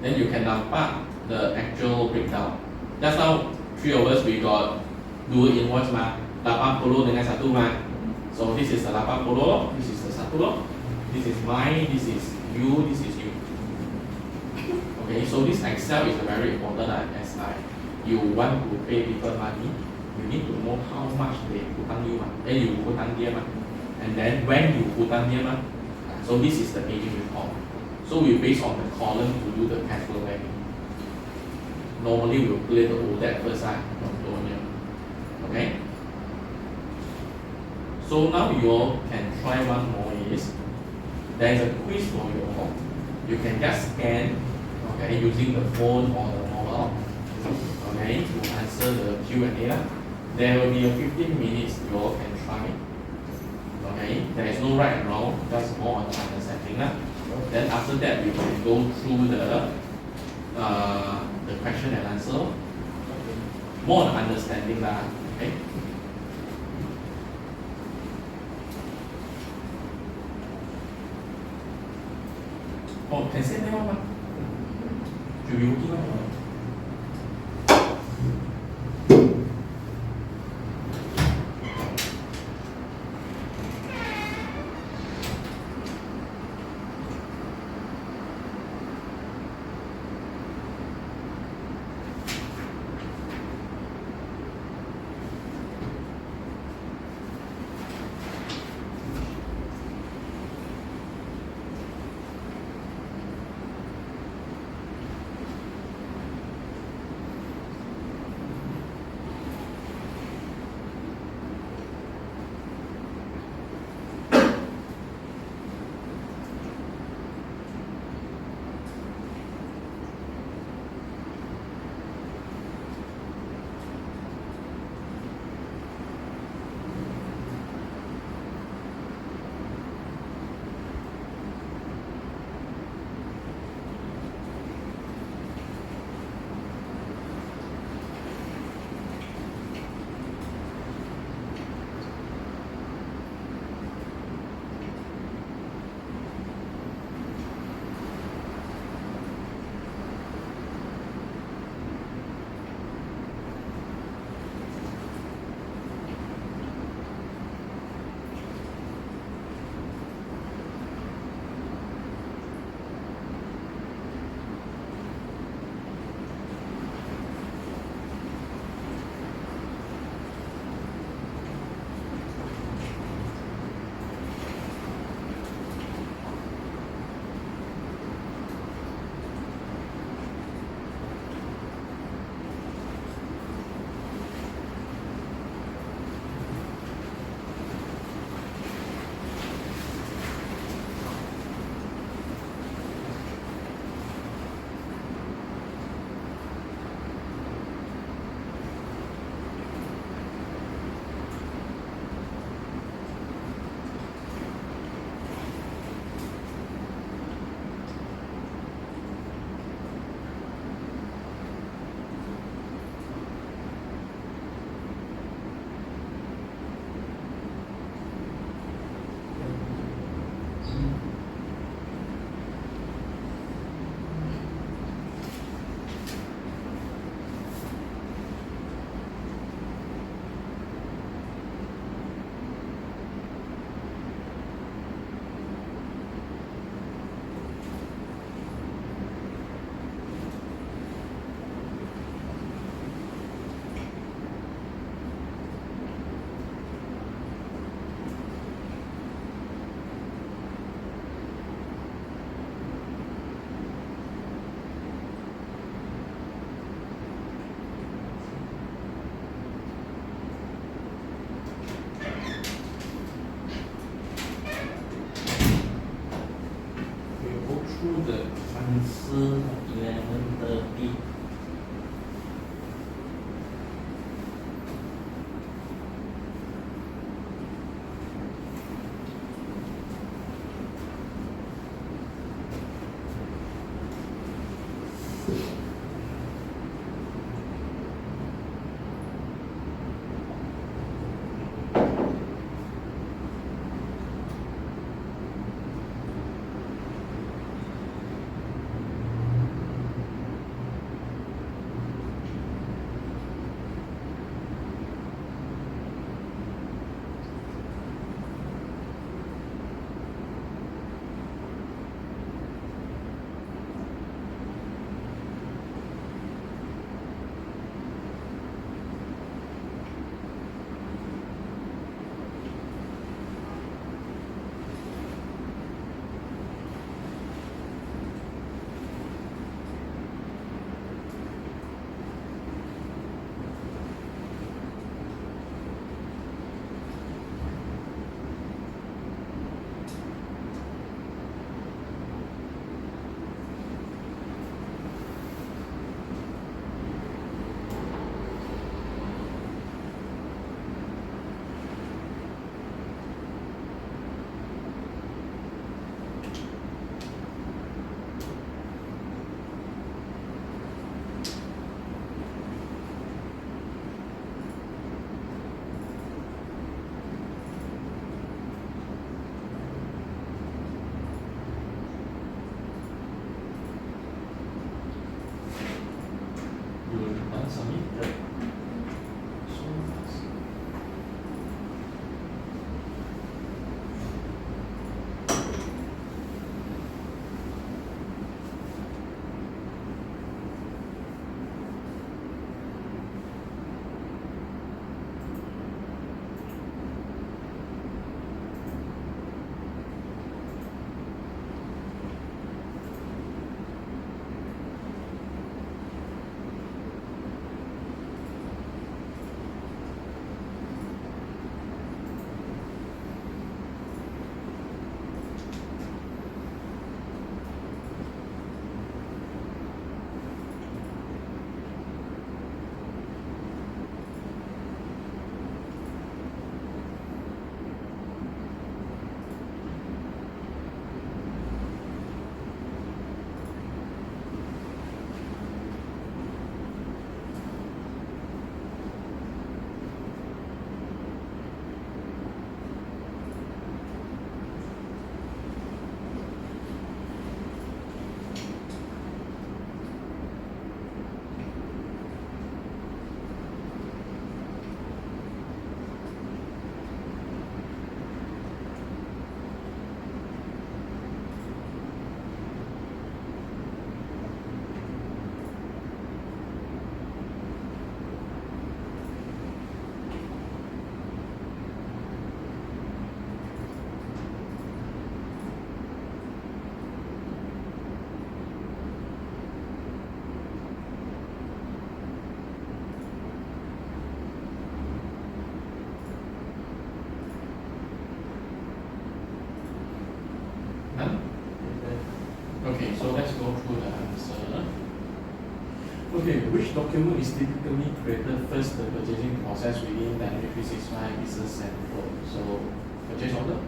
Then you can nampak the actual breakdown. Just now 3 of us we got 2 invoice 80 dengan 1 So this is the 80, this is the 1 This is mine, this is you, this is you. Okay, so this Excel is very important as you want to pay people money, you need to know how much they hutang you you hutang dia and then when you hutang dia So this is the aging report. So we base on the column to do the cash flow mapping. Normally we'll clear the old debt first Okay. So now you all can try one more is there is a quiz for you all. You can just scan using the phone or the mobile to answer the Q&A. There will be a 15 minutes you all can try. There is no right and wrong, just more on understanding. Then after that we can go through the question and answer. More on understanding okay. Oh, can say that one. Should be working on Okay, which document is typically created first, the purchasing process within Dynamics 365 Business Central? So, purchase order,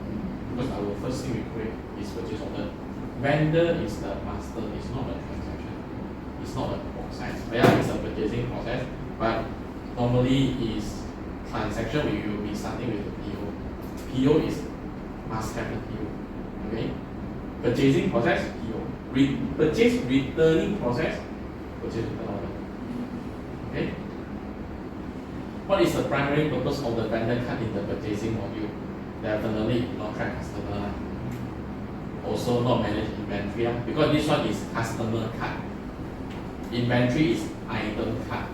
because our first thing we create is purchase order. Vendor is the master, it's not a transaction, it's not a process. Yeah, it's a purchasing process, but normally is transaction, we will be starting with the PO. PO is must have the PO. Okay? Purchasing process, PO. Purchase returning process, purchase return order. Okay? What is the primary purpose of the vendor card in the purchasing module? Definitely not track customer. Also not manage inventory, because this one is customer card. Inventory is item card.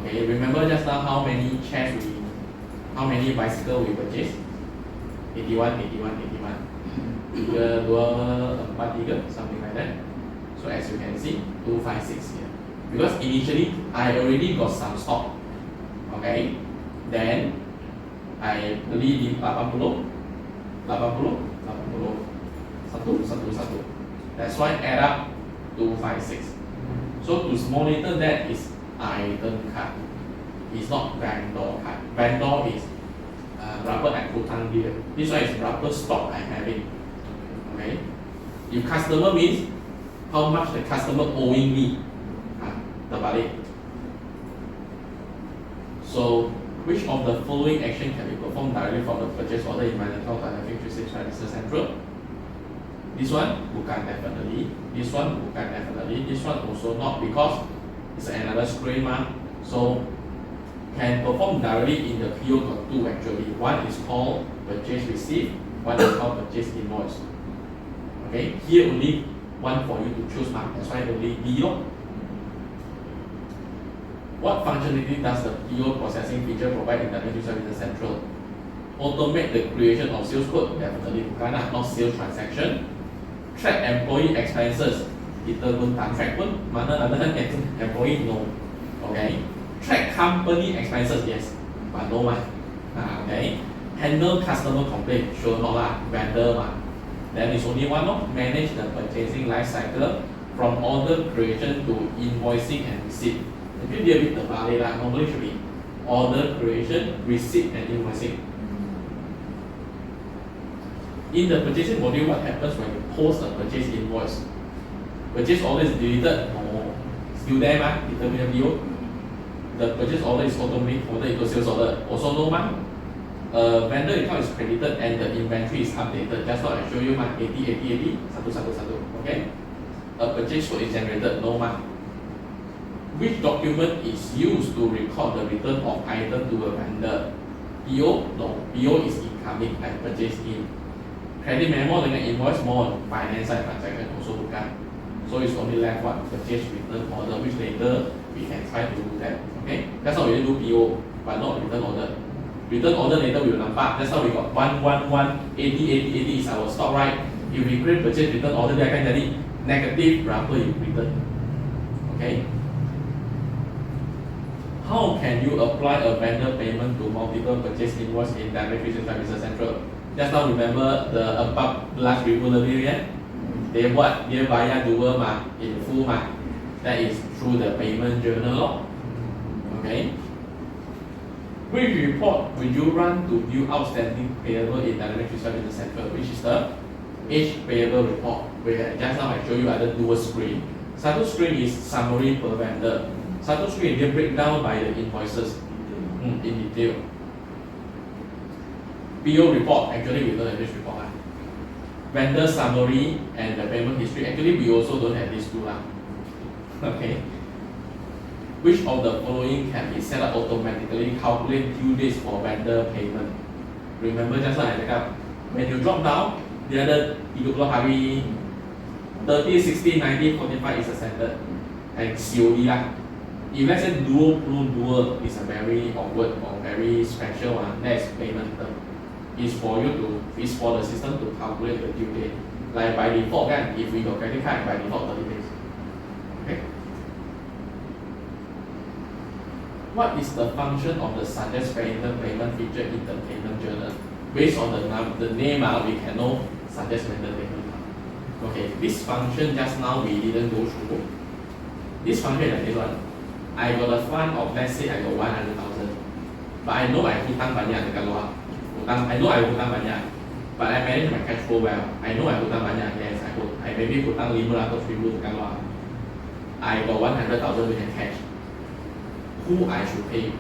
Okay, remember just now how many chairs how many bicycle we purchased? 81, 81, 81. 3, 2, 4, 3, something like that. So as you can see, 2, 5, 6 here. Because initially, I already got some stock. Okay, then I beli di 80, 80, 80, 1. That's why add up 2, 5, 6. So to monitor that is item card. It's not vendor card. Vendor is rubber I put on here. This one is rubber stock I having. Okay. If customer means how much the customer owing me. The balik. So which of the following action can be performed directly from the purchase order in Microsoft Dynamics 365 Business Central? This one bukan definitely. This one bukan definitely. This one also not, because it's another screen so can perform directly in the PO got 2 actually. One is called purchase receipt, one is called purchase invoice. Okay, here only one for you to choose that's why only B. What functionality does the PO processing feature provide in Dynamics 365 Business Central? Automate the creation of sales code, definitely bukan not sales transaction. Track employee expenses, kita pun tak track pun, mana ada employee, no. Okay. Track company expenses, yes, but no okay. Handle customer complaint, sure not lah, vendor Then it's only one manage the purchasing life cycle from order creation to invoicing and receipt. If you deal with the value normally should be order creation, receipt and invoicing. In the purchasing module, what happens when you post a purchase invoice? Purchase order is deleted? No. Still there, kita punya PO. The purchase order is automatically ordered into sales order. Also no, vendor account is credited and the inventory is updated. Just what I show you, 80, 80, 80, 1, 1, 1. Okay? A purchase code is generated. No, Which document is used to record the return of item to a vendor? PO? No. PO is incoming, like purchase in. Credit memo dengan invoice more finance side transaction also bukan. So it's only left what? Purchase return order, which later we can try to do that. Okay? That's how we do PO, but not return order. Return order later we will nampak. That's how we got 1, 1, 1, 80, 80, 80 is our stock, right? If we create purchase return order, dia akan jadi negative berapa you return. Okay? How can you apply a vendor payment to multiple purchase invoice in Dynamics 365 Business Central? Just now remember the above last regularly, Dia buat, dia bayar dua in full That is through the payment journal. Okay? Which report will you run to view outstanding payable in Dynamics 365 Business Central? Which is the age payable report. Where just now I show you other dual screen. Satu screen is summary per vendor. Satu screen dia break down by the invoices in detail. PO report, actually we don't have this report. Vendor summary and the payment history, actually we also don't have these two. Okay. Which of the following can be set up automatically calculate due dates for vendor payment? Remember just like I cakap, when you drop down, dia ada 30 hari, 30, 60, 90, 45 is a standard. And COD If let's say dual is a very awkward or very special one, that's payment term. It's for the system to calculate the due date. Like by default, if we got credit card, by default 30 days. Okay. What is the function of the suggest payment feature in the payment journal? Based on the name, we can know suggest payment. Okay, this function just now we didn't go through. This function is this one. I got a fund of, let's say I got 100,000. But I know I hutang banyak dekat luar. I know I hutang banyak. But I manage my cash flow well. I know I hutang banyak. Yes, I maybe hutang 500,000 dekat luar. I got 100,000 in cash. Who I should pay?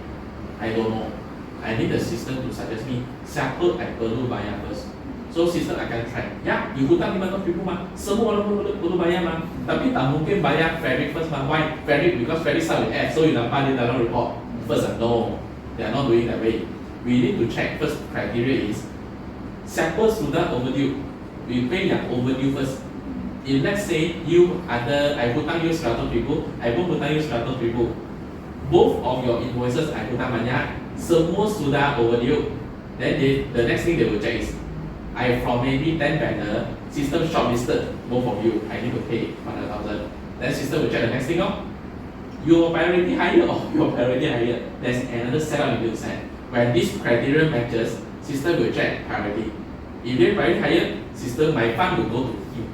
I don't know. I need the system to suggest me siapa I perlu bayar first. So system akan track. Ya, you hutang 500,000 mah. Semua orang perlu bayar mah. Tapi tak mungkin bayar Frederick first mah. Why? Frederick because Frederick start with F. So you nampak dia dalam report. First, no. They are not doing that way. We need to check first criteria is siapa sudah overdue. We pay yang overdue first. If let's say you ada, I hutang you 100,000, I pun hutang you 100,000. Both of your invoices I hutang banyak, semua sudah overdue. Then the next thing they will check is, I from maybe 10 vendor, system shortlisted both of you, I need to pay 100,000. Then system will check the next thing off. Your priority higher or your priority higher? There's another setup you need to set. When this criteria matches, system will check priority. If they priority higher, system my fund will go to him.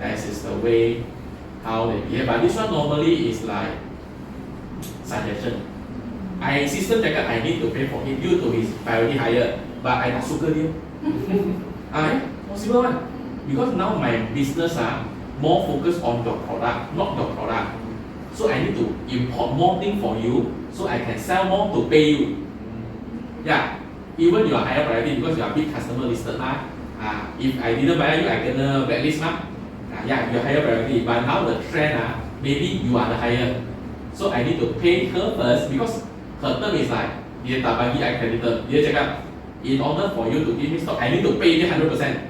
That is the way how they behave. But this one normally is like suggestion. I system cakap I need to pay for him due to his priority higher, but I tak suka dia. Possible one. Because now my business more focused on your product, not your product. So I need to import more thing for you, so I can sell more to pay you. Yeah, even you are higher priority because you are big customer listed mah. If I didn't buy you, I kena blacklist mah. Yeah, you are higher priority. But now the trend maybe you are the higher. So I need to pay her first because her term is like dia tak bagi I creditor. Dia cakap in order for you to give me stock, I need to pay dia 100%.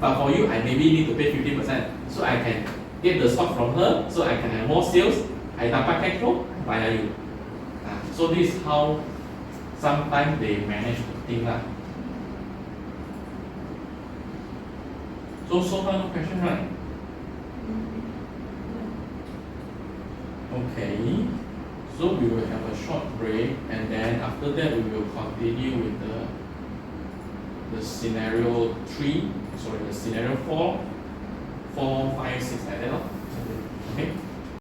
But for you, I maybe need to pay 50%. So I can get the stock from her, so I can have more sales. I dapat cash flow, bayar you. So this is how sometimes they manage to think lah. So far no question, right? Okay. So we will have a short break, and then after that we will continue with the scenario 3, sorry, the scenario 4, 5, 6 like that. Okay.